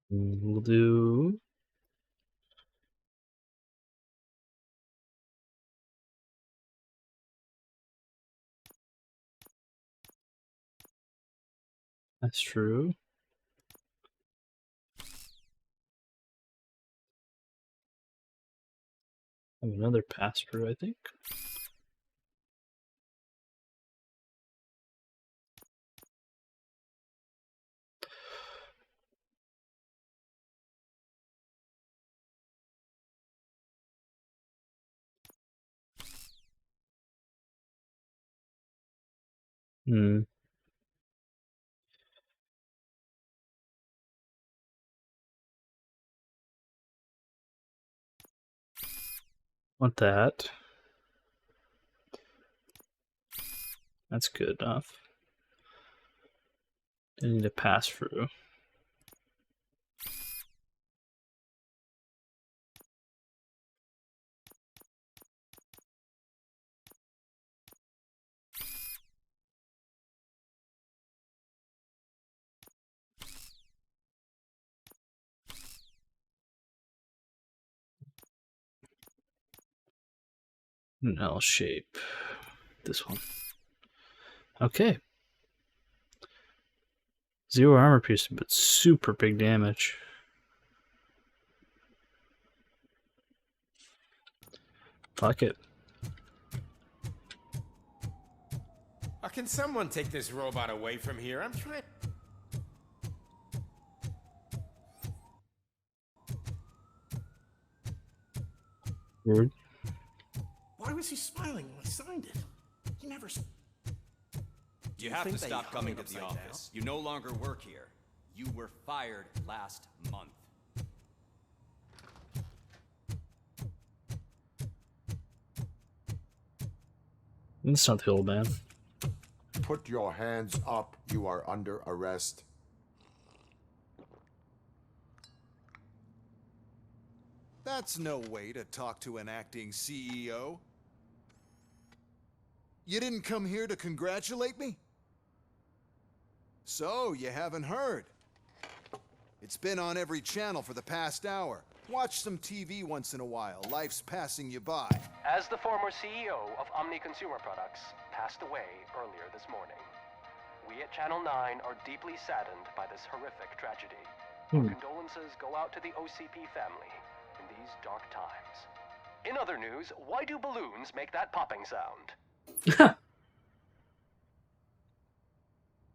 We'll do That's true. I have another pass-through, I think. Hmm. Want that. That's good enough. I need a pass through. An L shape. This one. Okay. 0 armor piercing, but super big damage. Fuck it. Can someone take this robot away from here? I'm trying. Word. Why was he smiling when I signed it? He never. You have to stop coming to the office. You no longer work here. You were fired last month. That's not the old man. Put your hands up. You are under arrest. That's no way to talk to an acting CEO. You didn't come here to congratulate me? So, you haven't heard. It's been on every channel for the past hour. Watch some TV once in a while. Life's passing you by. As the former CEO of Omni Consumer Products passed away earlier this morning, we at Channel 9 are deeply saddened by this horrific tragedy. Our condolences go out to the OCP family in these dark times. In other news, why do balloons make that popping sound?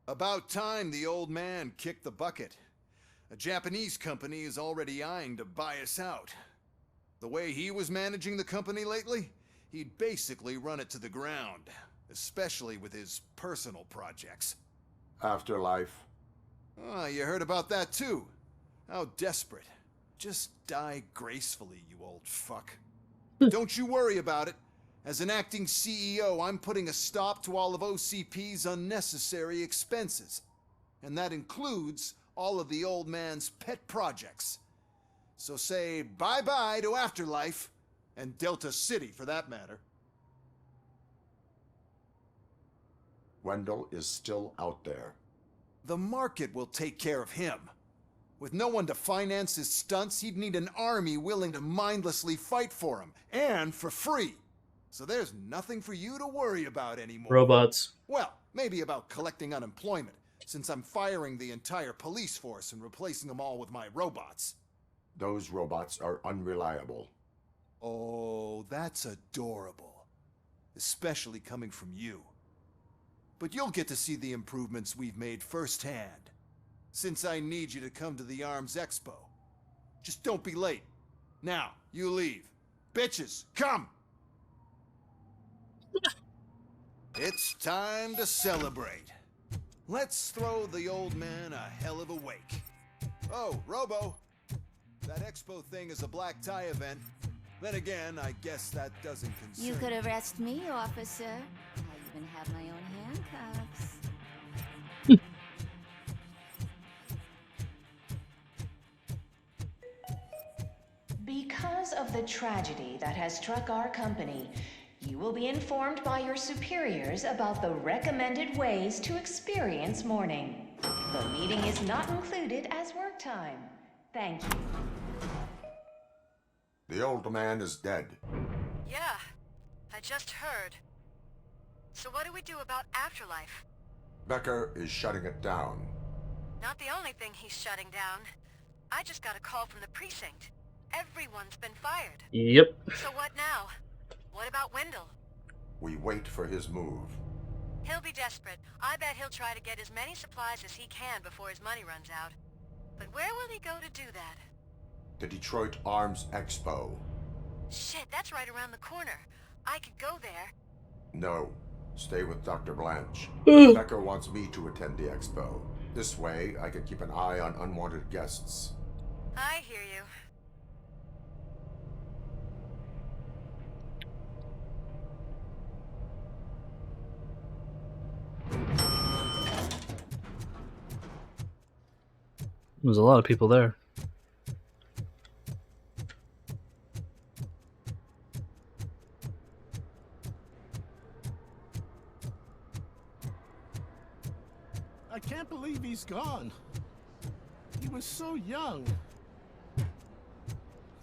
About time the old man kicked the bucket. A Japanese company is already eyeing to buy us out. The way he was managing the company lately, he'd basically run it to the ground, especially with his personal projects. Afterlife. Oh, you heard about that too. How desperate. Just die gracefully, you old fuck. Don't you worry about it. As an acting CEO, I'm putting a stop to all of OCP's unnecessary expenses. And that includes all of the old man's pet projects. So say bye-bye to Afterlife, and Delta City for that matter. Wendell is still out there. The market will take care of him. With no one to finance his stunts, he'd need an army willing to mindlessly fight for him, and for free. So there's nothing for you to worry about anymore. Robots. Well, maybe about collecting unemployment, since I'm firing the entire police force and replacing them all with my robots. Those robots are unreliable. Oh, that's adorable. Especially coming from you. But you'll get to see the improvements we've made firsthand, since I need you to come to the Arms Expo. Just don't be late. Now, you leave. Bitches, come! It's time to celebrate. Let's throw the old man a hell of a wake. Oh, Robo, that expo thing is a black tie event. Then again, I guess that doesn't concern You could arrest me, officer. I even have my own handcuffs. Because of the tragedy that has struck our company, you will be informed by your superiors about the recommended ways to experience mourning. The meeting is not included as work time. Thank you. The old man is dead. Yeah, I just heard. So what do we do about Afterlife? Becker is shutting it down. Not the only thing he's shutting down. I just got a call from the precinct. Everyone's been fired. Yep. So what now? What about Wendell? We wait for his move. He'll be desperate. I bet he'll try to get as many supplies as he can before his money runs out. But where will he go to do that? The Detroit Arms Expo. Shit, that's right around the corner. I could go there. No. Stay with Dr. Blanche. Becker wants me to attend the expo. This way, I can keep an eye on unwanted guests. I hear you. There's a lot of people there. I can't believe he's gone. He was so young.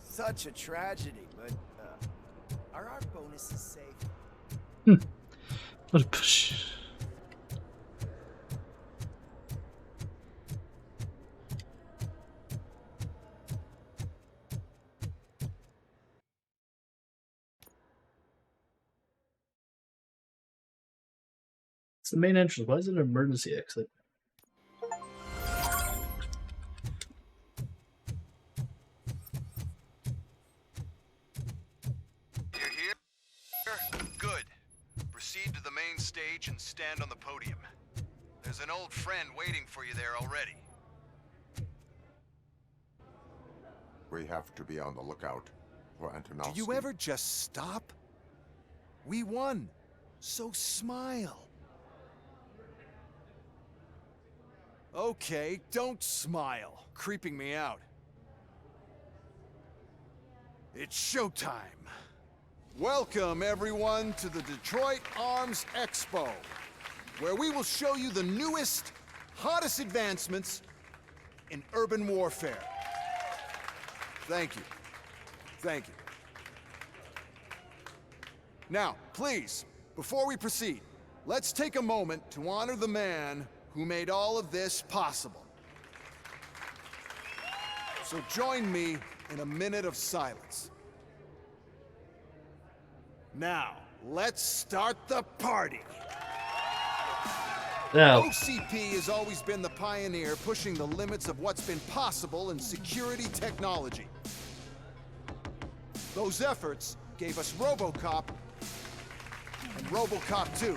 Such a tragedy, but are our bonuses safe? What a push. It's the main entrance. Why is it an emergency exit? You're here? Good. Proceed to the main stage and stand on the podium. There's an old friend waiting for you there already. We have to be on the lookout for Antonovsky. Do you ever just stop? We won. So smile. Okay, don't smile. Creeping me out. It's showtime. Welcome, everyone, to the Detroit Arms Expo, where we will show you the newest, hottest advancements in urban warfare. Thank you. Thank you. Now, please, before we proceed, let's take a moment to honor the man who made all of this possible. So join me in a minute of silence. Now, let's start the party. Now, OCP has always been the pioneer pushing the limits of what's been possible in security technology. Those efforts gave us RoboCop and RoboCop 2.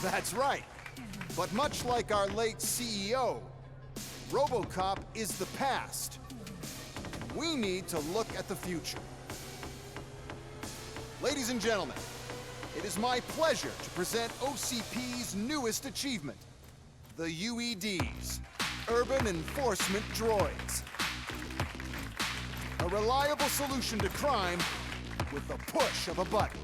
That's right. But much like our late CEO, RoboCop is the past. We need to look at the future. Ladies and gentlemen, it is my pleasure to present OCP's newest achievement, the UEDs, Urban Enforcement Droids. A reliable solution to crime with the push of a button.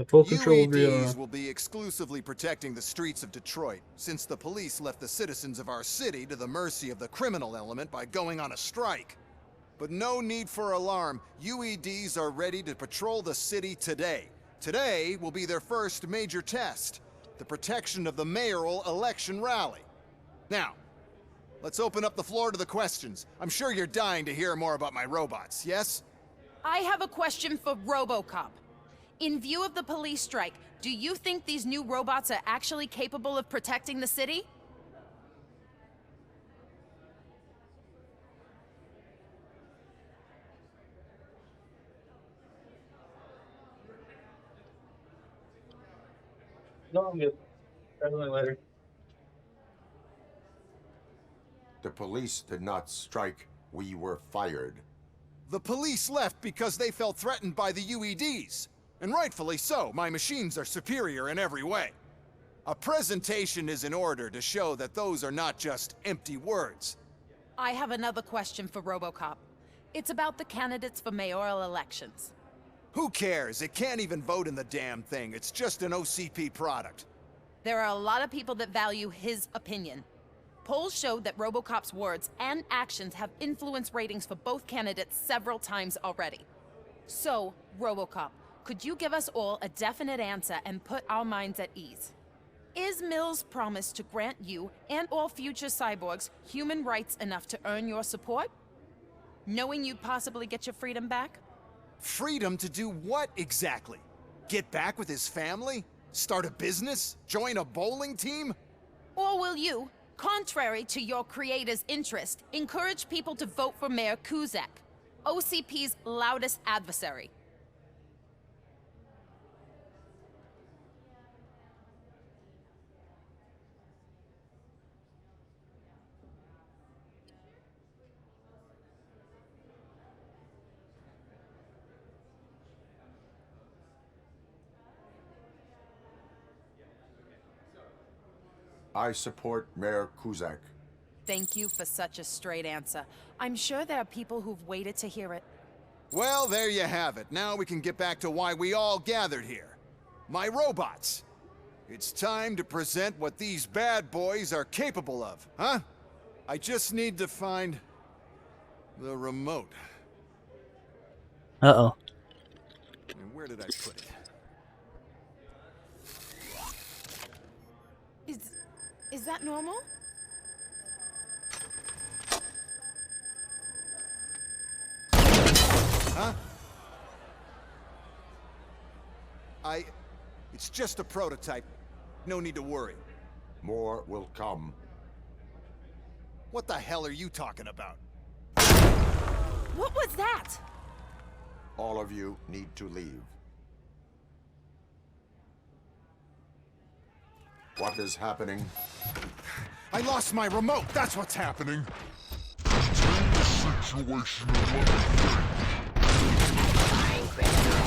full control of your... UEDs will be exclusively protecting the streets of Detroit, since the police left the citizens of our city to the mercy of the criminal element by going on a strike. But no need for alarm. UEDs are ready to patrol the city today. Today will be their first major test, the protection of the mayoral election rally. Now, let's open up the floor to the questions. I'm sure you're dying to hear more about my robots, yes? I have a question for RoboCop. In view of the police strike, do you think these new robots are actually capable of protecting the city? No, I'm good. Definitely later. The police did not strike. We were fired. The police left because they felt threatened by the UEDs. And rightfully so. My machines are superior in every way. A presentation is in order to show that those are not just empty words. I have another question for RoboCop. It's about the candidates for mayoral elections. Who cares? It can't even vote in the damn thing. It's just an OCP product. There are a lot of people that value his opinion. Polls showed that RoboCop's words and actions have influenced ratings for both candidates several times already. So, RoboCop, could you give us all a definite answer and put our minds at ease? Is Mills' promise to grant you and all future cyborgs human rights enough to earn your support? Knowing you'd possibly get your freedom back? Freedom to do what exactly? Get back with his family? Start a business? Join a bowling team? Or will you, contrary to your creator's interest, encourage people to vote for Mayor Kuzak, OCP's loudest adversary? I support Mayor Kuzak. Thank you for such a straight answer. I'm sure there are people who've waited to hear it. Well, there you have it. Now we can get back to why we all gathered here. My robots. It's time to present what these bad boys are capable of, huh? I just need to find the remote. Uh-oh. And where did I put it? Is that normal? Huh? It's just a prototype. No need to worry. More will come. What the hell are you talking about? What was that? All of you need to leave. What is happening? I lost my remote! That's what's happening! Contain the situation and let me think.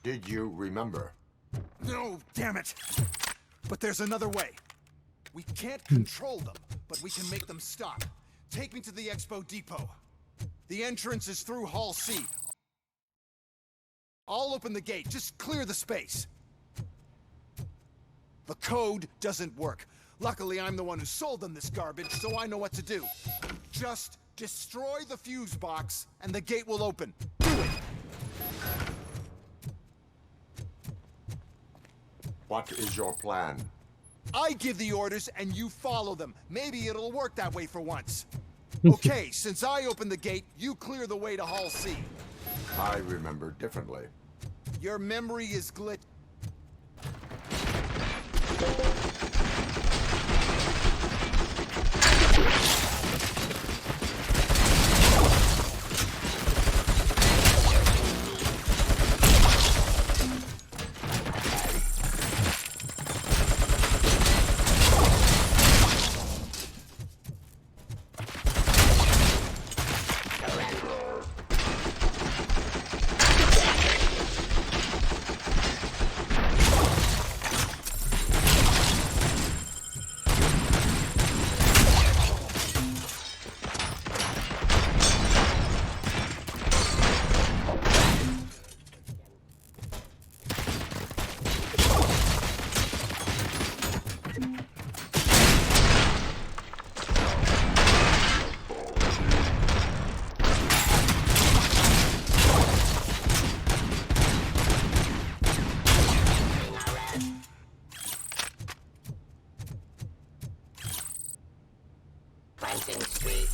Did you remember? No, damn it! But there's another way. We can't control them, but we can make them stop. Take me to the Expo Depot. The entrance is through Hall C. I'll open the gate, just clear the space. The code doesn't work. Luckily, I'm the one who sold them this garbage, so I know what to do. Just destroy the fuse box, and the gate will open. Do it! What is your plan? I give the orders and you follow them. Maybe it'll work that way for once. Okay, since I opened the gate, you clear the way to Hall C. I remember differently. Your memory is glitched. Hunting Street.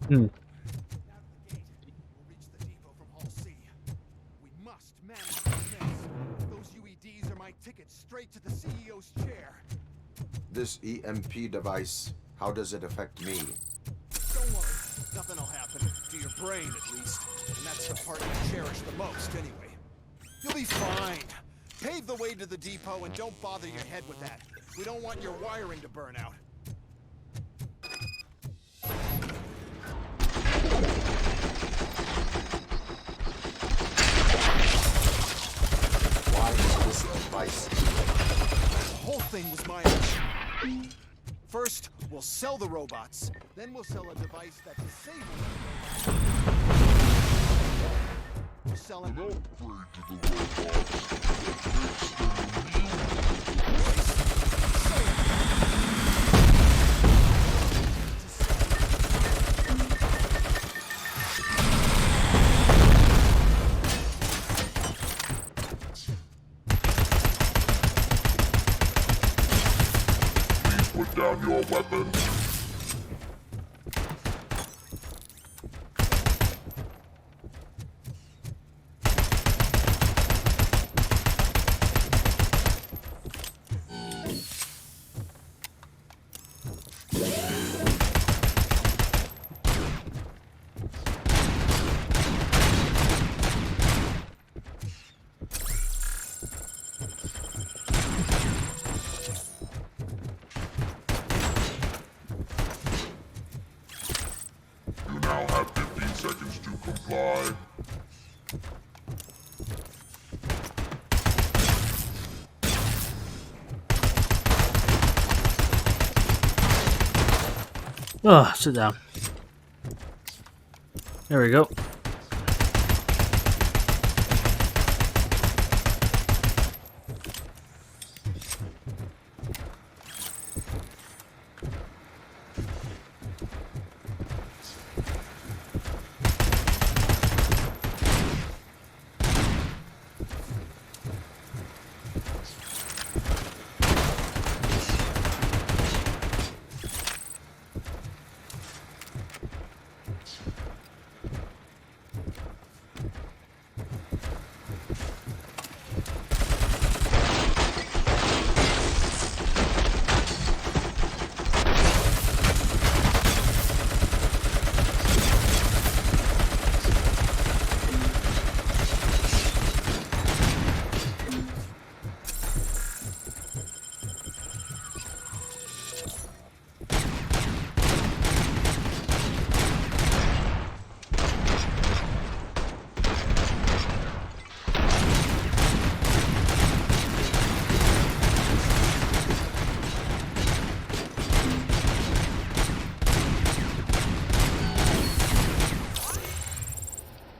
We'll reach the depot from Hall C. We must manage this mess. Those UEDs are my ticket straight to the CEO's chair. This EMP device, how does it affect me? Don't worry, nothing will happen. To your brain, at least. And that's the part you cherish the most, anyway. You'll be fine. Pave the way to the depot and don't bother your head with that. We don't want your wiring to burn out. Why is this device? The whole thing was my idea. First, we'll sell the robots. Then we'll sell a device that disables the robots. We're selling... An upgrade to the robots that makes them immune. Put down your weapon. You now have 15 seconds to comply. Oh, sit down. There we go.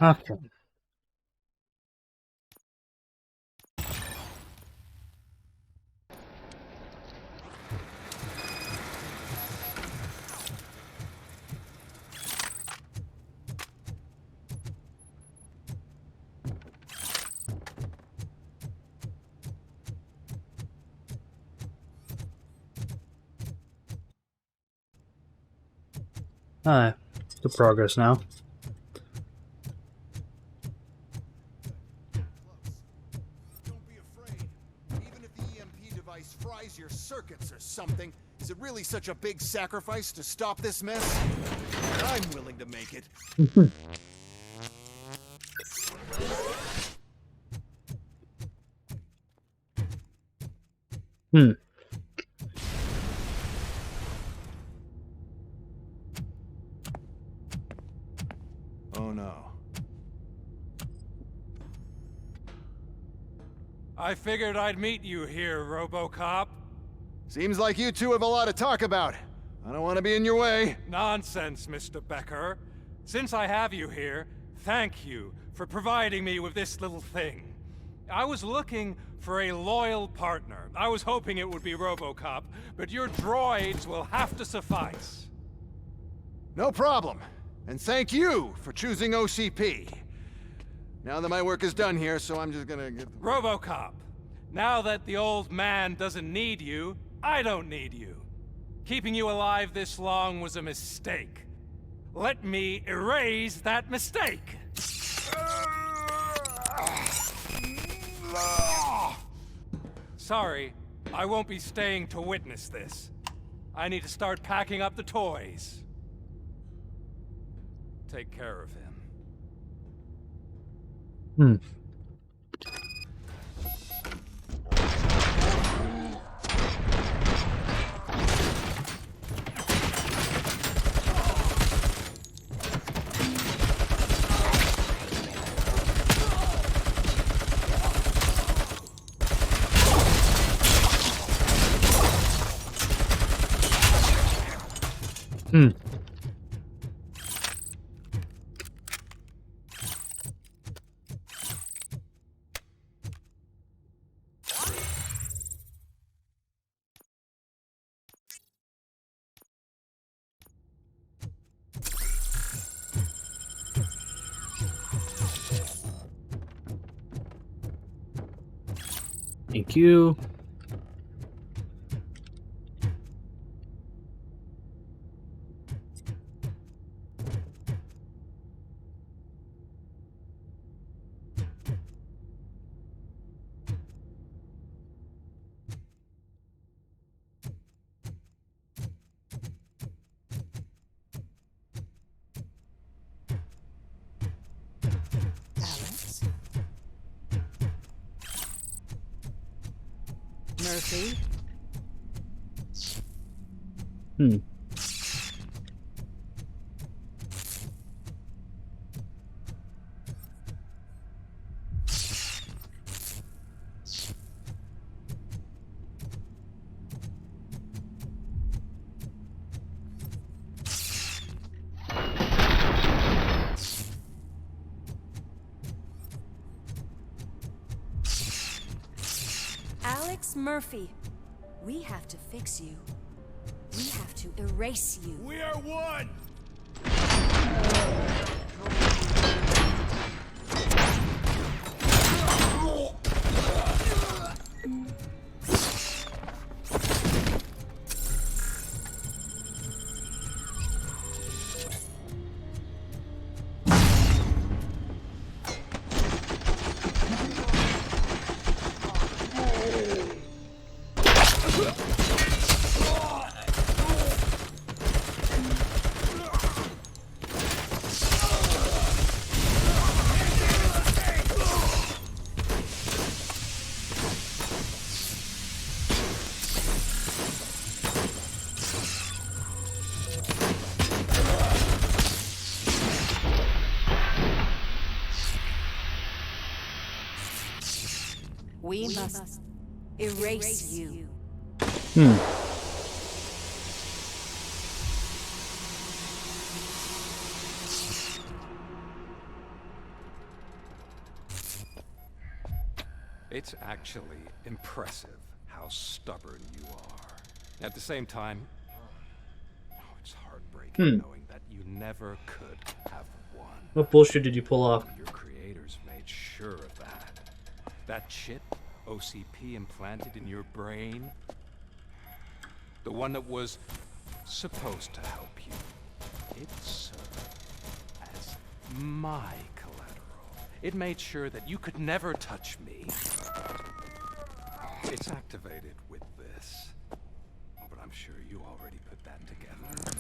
Okay. Alright, good progress now. Don't be afraid. Even if the EMP device fries your circuits or something, is it really such a big sacrifice to stop this mess? I'm willing to make it. Oh no. I figured I'd meet you here, RoboCop. Seems like you two have a lot to talk about. I don't want to be in your way. Nonsense, Mr. Becker. Since I have you here, thank you for providing me with this little thing. I was looking for a loyal partner. I was hoping it would be RoboCop, but your droids will have to suffice. No problem. And thank you for choosing OCP. Now that my work is done here, so I'm just gonna get... RoboCop, now that the old man doesn't need you, I don't need you. Keeping you alive this long was a mistake. Let me erase that mistake. Sorry, I won't be staying to witness this. I need to start packing up the toys. Take care of him. Thank you. Murphy? Alex Murphy, we have to fix you. We have to erase you. We are one! We must erase you. It's actually impressive how stubborn you are. At the same time, it's heartbreaking knowing that you never could have won. What bullshit did you pull off? Your creators made sure of that. That chip OCP implanted in your brain, the one that was supposed to help you, it served as my collateral. It made sure that you could never touch me. It's activated with this, but I'm sure you already put that together.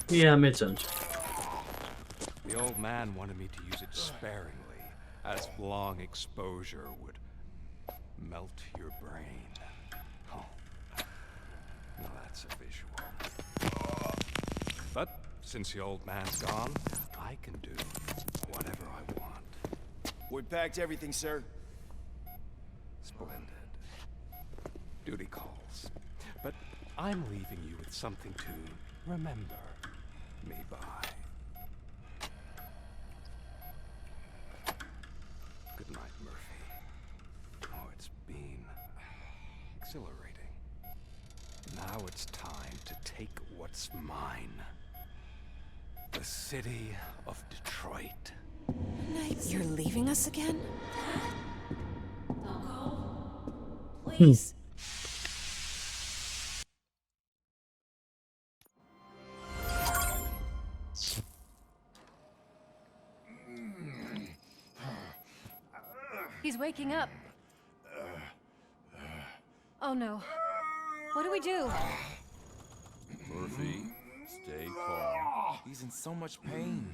Yeah, it made sense. The old man wanted me to use it sparingly, as long exposure would melt your brain. Oh, now that's a visual. But since the old man's gone, I can do whatever I want. We packed everything, sir. Splendid. Duty calls. But I'm leaving you with something to remember me by. Good night, Murphy. Oh, it's Now it's time to take what's mine. The city of Detroit. You're leaving us again? Please. He's waking up. Oh no. What do we do? Murphy, stay calm. He's in so much pain.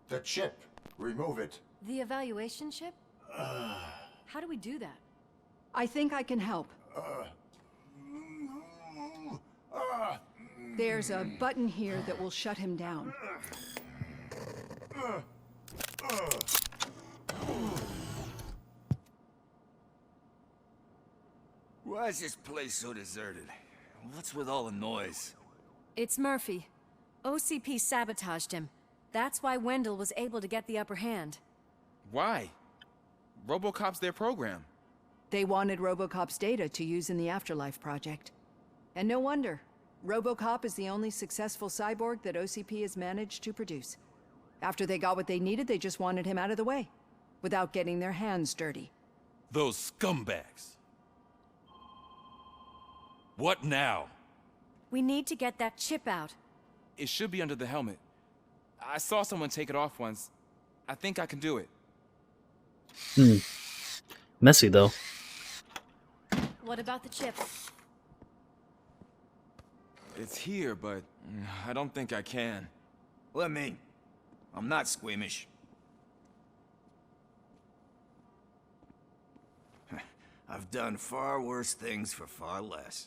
The chip. Remove it. The evaluation chip? How do we do that? I think I can help. There's a button here that will shut him down. Why is this place so deserted? What's with all the noise? It's Murphy. OCP sabotaged him. That's why Wendell was able to get the upper hand. Why? RoboCop's their program. They wanted RoboCop's data to use in the Afterlife project. And no wonder. RoboCop is the only successful cyborg that OCP has managed to produce. After they got what they needed, they just wanted him out of the way, without getting their hands dirty. Those scumbags. What now? We need to get that chip out. It should be under the helmet. I saw someone take it off once. I think I can do it. Messy though. What about the chip? It's here, but I don't think I can. Let me. I'm not squeamish. I've done far worse things for far less.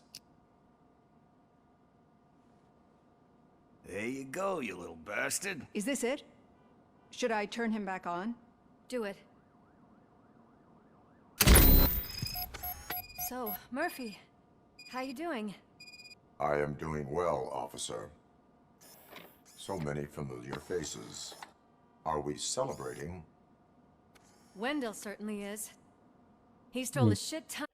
There you go, you little bastard. Is this it? Should I turn him back on? Do it. So, Murphy, how you doing? I am doing well, officer. So many familiar faces. Are we celebrating? Wendell certainly is. He stole a shit ton.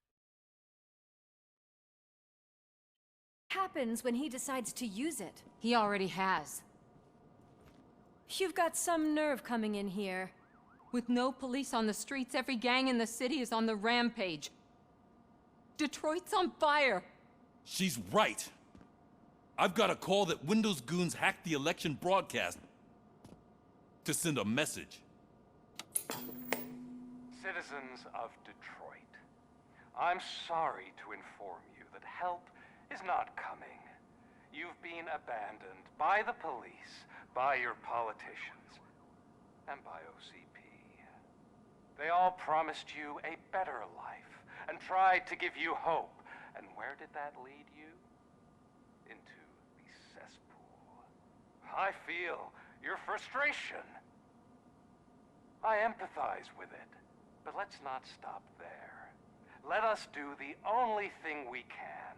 What happens when he decides to use it? He already has. You've got some nerve coming in here. With no police on the streets, every gang in the city is on the rampage. Detroit's on fire. She's right. I've got a call that Windows goons hacked the election broadcast to send a message. Citizens of Detroit, I'm sorry to inform you that help is not coming. You've been abandoned by the police, by your politicians, and by OCP. They all promised you a better life and tried to give you hope. And where did that lead you? Into the cesspool. I feel your frustration. I empathize with it. But let's not stop there. Let us do the only thing we can.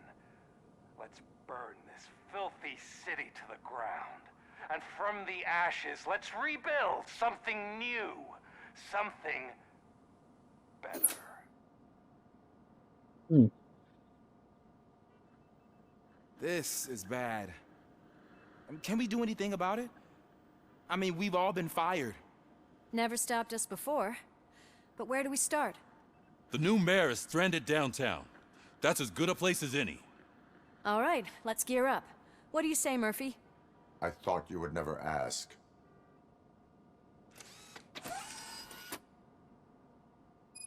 Let's burn this filthy city to the ground. And from the ashes, let's rebuild something new. Something better. This is bad. Can we do anything about it? I mean, we've all been fired. Never stopped us before. But where do we start? The new mayor is stranded downtown. That's as good a place as any. All right, let's gear up. What do you say, Murphy? I thought you would never ask.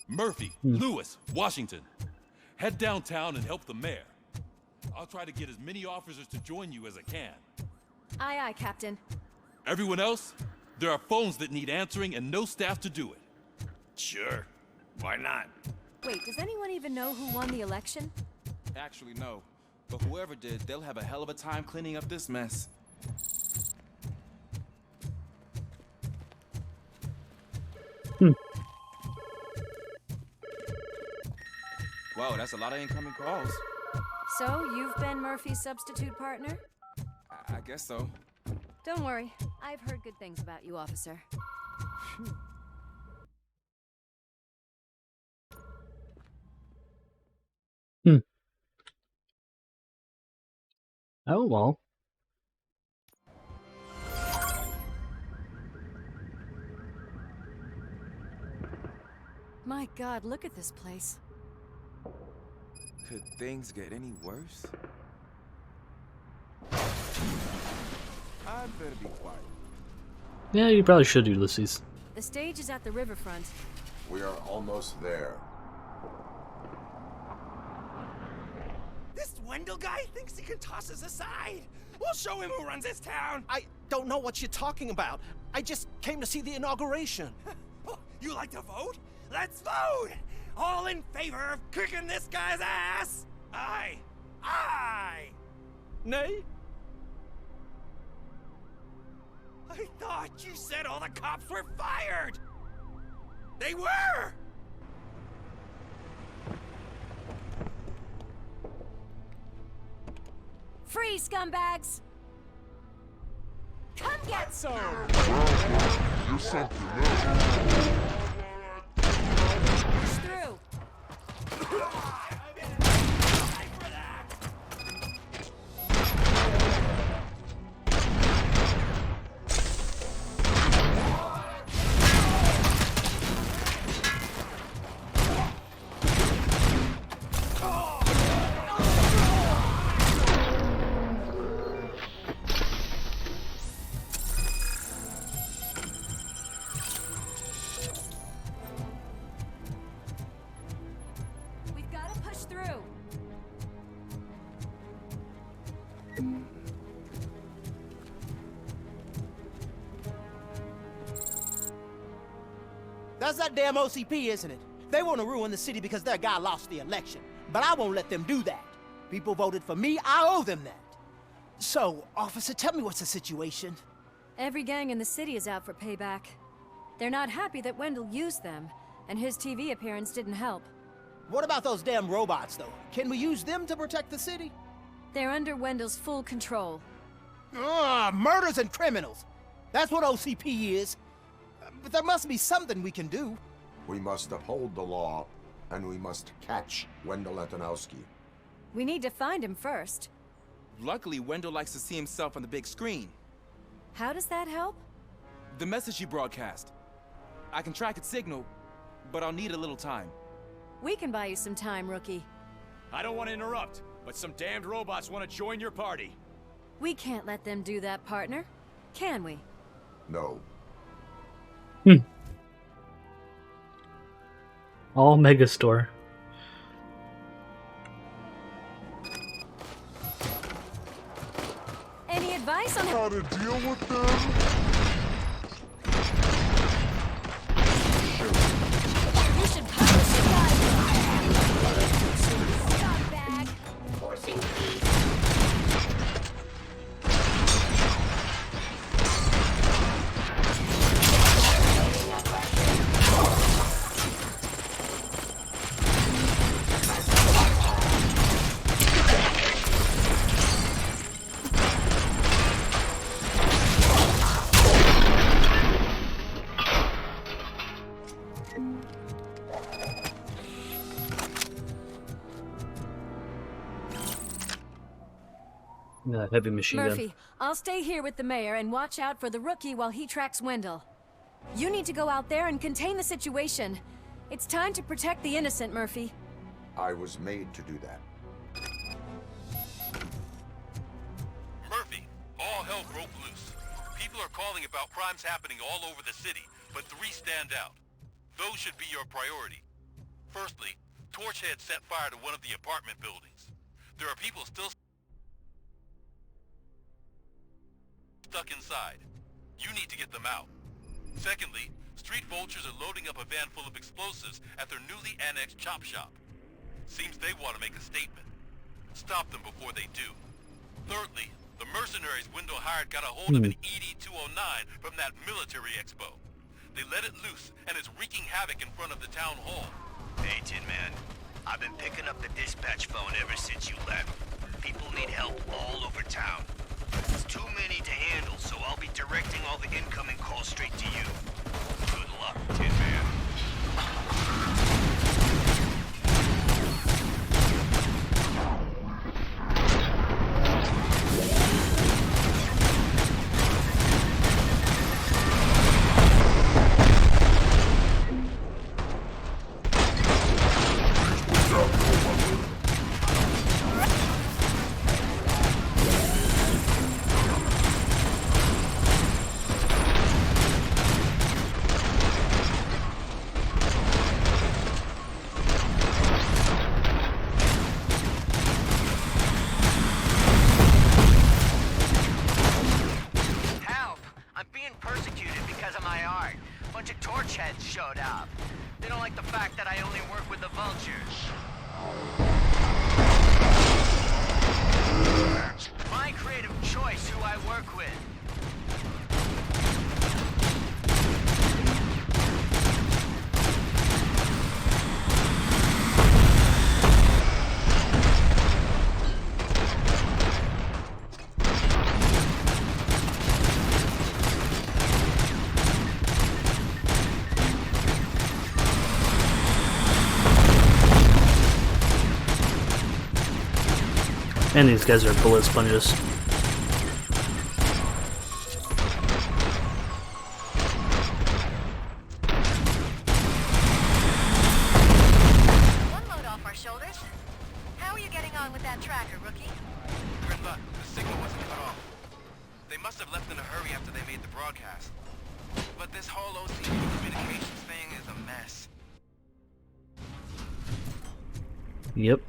Murphy, Lewis, Washington. Head downtown and help the mayor. I'll try to get as many officers to join you as I can. Aye, aye, Captain. Everyone else, there are phones that need answering and no staff to do it. Sure. Why not? Wait, does anyone even know who won the election? Actually, no. But whoever did, they'll have a hell of a time cleaning up this mess. Whoa, that's a lot of incoming calls. So, you've been Murphy's substitute partner? I guess so. Don't worry. I've heard good things about you, officer. Oh well. My God, look at this place. Could things get any worse? I better be quiet. Yeah, you probably should, Ulysses. The stage is at the riverfront. We are almost there. This Wendell guy thinks he can toss us aside. We'll show him who runs this town. I don't know what you're talking about. I just came to see the inauguration. Oh, you like to vote? Let's vote! All in favor of kicking this guy's ass? Aye. Aye. Nay? I thought you said all the cops were fired! They were! Free, scumbags! Come get some! You're something else. Push through! We've got to push through. That's that damn OCP, isn't it? They want to ruin the city because their guy lost the election. But I won't let them do that. People voted for me, I owe them that. So, officer, tell me what's the situation. Every gang in the city is out for payback. They're not happy that Wendell used them, and his TV appearance didn't help. What about those damn robots, though? Can we use them to protect the city? They're under Wendell's full control. Murders and criminals. That's what OCP is. But there must be something we can do. We must uphold the law, and we must catch Wendell Antonowski. We need to find him first. Luckily, Wendell likes to see himself on the big screen. How does that help? The message you broadcast. I can track its signal, but I'll need a little time. We can buy you some time, rookie. I don't want to interrupt, but some damned robots want to join your party. We can't let them do that, partner. Can we? No. All Megastore. Any advice on how to deal with them? You should punish the guy. Scumbag. Forcing peace. Heavy machine Murphy, gun. I'll stay here with the mayor and watch out for the rookie while he tracks Wendell. You need to go out there and contain the situation. It's time to protect the innocent, Murphy. I was made to do that. Murphy, all hell broke loose. People are calling about crimes happening all over the city, but 3 stand out. Those should be your priority. Firstly, Torchhead set fire to one of the apartment buildings. There are people still stuck inside. You need to get them out. Secondly, street vultures are loading up a van full of explosives at their newly annexed chop shop. Seems they want to make a statement. Stop them before they do. Thirdly, the mercenaries Wendell hired got a hold of an ED-209 from that military expo. They let it loose, and it's wreaking havoc in front of the town hall. Hey, Tin Man. I've been picking up the dispatch phone ever since you left. People need help all over town. It's too many to handle, so I'll be directing all the incoming calls straight to you. Good luck, Tin Man. And these guys are bullet sponges. One load off our shoulders. How are you getting on with that tracker, rookie? We're in luck. The signal wasn't cut off. They must have left in a hurry after they made the broadcast. But this whole OCP communications thing is a mess. Yep.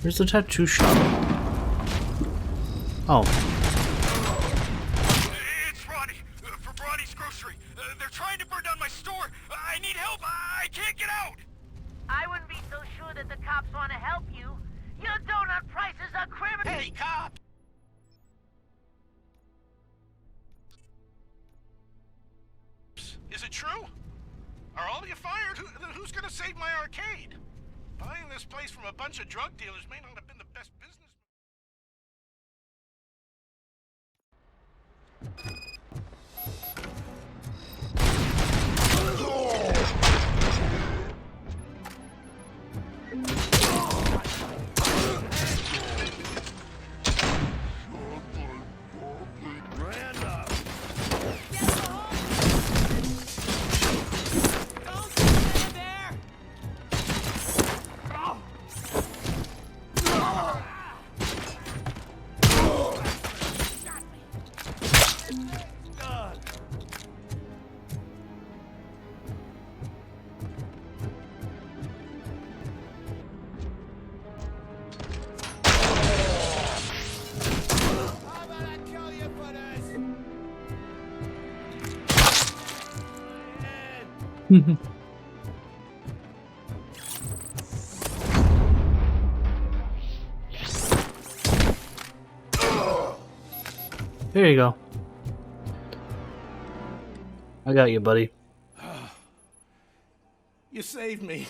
Where's the tattoo shop? Oh. It's Ronnie, for Ronnie's Grocery. They're trying to burn down my store. I need help. I can't get out. I wouldn't be so sure that the cops want to help you. Your donut prices are criminal. Hey, cop! Is it true? Are all of you fired? Who's gonna save my arcade? Buying this place from a bunch of drug dealers may not have been the best business. There you go. I got you, buddy. You saved me.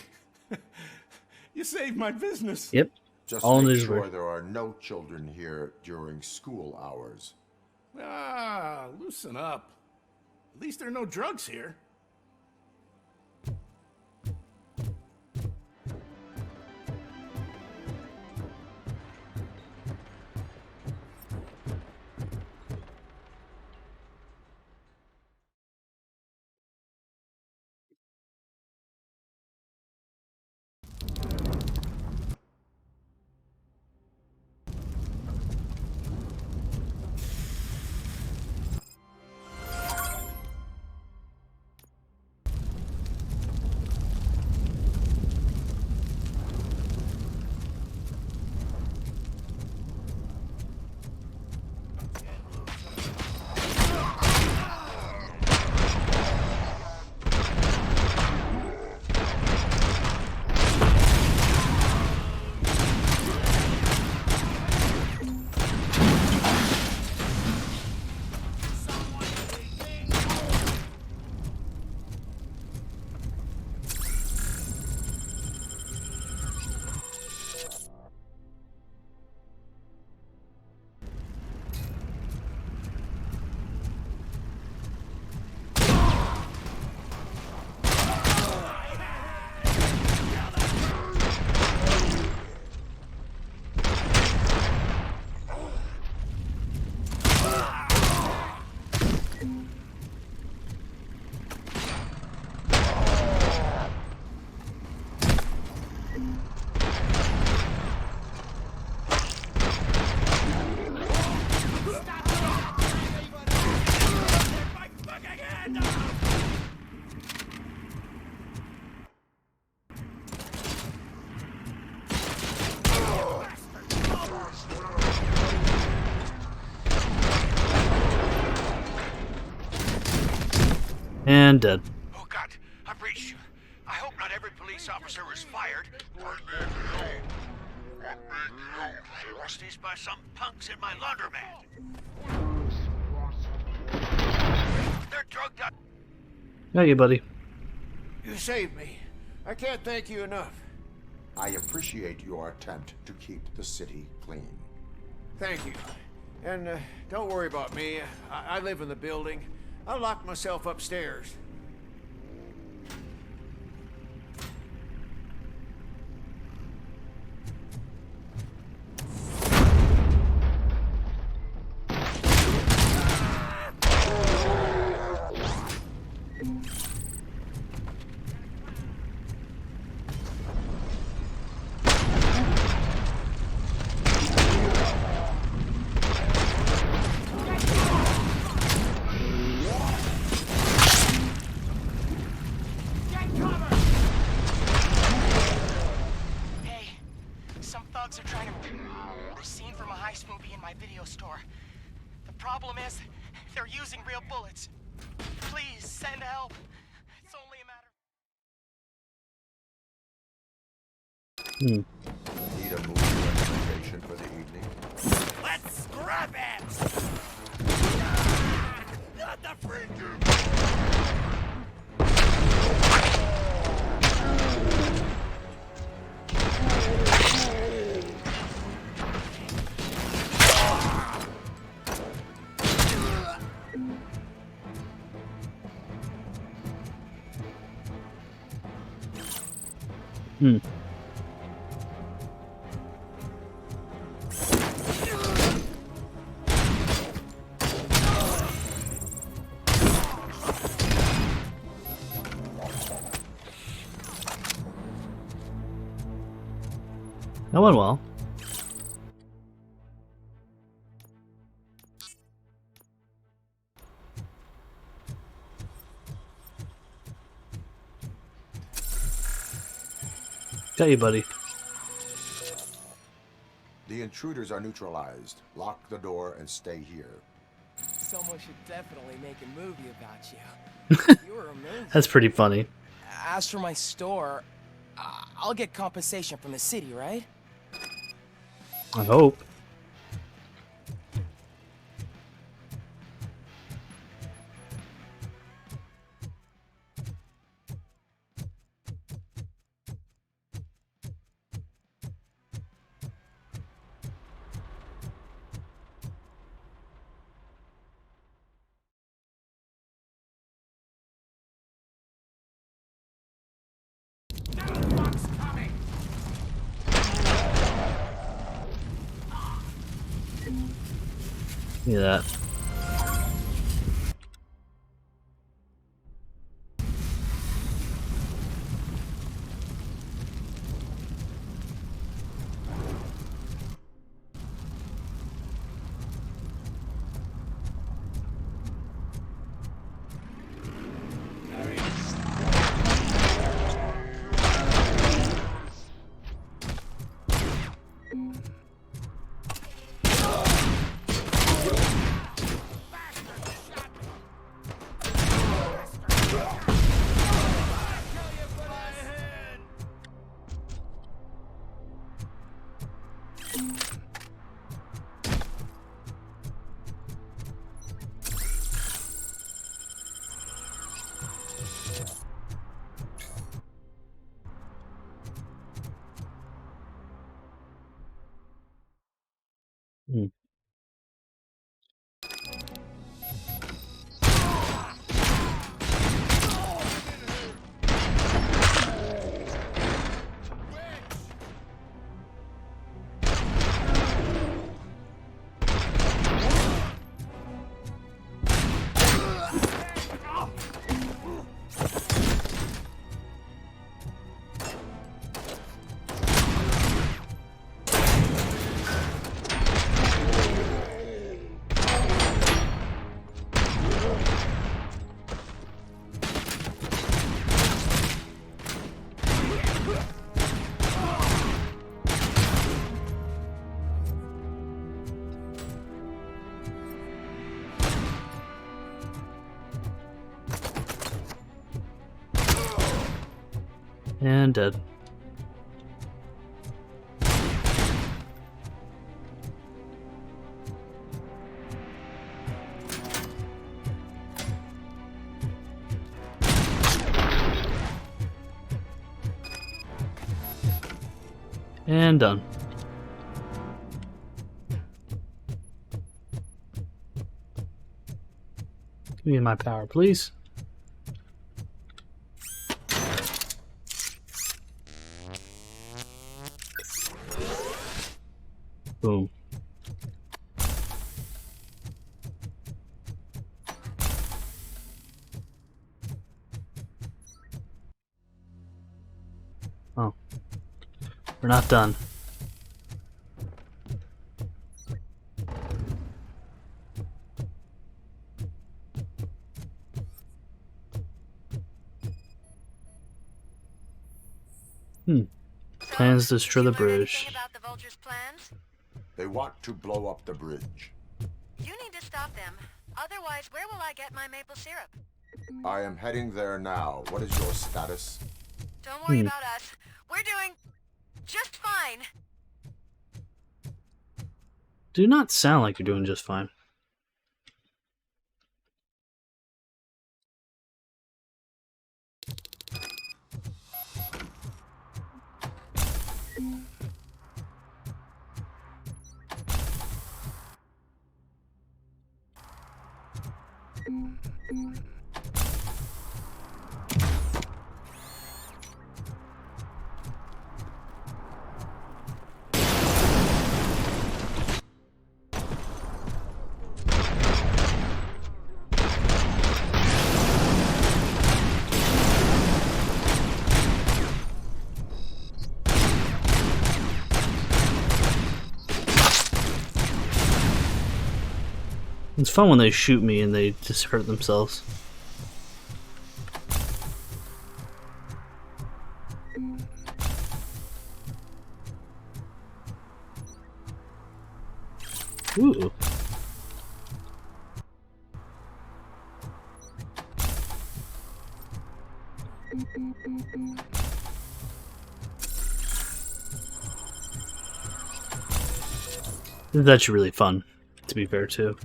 You saved my business. Yep. Just All in make his sure way. there are no children here during school hours. Ah, loosen up. At least there are no drugs here. And dead. Oh God, I've reached you. I hope not every police officer was fired. Lost these by some punks in my laundromat. They're drugged up. Yeah, you buddy. You saved me. I can't thank you enough. I appreciate your attempt to keep the city clean. Thank you. And don't worry about me. I live in the building. I'll lock myself upstairs. Need a movie recommendation for the evening? Let's scrap it! Not the freaker! That went well. Got you, buddy. The intruders are neutralized. Lock the door and stay here. Someone should definitely make a movie about you. You were amazing. That's pretty funny. As for my store, I'll get compensation from the city, right? I hope. Yeah. And dead. And done. Give me my power, please. Boom. Oh. We're not done. Plans to destroy the bridge. About the Vulture's plans? They want to blow up the bridge. You need to stop them. Otherwise, where will I get my maple syrup? I am heading there now. What is your status? Don't worry about us. We're doing just fine. Do not sound like you're doing just fine. It's fun when they shoot me and they just hurt themselves. Ooh. That's actually really fun, to be fair, too.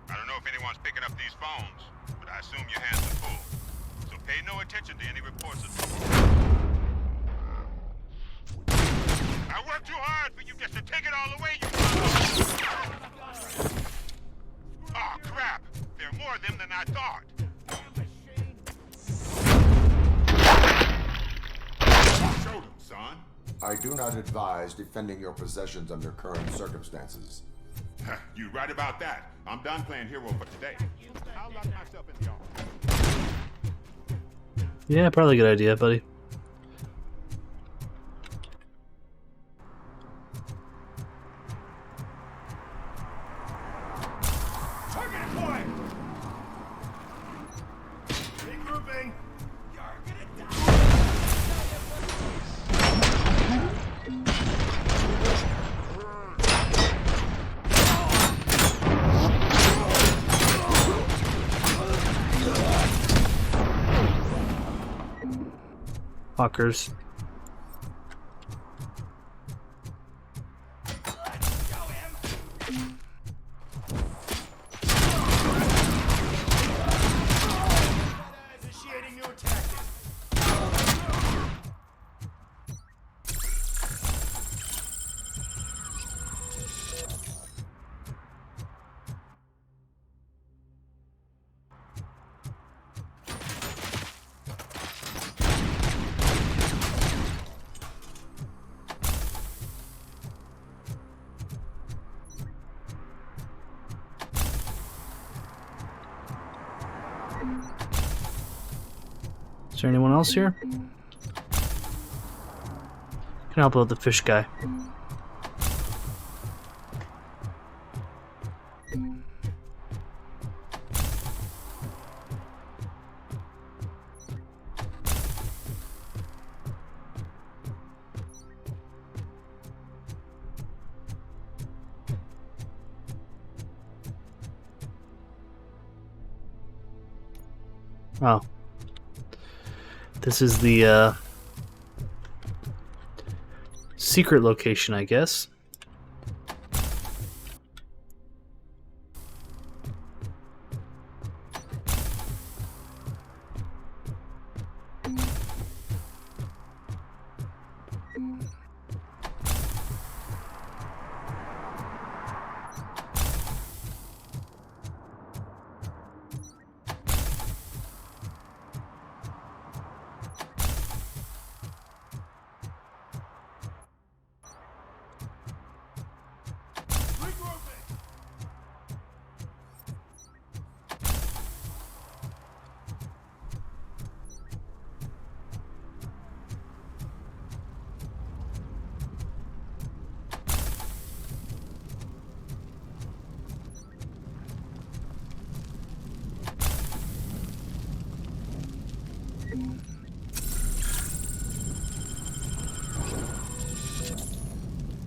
I don't know if anyone's picking up these phones, but I assume your hands are full. So pay no attention to any reports of... I worked too hard for you just to take it all away, you... Oh, crap! There are more of them than I thought. Show them, son. I do not advise defending your possessions under current circumstances. You right about that. I'm done playing hero for today. I'll lock myself in the office. Yeah, probably a good idea, buddy. Target point! Regrouping! Fuckers. Initiating new tactic. Is there anyone else here? Can help out the fish guy. Oh. This is the secret location, I guess.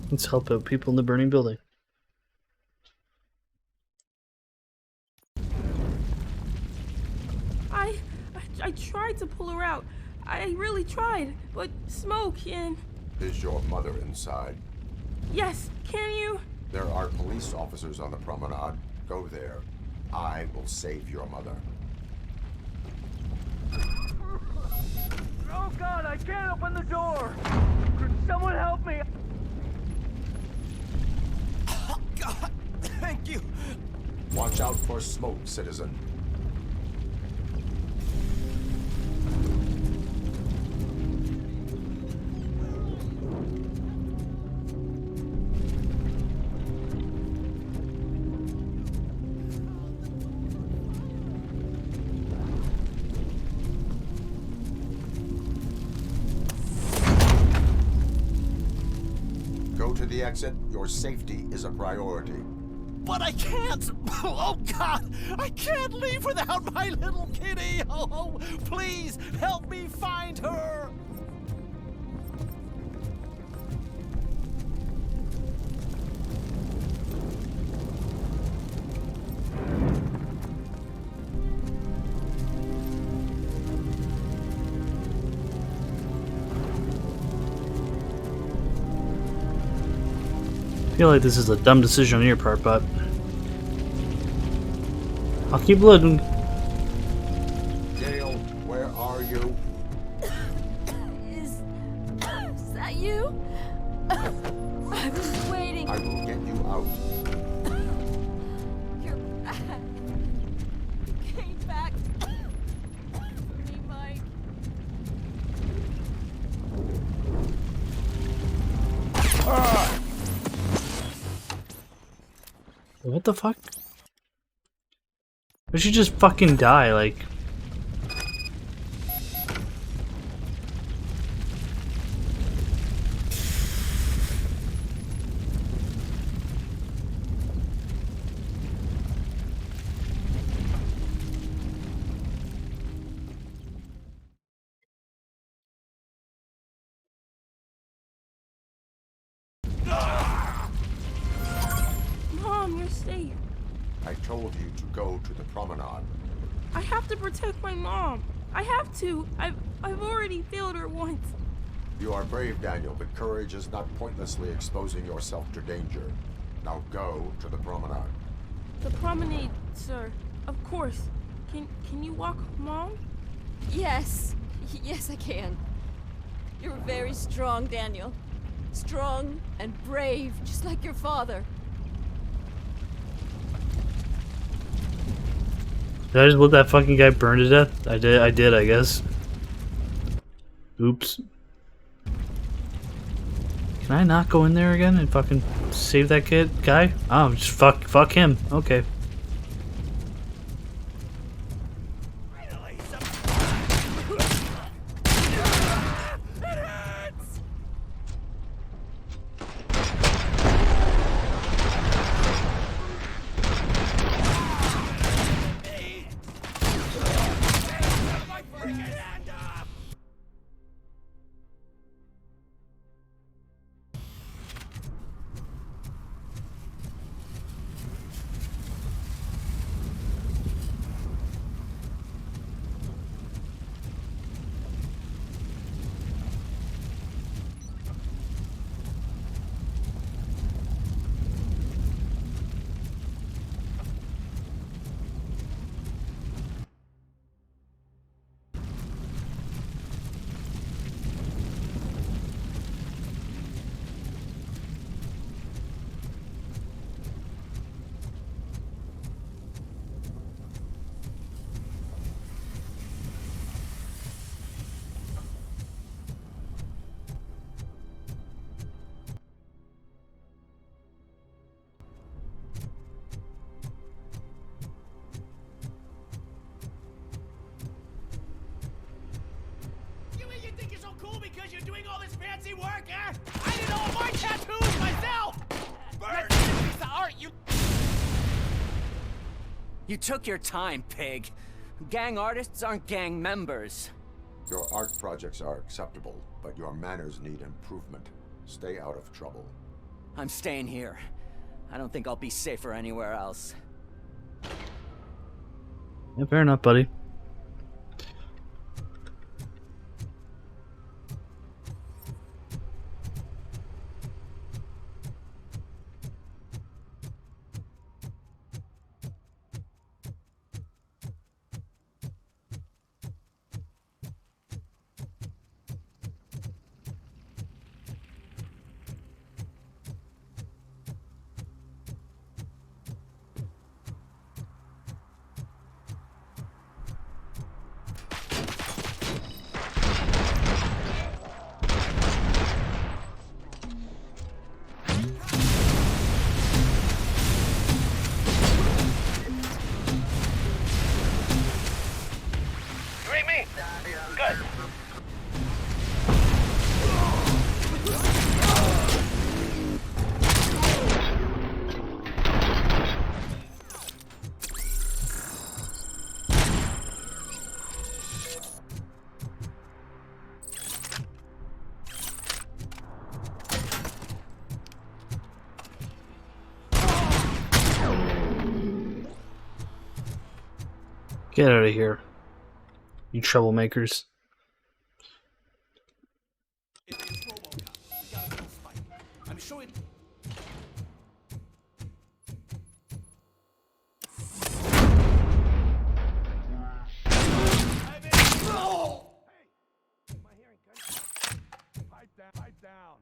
Let's help out people in the burning building. I tried to pull her out. I really tried, but smoke and... Is your mother inside? Yes, can you? There are police officers on the promenade. Go there. I will save your mother. Oh God, I can't open the door! Could someone help me? Oh God, thank you! Watch out for smoke, citizen. Go to the exit. Your safety is a priority. But I can't! Oh God! I can't leave without my little kitty! Oh, please help me find her! I feel like this is a dumb decision on your part, but I'll keep looking. Gail, where are you? Is that you? I was waiting. I will get you out. You're back. You came back for me, Mike. What the fuck? Or she just fucking die, like... Mom, you're safe. I told you to go to the promenade. I have to protect my mom. I have to. I've already failed her once. You are brave, Daniel, but courage is not pointlessly exposing yourself to danger. Now go to the promenade. The promenade, sir. Of course. Can you walk, Mom? Yes. Yes, I can. You're very strong, Daniel. Strong and brave, just like your father. Did I just let that fucking guy burn to death? I did, I guess. Oops. Can I not go in there again and fucking save that guy? Oh, just fuck him. Okay. doing all this fancy work, eh? I did all my tattoos myself! Burn! Piece of art, you... You took your time, pig. Gang artists aren't gang members. Your art projects are acceptable, but your manners need improvement. Stay out of trouble. I'm staying here. I don't think I'll be safer anywhere else. Yeah, fair enough, buddy. Get out of here, you troublemakers. I'm showing... Pipe down.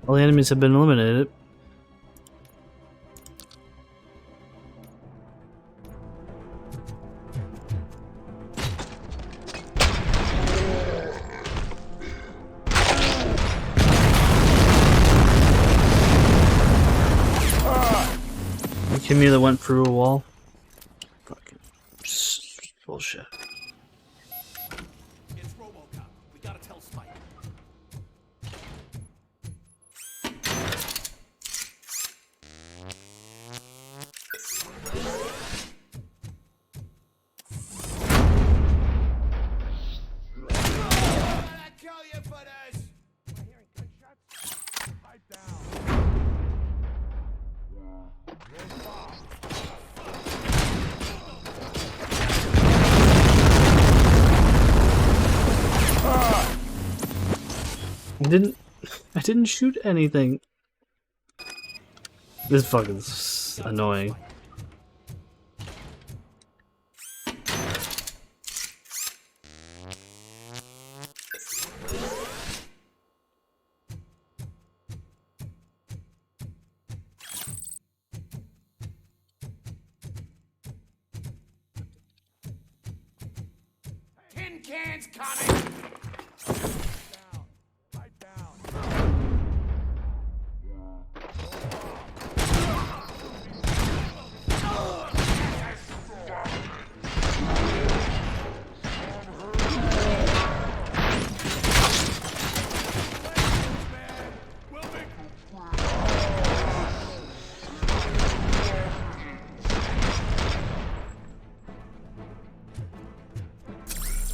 All the enemies have been eliminated. The Camila went through a wall. Fucking bullshit. It's RoboCop. We gotta tell Spike. I didn't shoot anything. This fucking annoying. Tin cans coming!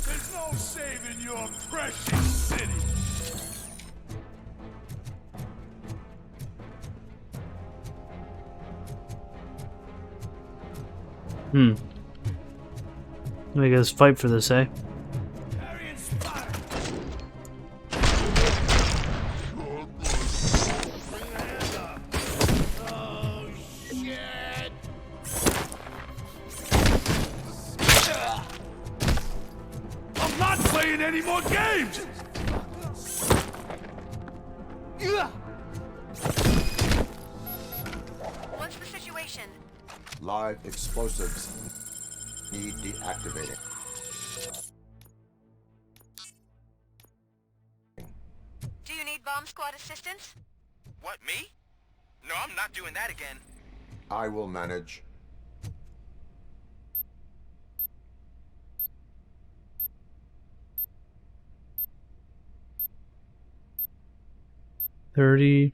There's no saving your precious city. I guess fight for this, eh? Harry I'm not playing any more games! What's the situation? Live explosives need deactivating. Do you need bomb squad assistance? What, me? No, I'm not doing that again. I will manage. $30.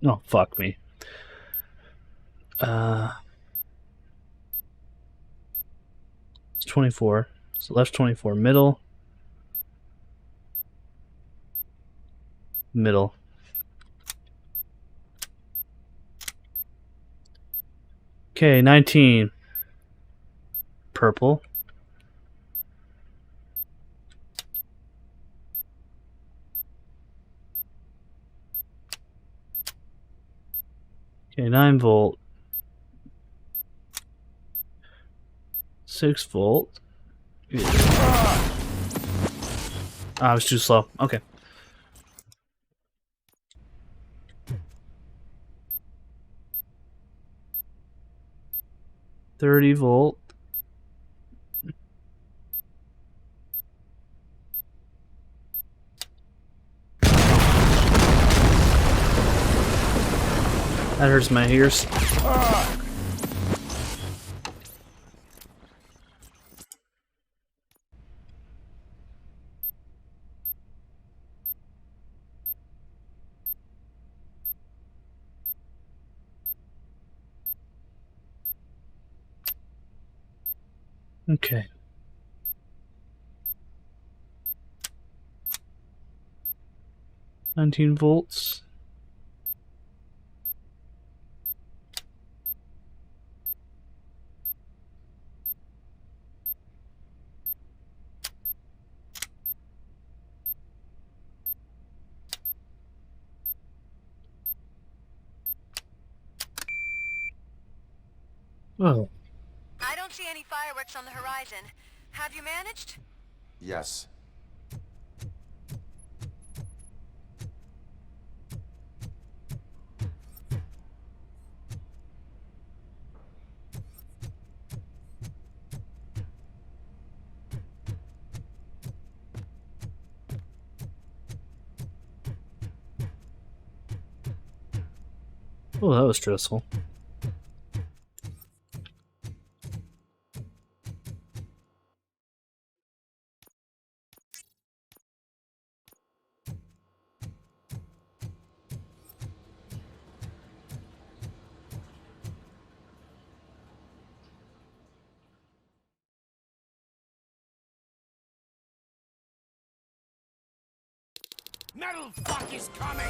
Oh, fuck me. It's 24. So left's 24. Middle. Middle. Okay, 19. Purple. Okay, 9 volt. 6 volt. I was too slow. Okay. $30 volt. That hurts my ears. Okay. $19 volts. Oh. I don't see any fireworks on the horizon. Have you managed? Yes. Oh, that was stressful. Metal fuck is coming!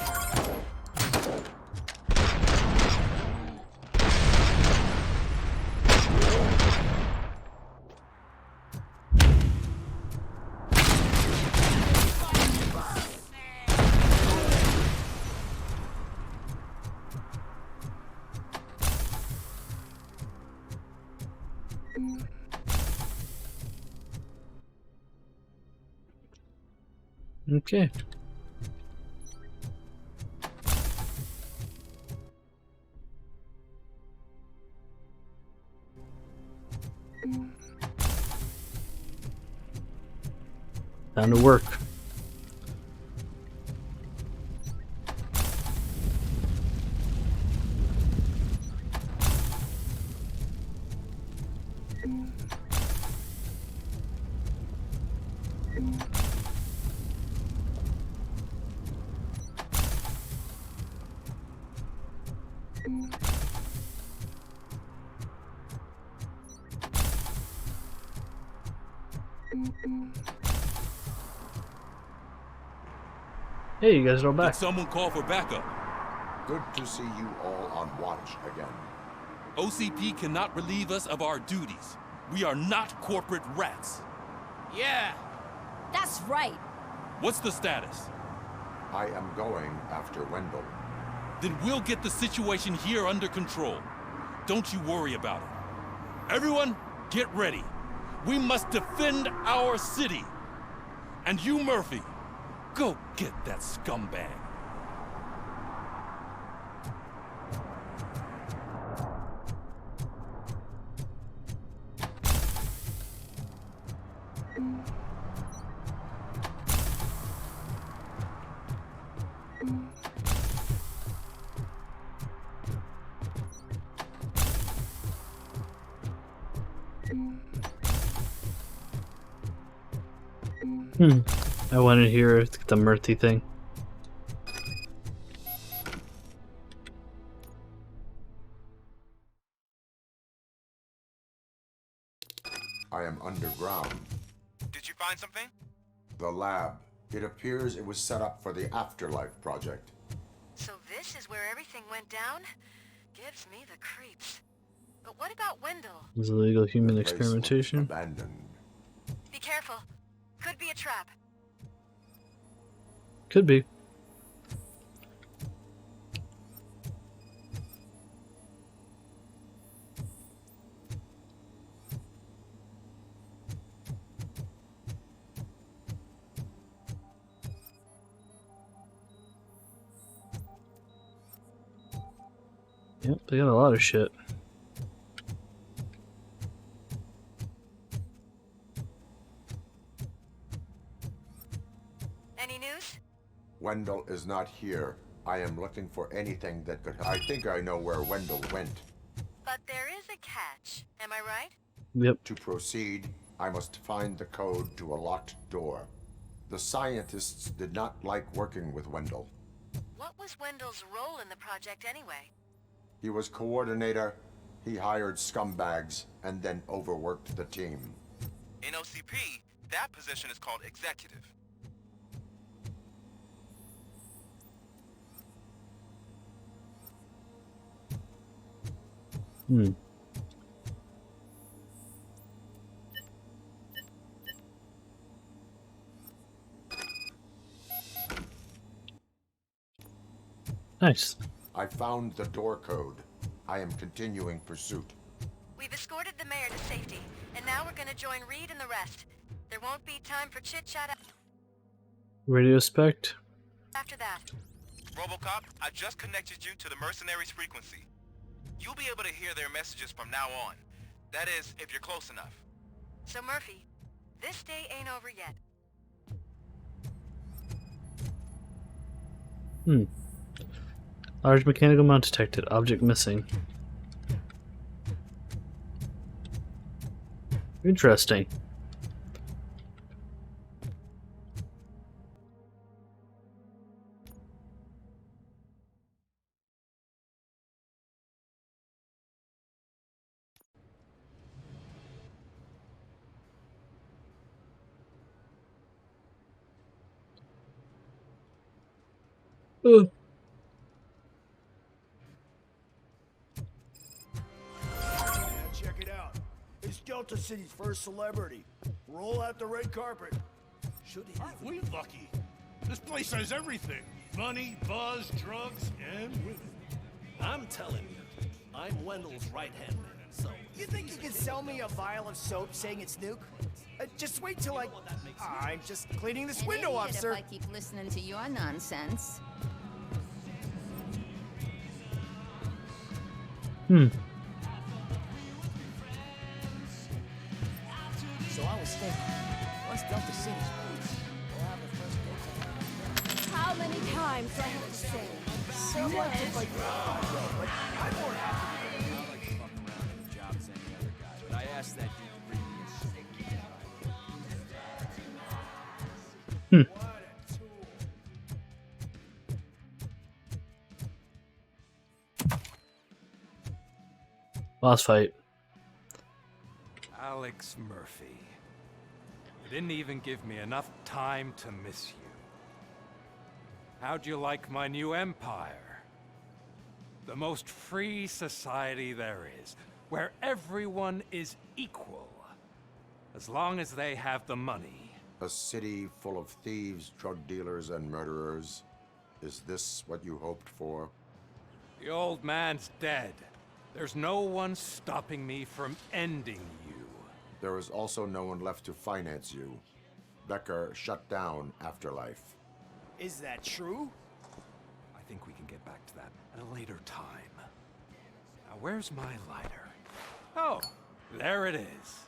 Okay. Time to work. Hey, you guys are all back. Did someone call for backup? Good to see you all on watch again. OCP cannot relieve us of our duties. We are not corporate rats. Yeah. That's right. What's the status? I am going after Wendell. Then we'll get the situation here under control. Don't you worry about it. Everyone, get ready. We must defend our city. And you, Murphy, go get that scumbag. I went in here to get the Murphy thing. I am underground. Did you find something? The lab. It appears it was set up for the Afterlife project. So this is where everything went down? Gives me the creeps. But what about Wendell? This is illegal human The place looks experimentation. abandoned. Be careful. Could be a trap. Could be. Yep, they got a lot of shit. Any news? Wendell is not here. I am looking for anything that could. I think I know where Wendell went. But there is a catch. Am I right? Yep. To proceed, I must find the code to a locked door. The scientists did not like working with Wendell. What was Wendell's role in the project anyway? He was coordinator, he hired scumbags, and then overworked the team. In OCP, that position is called executive. Nice. I found the door code. I am continuing pursuit. We've escorted the mayor to safety, and now we're gonna join Reed and the rest. There won't be time for chit-chat Radio spec. after that. RoboCop, I just connected you to the mercenaries' frequency. You'll be able to hear their messages from now on. That is, if you're close enough. So Murphy, this day ain't over yet. Large mechanical mount detected. Object missing. Interesting. Ugh. Check it out. It's Delta City's first celebrity. Roll out the red carpet. Aren't we lucky? This place has everything. Money, buzz, drugs, and women. I'm telling you, I'm Wendell's right-hand man, so... You think you can sell me a vial of soap saying it's Nuke? Just wait till I'm just cleaning this window, idiot officer. If I keep listening to your nonsense. So I was thinking, once Delta City's moved, we'll have the first date. How many times do I have to say? So much if I do. But I'm more happy. I like to fuck around in the job as any other guy, but I asked that dude to bring me a steak. Boss fight. Alex Murphy. You didn't even give me enough time to miss you. How'd you like my new empire? The most free society there is, where everyone is equal, as long as they have the money. A city full of thieves, drug dealers, and murderers. Is this what you hoped for? The old man's dead. There's no one stopping me from ending you. There is also no one left to finance you. Becker shut down Afterlife. Is that true? I think we can get back to that at a later time. Now, where's my lighter? Oh, there it is.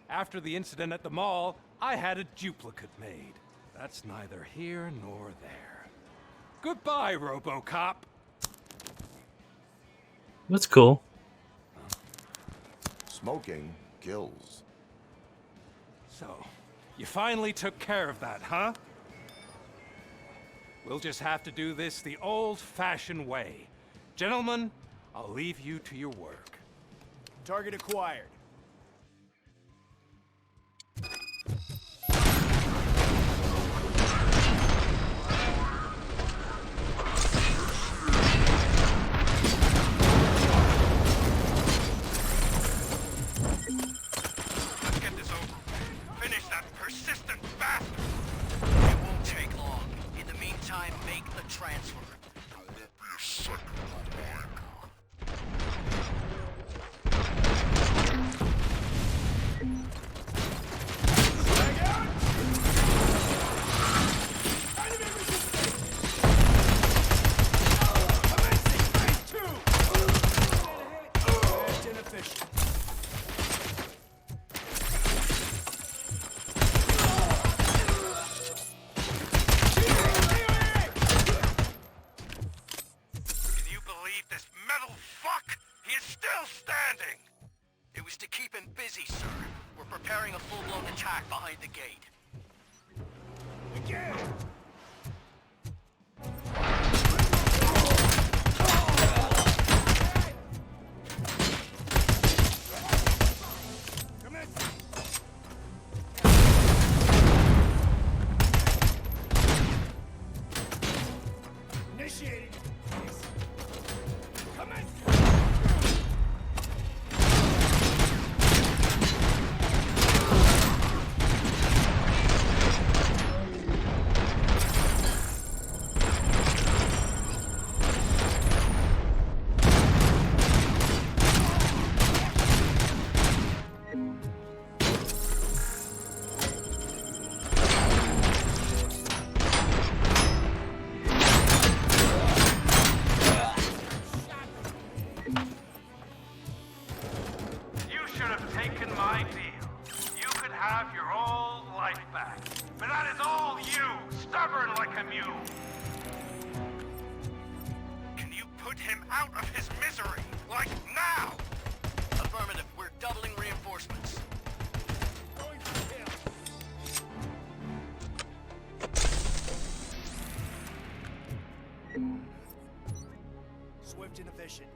After the incident at the mall, I had a duplicate made. That's neither here nor there. Goodbye, RoboCop. That's cool. Smoking kills. So, you finally took care of that, huh? We'll just have to do this the old-fashioned way. Gentlemen, I'll leave you to your work. Target acquired. Let's get this over with. Finish that persistent bastard! It won't take long. In the meantime, make the transfer. There won't be a second on preparing a full-blown attack behind the gate. Again! Initiating. Swift and efficient.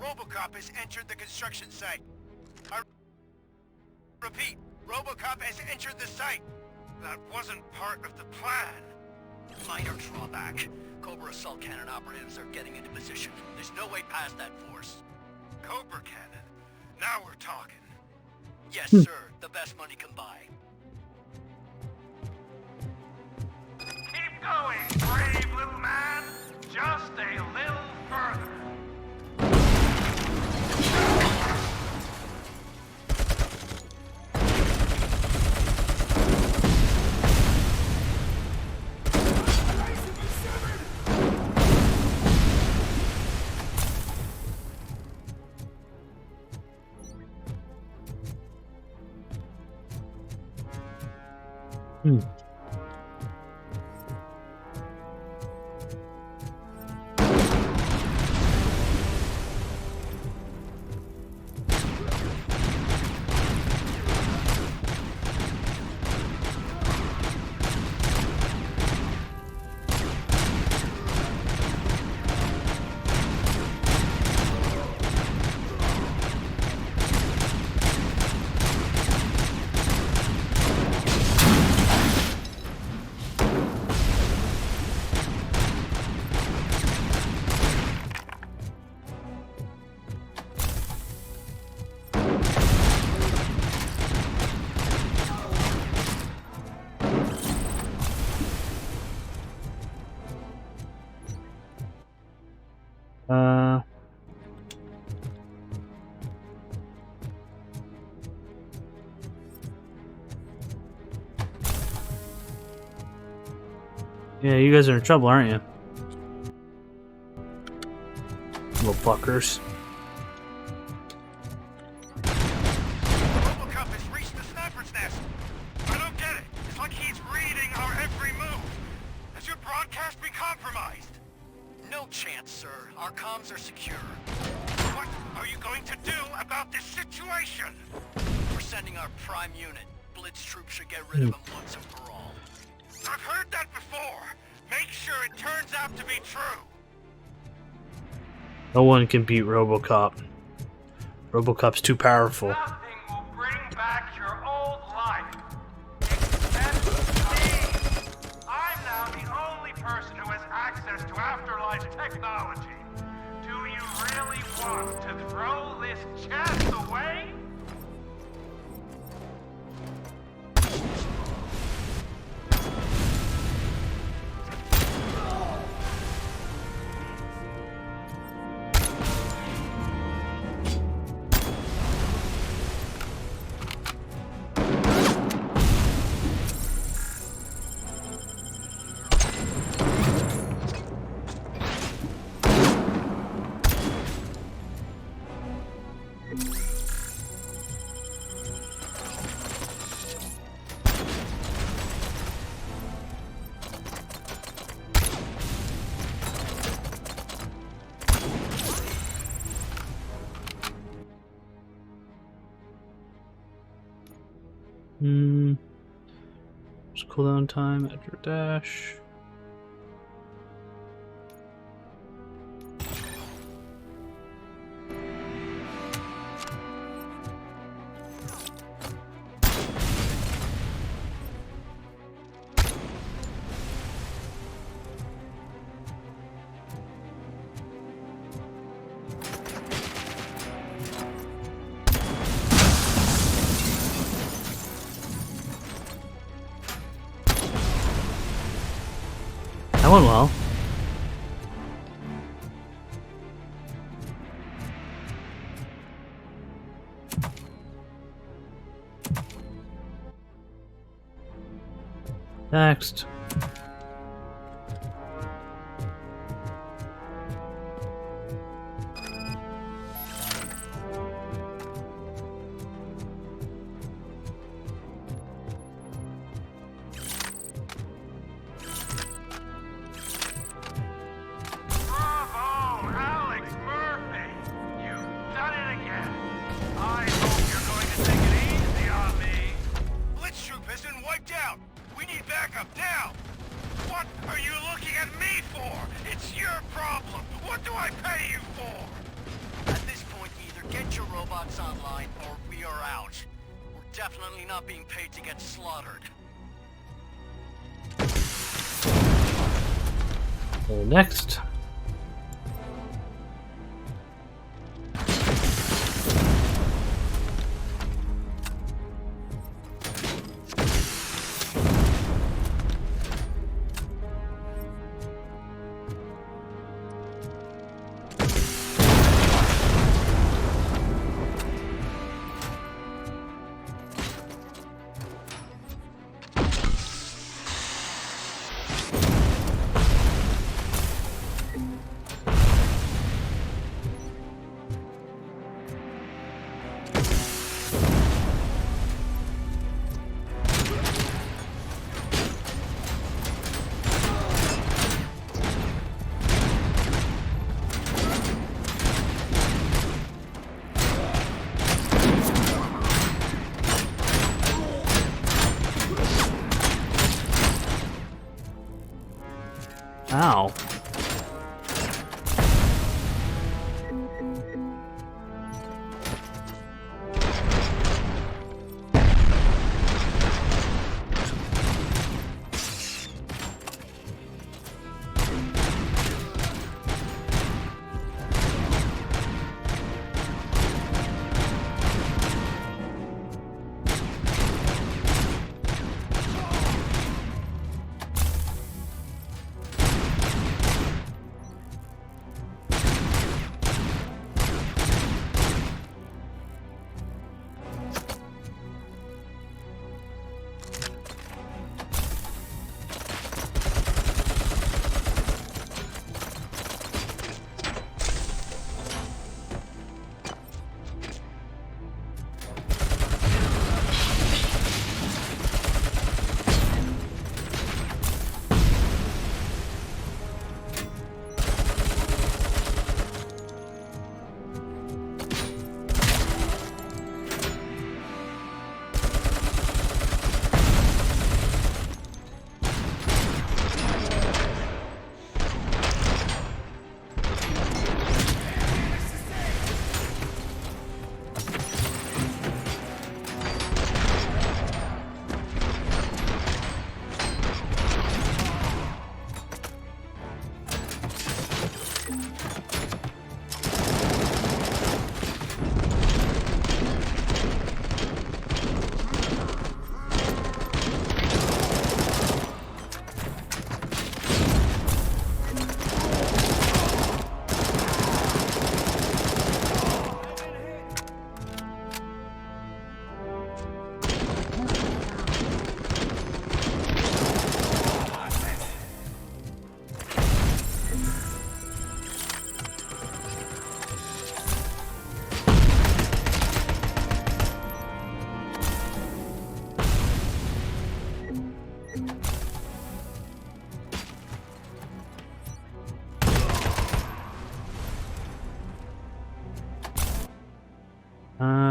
RoboCop has entered the construction site. I repeat, RoboCop has entered the site. That wasn't part of the plan. Minor drawback. Cobra assault cannon operatives are getting into position. There's no way past that force. Cobra cannon? Now we're talking. Yes, sir. The best money can buy. Keep going, brave little man. Just a little further. Yeah, you guys are in trouble, aren't you? Little fuckers. RoboCop has reached the sniper's nest. I don't get it. It's like he's reading our every move. Has your broadcast been compromised? No chance, sir. Our comms are secure. What are you going to do about this situation? We're sending our prime unit. Blitz troops should get rid of him once and for all. I've heard that before. Make sure it turns out to be true. No one can beat RoboCop. RoboCop's too powerful. Nothing will bring back your old life. Except me. I'm now the only person who has access to afterlife technology. Do you really want to throw this chance away? Just cooldown time at your dash. That went well. Next. Next. Ow.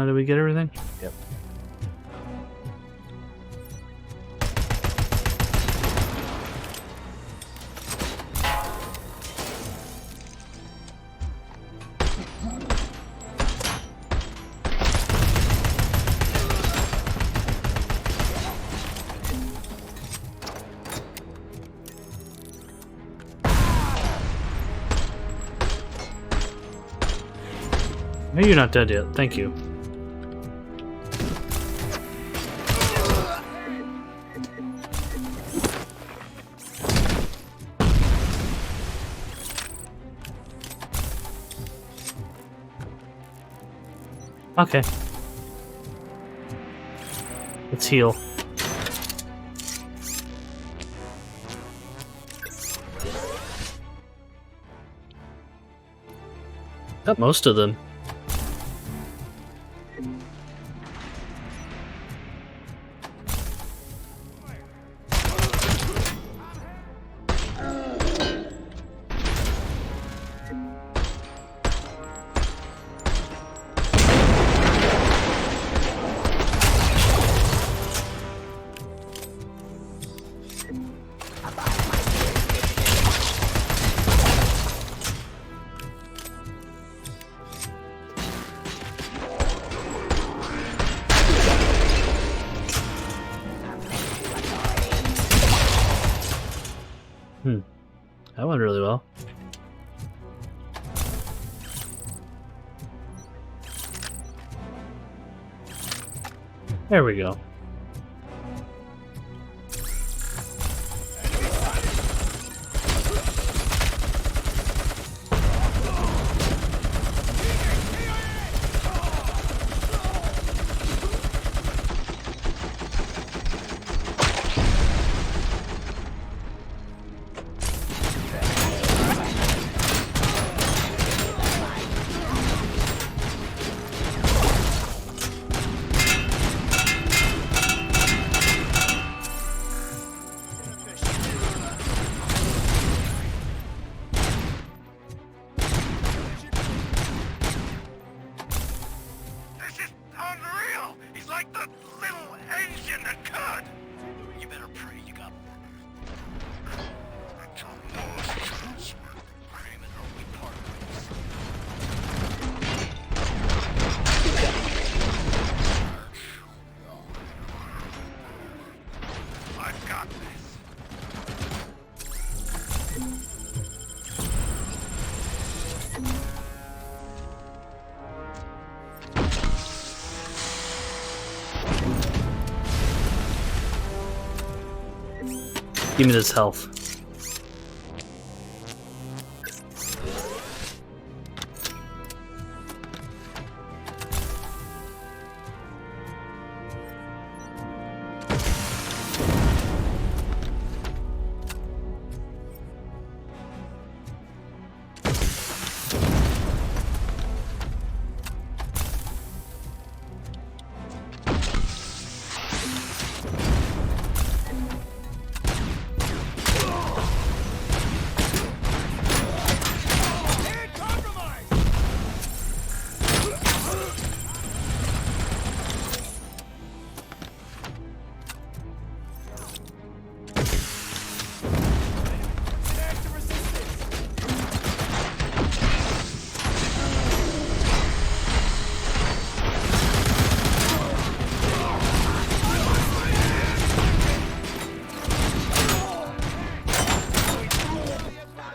Did we get everything? Yep. No, you're not dead yet. Thank you. Okay. Let's heal. Got most of them. That went really well. There we go. Give me this health.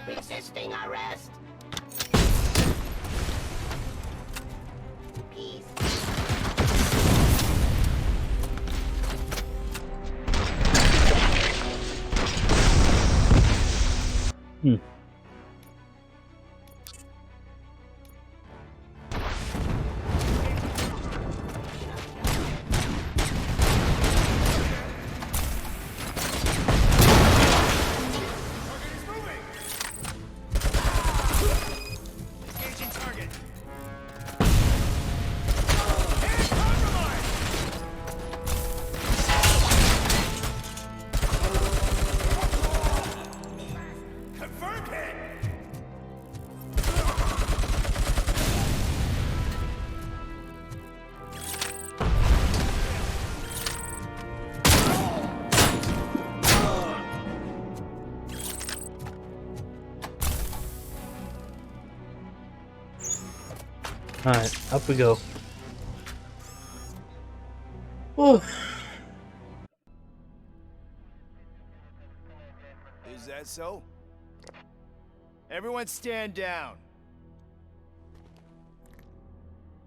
Resisting arrest. Peace. Alright, up we go. Oh. Is that so? Everyone stand down.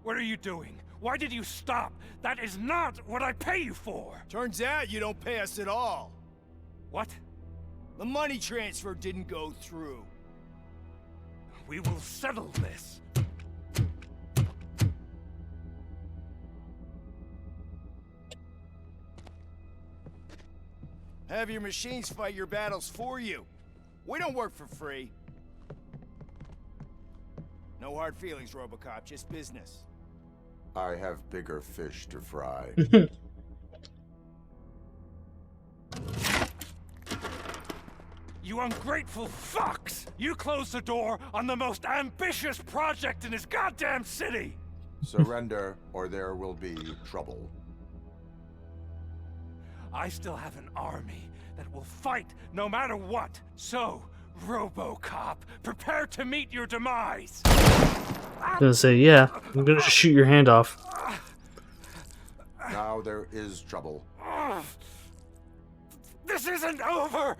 What are you doing? Why did you stop? That is not what I pay you for! Turns out you don't pay us at all. What? The money transfer didn't go through. We will settle this. Have your machines fight your battles for you. We don't work for free. No hard feelings, RoboCop, just business. I have bigger fish to fry. You ungrateful fucks! You closed the door on the most ambitious project in this goddamn city! Surrender, or there will be trouble. I still have an army that will fight no matter what. So, RoboCop, prepare to meet your demise! I'm gonna say, yeah, I'm gonna shoot your hand off. Now there is trouble. This isn't over!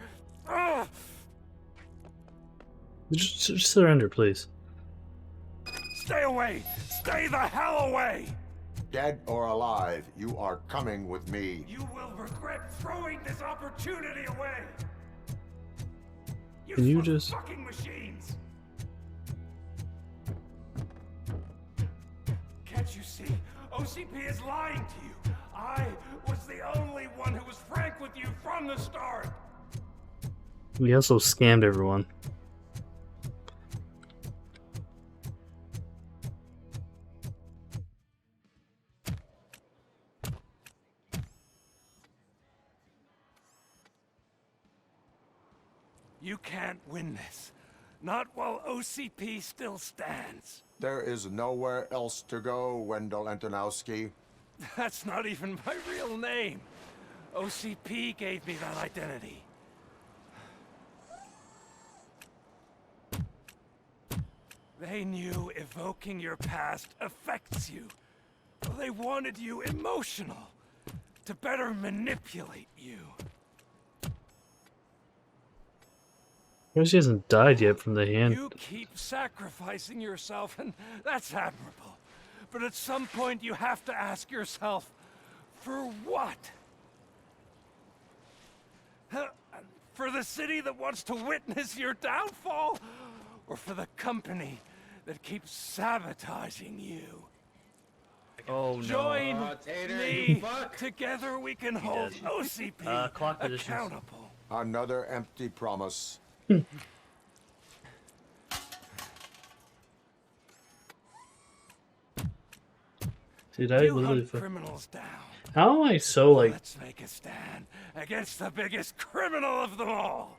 Just surrender, please. Stay away! Stay the hell away! Dead or alive, you are coming with me. You will regret throwing this opportunity away! Can you just... Fucking machines! Can't you see? OCP is lying to you! I was the only one who was frank with you from the start! We also scammed everyone. You can't win this. Not while OCP still stands. There is nowhere else to go, Wendell Antonowski. That's not even my real name. OCP gave me that identity. They knew evoking your past affects you. They wanted you emotional, to better manipulate you. She hasn't died yet from the hand. You keep sacrificing yourself, and that's admirable. But at some point you have to ask yourself, for what? For the city that wants to witness your downfall? Or for the company that keeps sabotaging you? Oh no. Join Tater, me. fuck. Together we can hold does. OCP Clock positions. accountable. Another empty promise. Dude, I You literally. hunt criminals down. How am I so like? Let's make a stand against the biggest criminal of them all.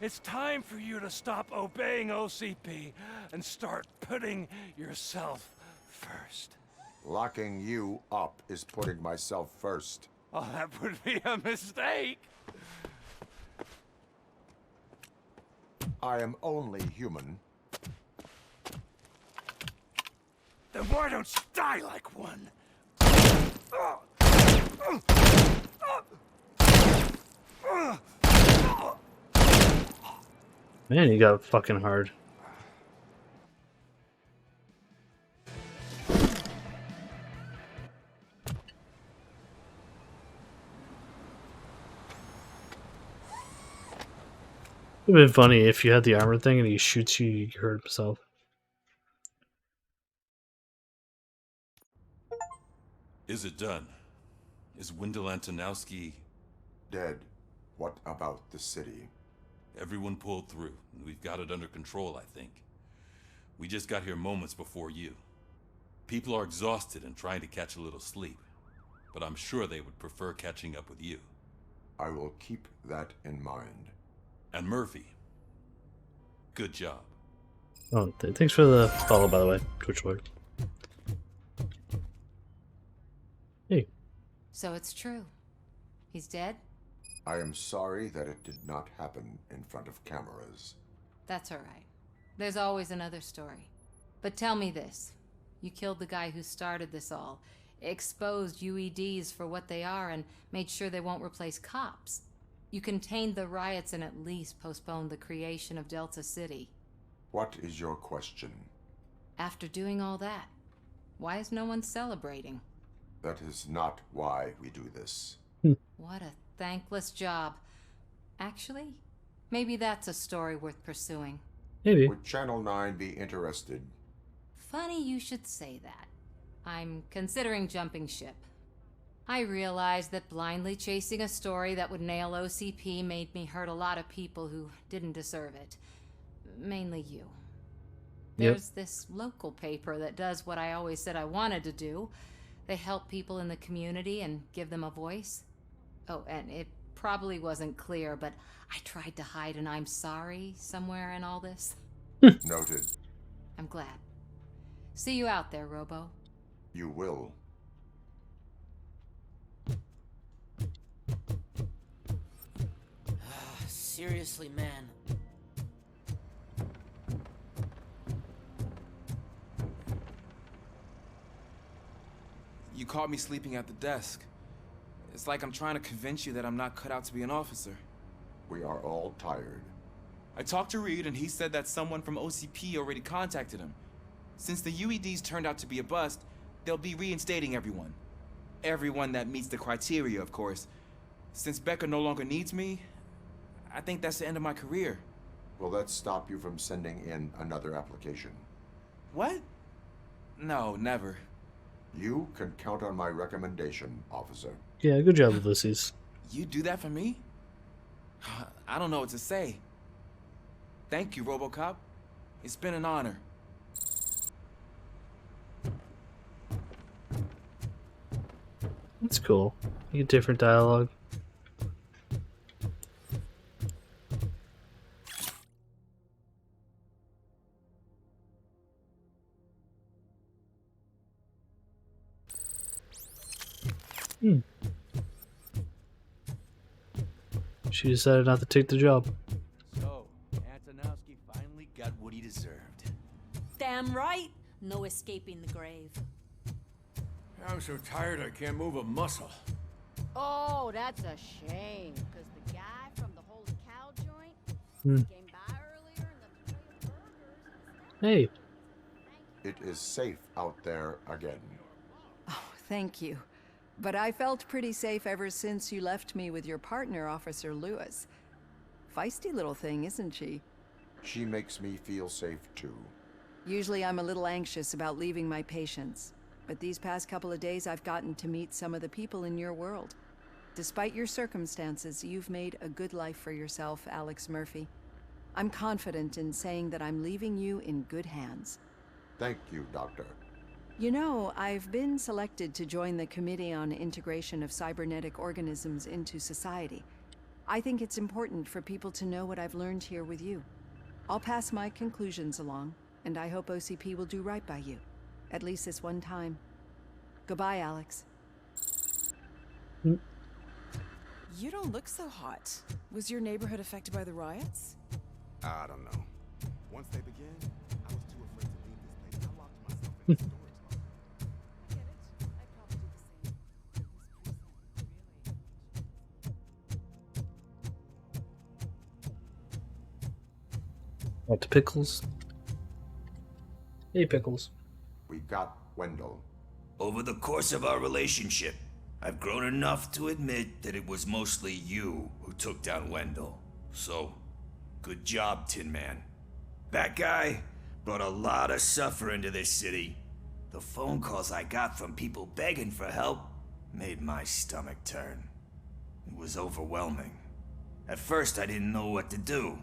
It's time for you to stop obeying OCP and start putting yourself first. Locking you up is putting myself first. Oh, that would be a mistake. I am only human. Then why don't you die like one? Man, he got fucking hard. It would have been funny if you had the armor thing and he shoots you, you hurt himself. Is it done? Is Wendell Antonowski dead? What about the city? Everyone pulled through. We've got it under control, I think. We just got here moments before you. People are exhausted and trying to catch a little sleep, but I'm sure they would prefer catching up with you. I will keep that in mind. And Murphy, good job. Oh, thanks for the follow, by the way, Twitch Lord. Hey. So it's true. He's dead? I am sorry that it did not happen in front of cameras. That's all right. There's always another story. But tell me this. You killed the guy who started this all, exposed UEDs for what they are, and made sure they won't replace cops. You contained the riots and at least postponed the creation of Delta City. What is your question? After doing all that, why is no one celebrating? That is not why we do this. What a thankless job. Actually, maybe that's a story worth pursuing. Maybe. Would Channel 9 be interested? Funny you should say that. I'm considering jumping ship. I realized that blindly chasing a story that would nail OCP made me hurt a lot of people who didn't deserve it. Mainly you. There's this local paper that does what I always said I wanted to do. They help people in the community and give them a voice. Oh, and it probably wasn't clear, but I tried to hide an I'm sorry somewhere in all this. Noted. I'm glad. See you out there, Robo. You will. Seriously, man. You caught me sleeping at the desk. It's like I'm trying to convince you that I'm not cut out to be an officer. We are all tired. I talked to Reed and he said that someone from OCP already contacted him. Since the UEDs turned out to be a bust, they'll be reinstating everyone. Everyone that meets the criteria, of course. Since Becca no longer needs me, I think that's the end of my career. Will that stop you from sending in another application? What? No, never. You can count on my recommendation, officer. Yeah, good job, Ulysses. You do that for me? I don't know what to say. Thank you, RoboCop. It's been an honor. That's cool. You get different dialogue. She decided not to take the job. So, Antonowski finally got what he deserved. Damn right. No escaping the grave. I'm so tired I can't move a muscle. Oh, that's a shame. Because the guy from the Holy Cow joint came by earlier and the plate of burgers. Hey. It is safe out there again. Oh, thank you. But I felt pretty safe ever since you left me with your partner, Officer Lewis. Feisty little thing, isn't she? She makes me feel safe too. Usually I'm a little anxious about leaving my patients, but these past couple of days I've gotten to meet some of the people in your world. Despite your circumstances, you've made a good life for yourself, Alex Murphy. I'm confident in saying that I'm leaving you in good hands. Thank you, Doctor. You know, I've been selected to join the Committee on Integration of Cybernetic Organisms into Society. I think it's important for people to know what I've learned here with you. I'll pass my conclusions along, and I hope OCP will do right by you. At least this one time. Goodbye, Alex. You don't look so hot. Was your neighborhood affected by the riots? I don't know. Once they begin, I was too afraid to leave this place. I locked myself in the storage What to Pickles? Hey, Pickles. We got Wendell. Over the course of our relationship, I've grown enough to admit that it was mostly you who took down Wendell. So, good job, Tin Man. That guy brought a lot of suffering to this city. The phone calls I got from people begging for help made my stomach turn. It was overwhelming. At first, I didn't know what to do.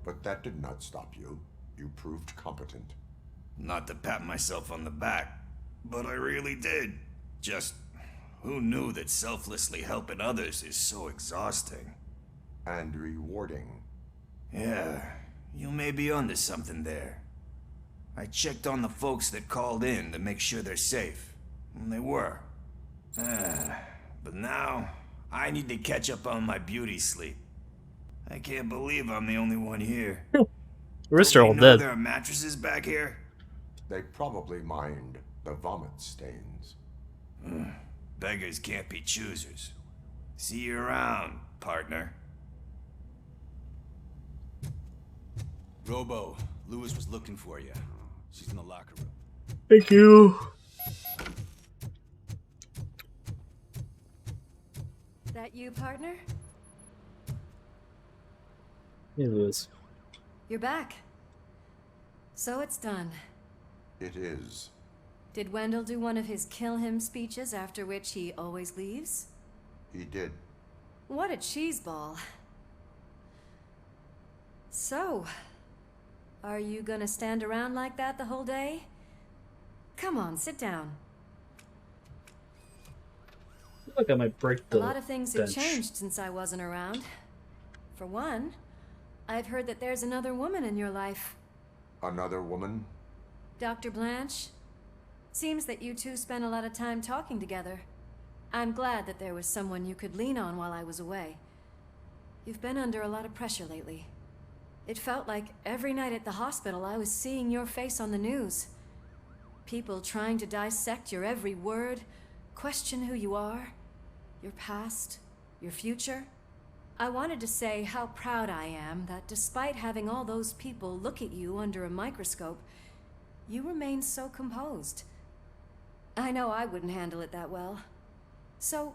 But that did not stop you. You proved competent. Not to pat myself on the back, but I really did. Just, who knew that selflessly helping others is so exhausting? And rewarding. Yeah, you may be onto something there. I checked on the folks that called in to make sure they're safe, and they were. But now, I need to catch up on my beauty sleep. I can't believe I'm the only one here. The rest are all dead. There are mattresses back here? They probably mind the vomit stains. Beggars can't be choosers. See you around, partner. Robo, Lewis was looking for you. She's in the locker room. Thank you. That you, partner? Hey, Lewis. You're back. So it's done. It is. Did Wendell do one of his kill him speeches after which he always leaves? He did. What a cheeseball. So, are you gonna stand around like that the whole day? Come on, sit down. I feel like I might break the A lot of things bench. have changed since I wasn't around. For one, I've heard that there's another woman in your life. Another woman? Dr. Blanche? Seems that you two spent a lot of time talking together. I'm glad that there was someone you could lean on while I was away. You've been under a lot of pressure lately. It felt like every night at the hospital I was seeing your face on the news. People trying to dissect your every word, question who you are, your past, your future. I wanted to say how proud I am that despite having all those people look at you under a microscope, you remain so composed. I know I wouldn't handle it that well. So,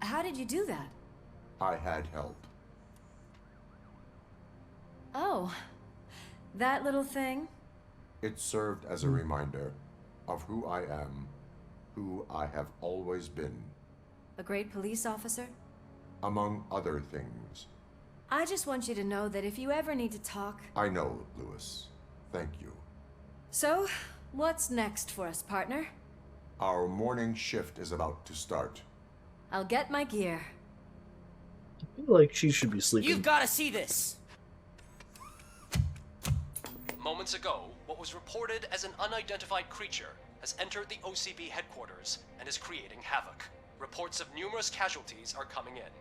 how did you do that? I had help. Oh, that little thing? It served as a reminder of who I am, who I have always been. A great police officer? Among other things. I just want you to know that if you ever need to talk... I know, Lewis. Thank you. So, what's next for us, partner? Our morning shift is about to start. I'll get my gear. I feel like she should be sleeping. You've got to see this! Moments ago, what was reported as an unidentified creature has entered the OCP headquarters and is creating havoc. Reports of numerous casualties are coming in.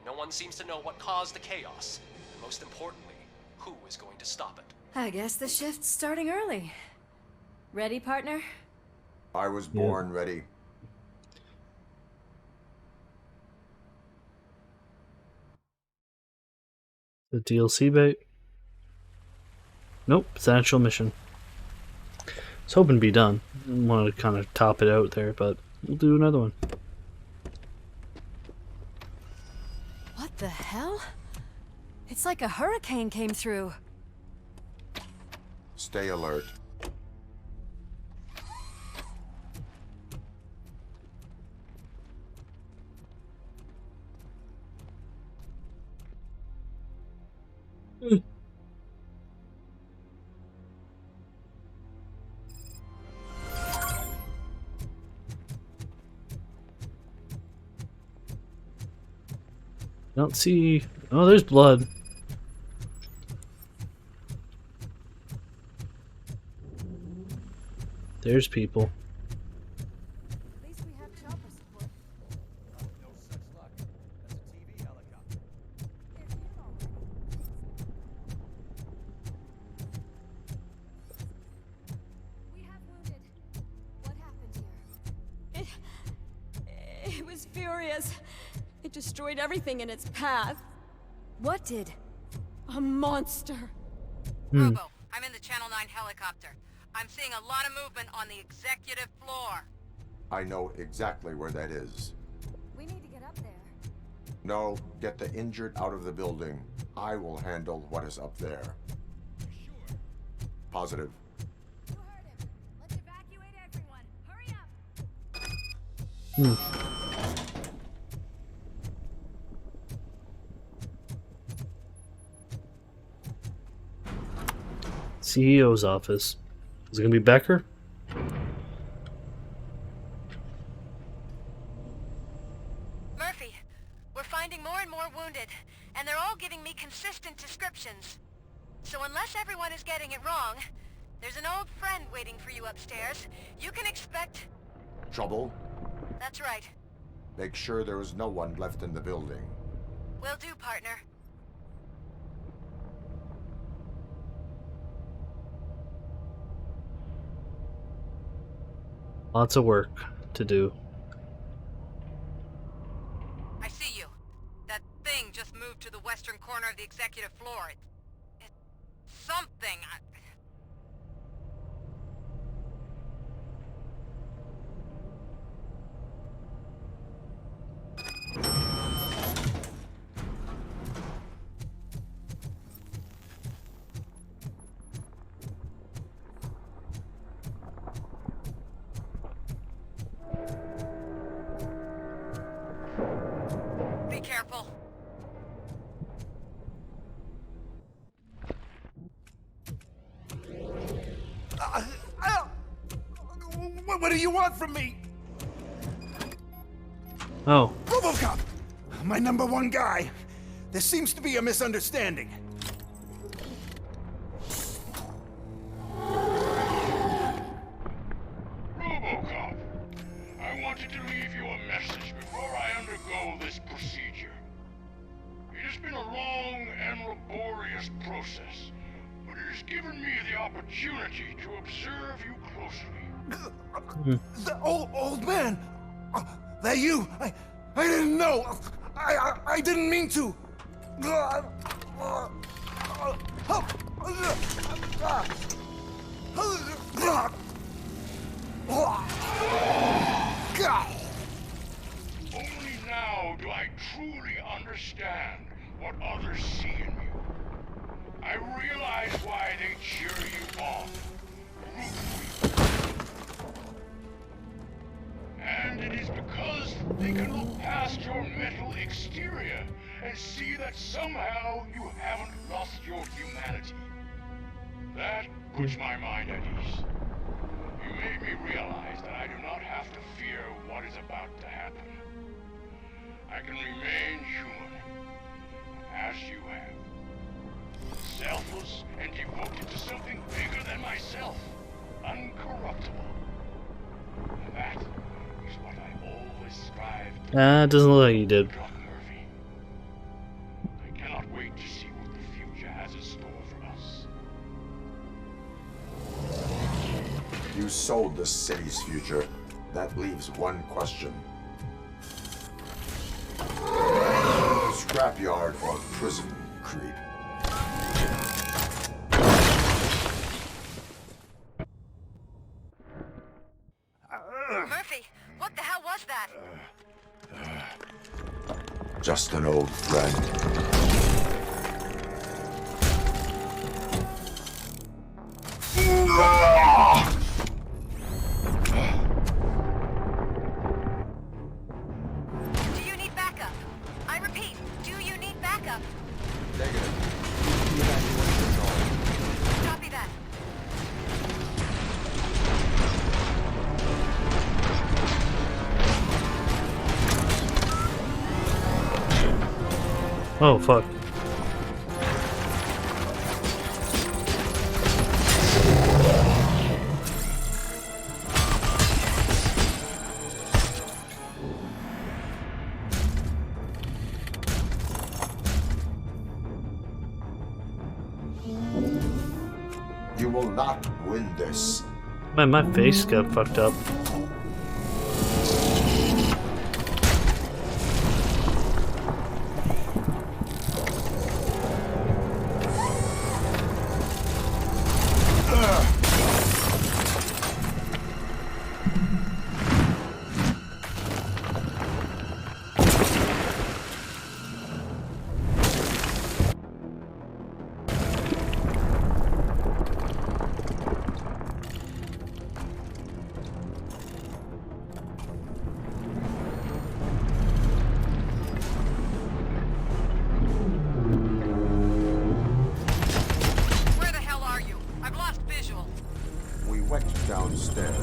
No one seems to know what caused the chaos, and most importantly, who is going to stop it. I guess the shift's starting early. Ready, partner? I was born ready. The DLC bait? Nope, it's an actual mission. I was hoping to be done. I want to kind of top it out there, but we'll do another one. What the hell? It's It's like a hurricane came through. Stay alert. Don't see. Oh, there's blood. There's people. At least we have chopper support. No such luck. That's a TV helicopter. They're here already. We have wounded. What happened here? It was furious. It destroyed everything in its path. What did? A monster. Robo, I'm in the Channel 9 helicopter. I'm seeing a lot of movement on the executive floor. I know exactly where that is. We need to get up there. No, get the injured out of the building. I will handle what is up there. Positive. You heard him. Let's evacuate everyone. Hurry up. CEO's office. Is it gonna be Becker? Murphy, we're finding more and more wounded, and they're all giving me consistent descriptions. So unless everyone is getting it wrong, there's an old friend waiting for you upstairs. You can expect... Trouble? That's right. Make sure there is no one left in the building. Will do, partner. Lots of work to do. I see you. That thing just moved to the western corner of the executive floor. It's something. Be careful. What do you want from me? Oh. RoboCop! My #1 guy. There seems to be a misunderstanding. RoboCop, I wanted to leave you a message before I undergo this procedure. It has been a long and laborious process, but it has given me the opportunity to observe you closely. The old man! That you? I didn't know! I didn't mean to! Only now do I truly understand what others see in you. I realize why they cheer you on, root for you. And it is because they can look past your metal exterior and see that somehow you haven't lost your humanity. That puts my mind at ease. You made me realize that I do not have to fear what is about to happen. I can remain human, as you have. Selfless and devoted to something bigger than myself. Uncorruptible. That is what I always strive to It doesn't look like you did. Murphy. I cannot wait to see what the future has in store for us. You sold the city's future. That leaves one question. Scrapyard or prison, Creep? Murphy, what the hell was that? Just an old friend. Oh, fuck. You will not win this. Man, my face got fucked up. Where the hell are you? I've lost visual. We went downstairs.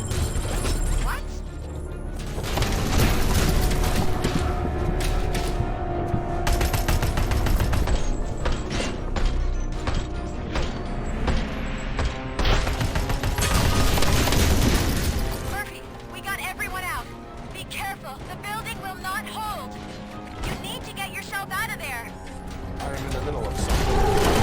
What? Murphy, we got everyone out. Be careful. The building will not hold. You need to get yourself out of there. I am in the middle of something.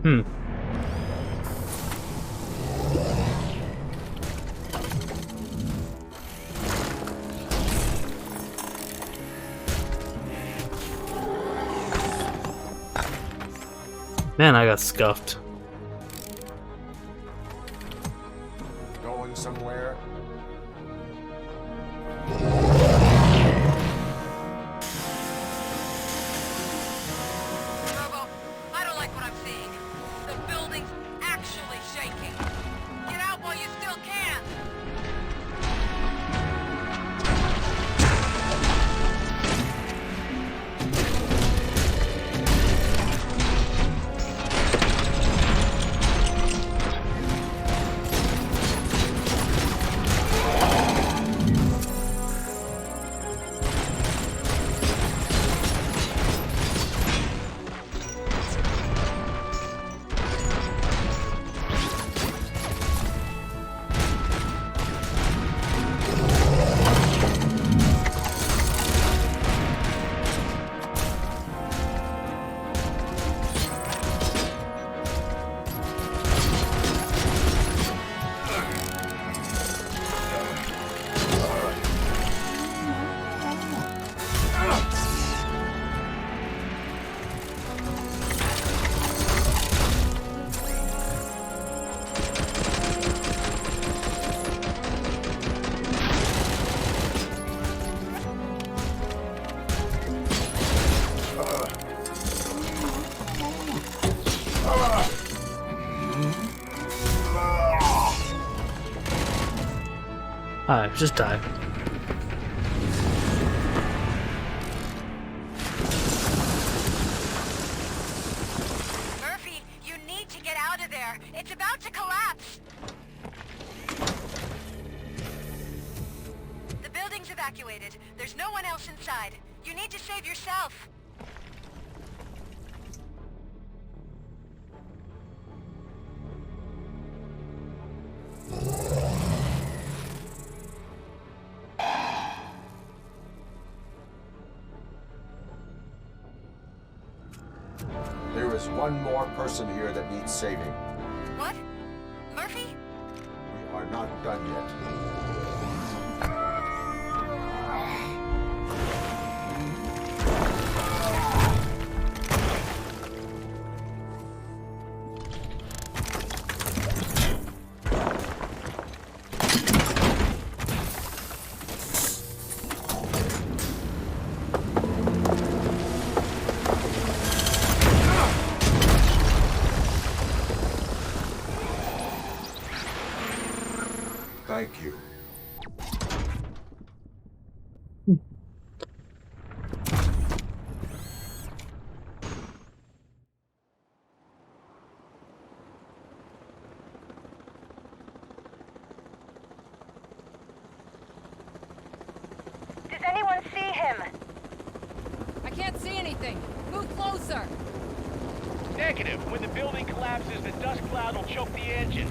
Hmm. Man, I got scuffed. Going somewhere? Robo, I don't like what I'm seeing. The building's actually shaking. Get out while you still can. Alright, just die. Murphy, you need to get out of there. It's about to collapse. The building's evacuated. There's no one else inside. You need to save yourself. one more person here that needs saving. What? Murphy? We are not done yet. Thank you. Does anyone see him? I can't see anything. Move closer. Negative. When the building collapses, the dust cloud will choke the engine.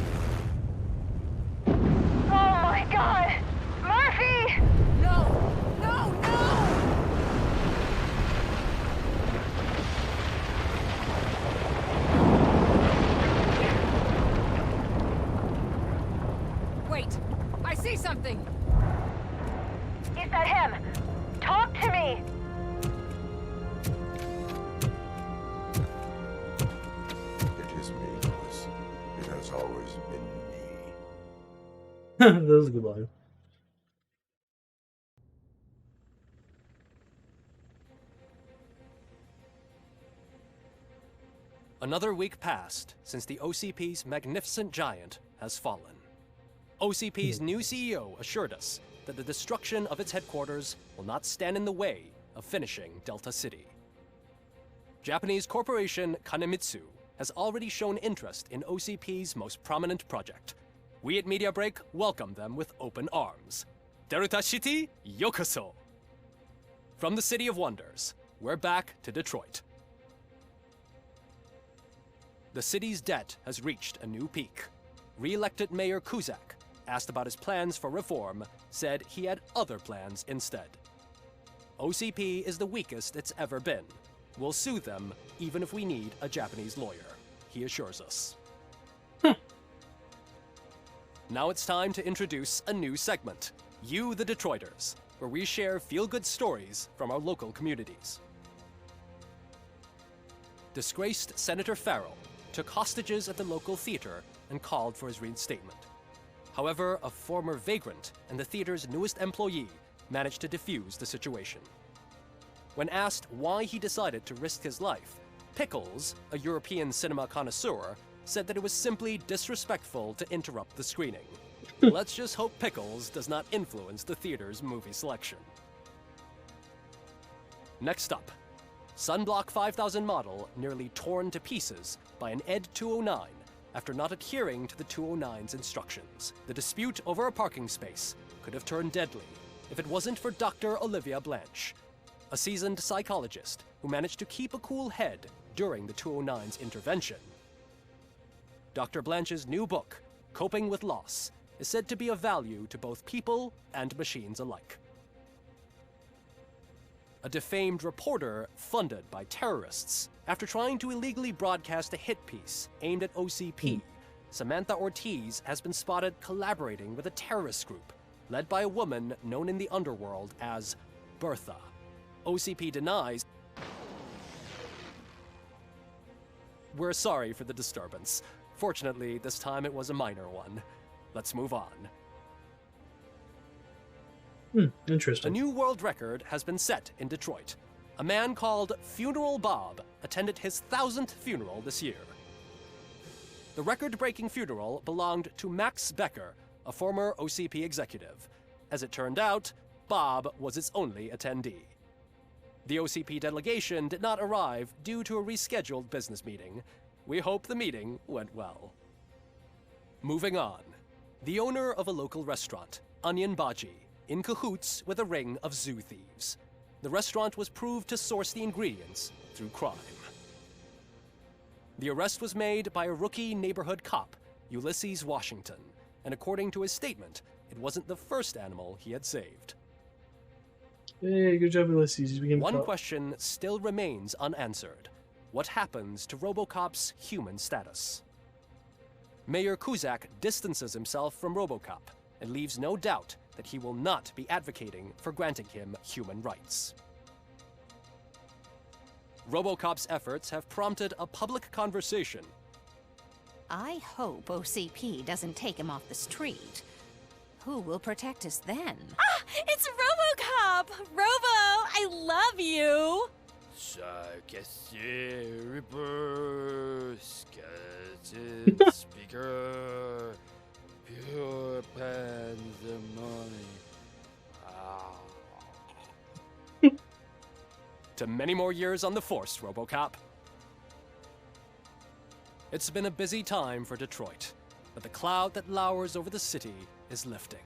Oh my god! Murphy! No! No! No! Wait! I see something! Is that him? Talk to me! It is me, Louis. It has always been me. That was a good line. Another week passed since the OCP's magnificent giant has fallen. OCP's new CEO assured us that the destruction of its headquarters will not stand in the way of finishing Delta City. Japanese corporation Kanemitsu has already shown interest in OCP's most prominent project. We at Media Break welcome them with open arms. Delta City, yokoso! From the City of Wonders, we're back to Detroit. The city's debt has reached a new peak. Re-elected Mayor Kuzak, asked about his plans for reform, said he had other plans instead. OCP is the weakest it's ever been. We'll sue them even if we need a Japanese lawyer, he assures us. Now it's time to introduce a new segment, You the Detroiters, where we share feel-good stories from our local communities. Disgraced Senator Farrell took hostages at the local theater and called for his reinstatement. However, a former vagrant and the theater's newest employee managed to defuse the situation. When asked why he decided to risk his life, Pickles, a European cinema connoisseur, said that it was simply disrespectful to interrupt the screening. Let's just hope Pickles does not influence the theater's movie selection. Next up, Sunblock 5000 model nearly torn to pieces by an ED 209 after not adhering to the 209's instructions. The dispute over a parking space could have turned deadly if it wasn't for Dr. Olivia Blanche, a seasoned psychologist who managed to keep a cool head during the 209's intervention. Dr. Blanche's new book, Coping with Loss, is said to be of value to both people and machines alike. A defamed reporter funded by terrorists after trying to illegally broadcast a hit piece aimed at OCP. Samantha Ortiz has been spotted collaborating with a terrorist group led by a woman known in the underworld as Bertha. OCP denies. We're sorry for the disturbance. Fortunately, this time it was a minor one. Let's move on. Interesting. A new world record has been set in Detroit. A man called Funeral Bob attended his 1000th funeral this year. The record-breaking funeral belonged to Max Becker, a former OCP executive. As it turned out, Bob was its only attendee. The OCP delegation did not arrive due to a rescheduled business meeting. We hope the meeting went well. Moving on. The owner of a local restaurant, Onion Baji, in cahoots with a ring of zoo thieves. The restaurant was proved to source the ingredients through crime. The arrest was made by a rookie neighborhood cop, Ulysses Washington, and according to his statement, it wasn't the first animal he had saved. Hey, good job, Ulysses. One question still remains unanswered. what happens to RoboCop's human status. Mayor Kuzak distances himself from RoboCop and leaves no doubt that he will not be advocating for granting him human rights. RoboCop's efforts have prompted a public conversation. I hope OCP doesn't take him off the street. Who will protect us then? Ah! It's RoboCop! Robo, I love you! Speaker, pure pandemonium. To many more years on the force, RoboCop. It's been a busy time for Detroit, but the cloud that lowers over the city is lifting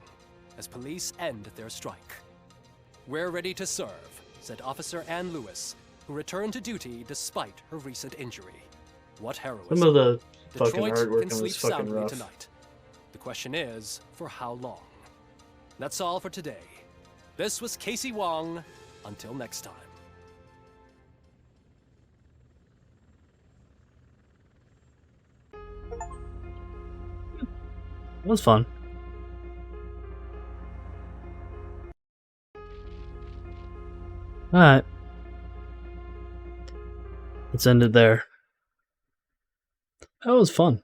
as police end their strike. We're ready to serve, said Officer Ann Lewis, who returned to duty despite her recent injury. What heroism. Some of the fucking Detroit hard work can was sleep fucking soundly rough. tonight. The question is, for how long? That's all for today. This was Casey Wong. Until next time. It was fun. Alright. Let's end it there. That was fun.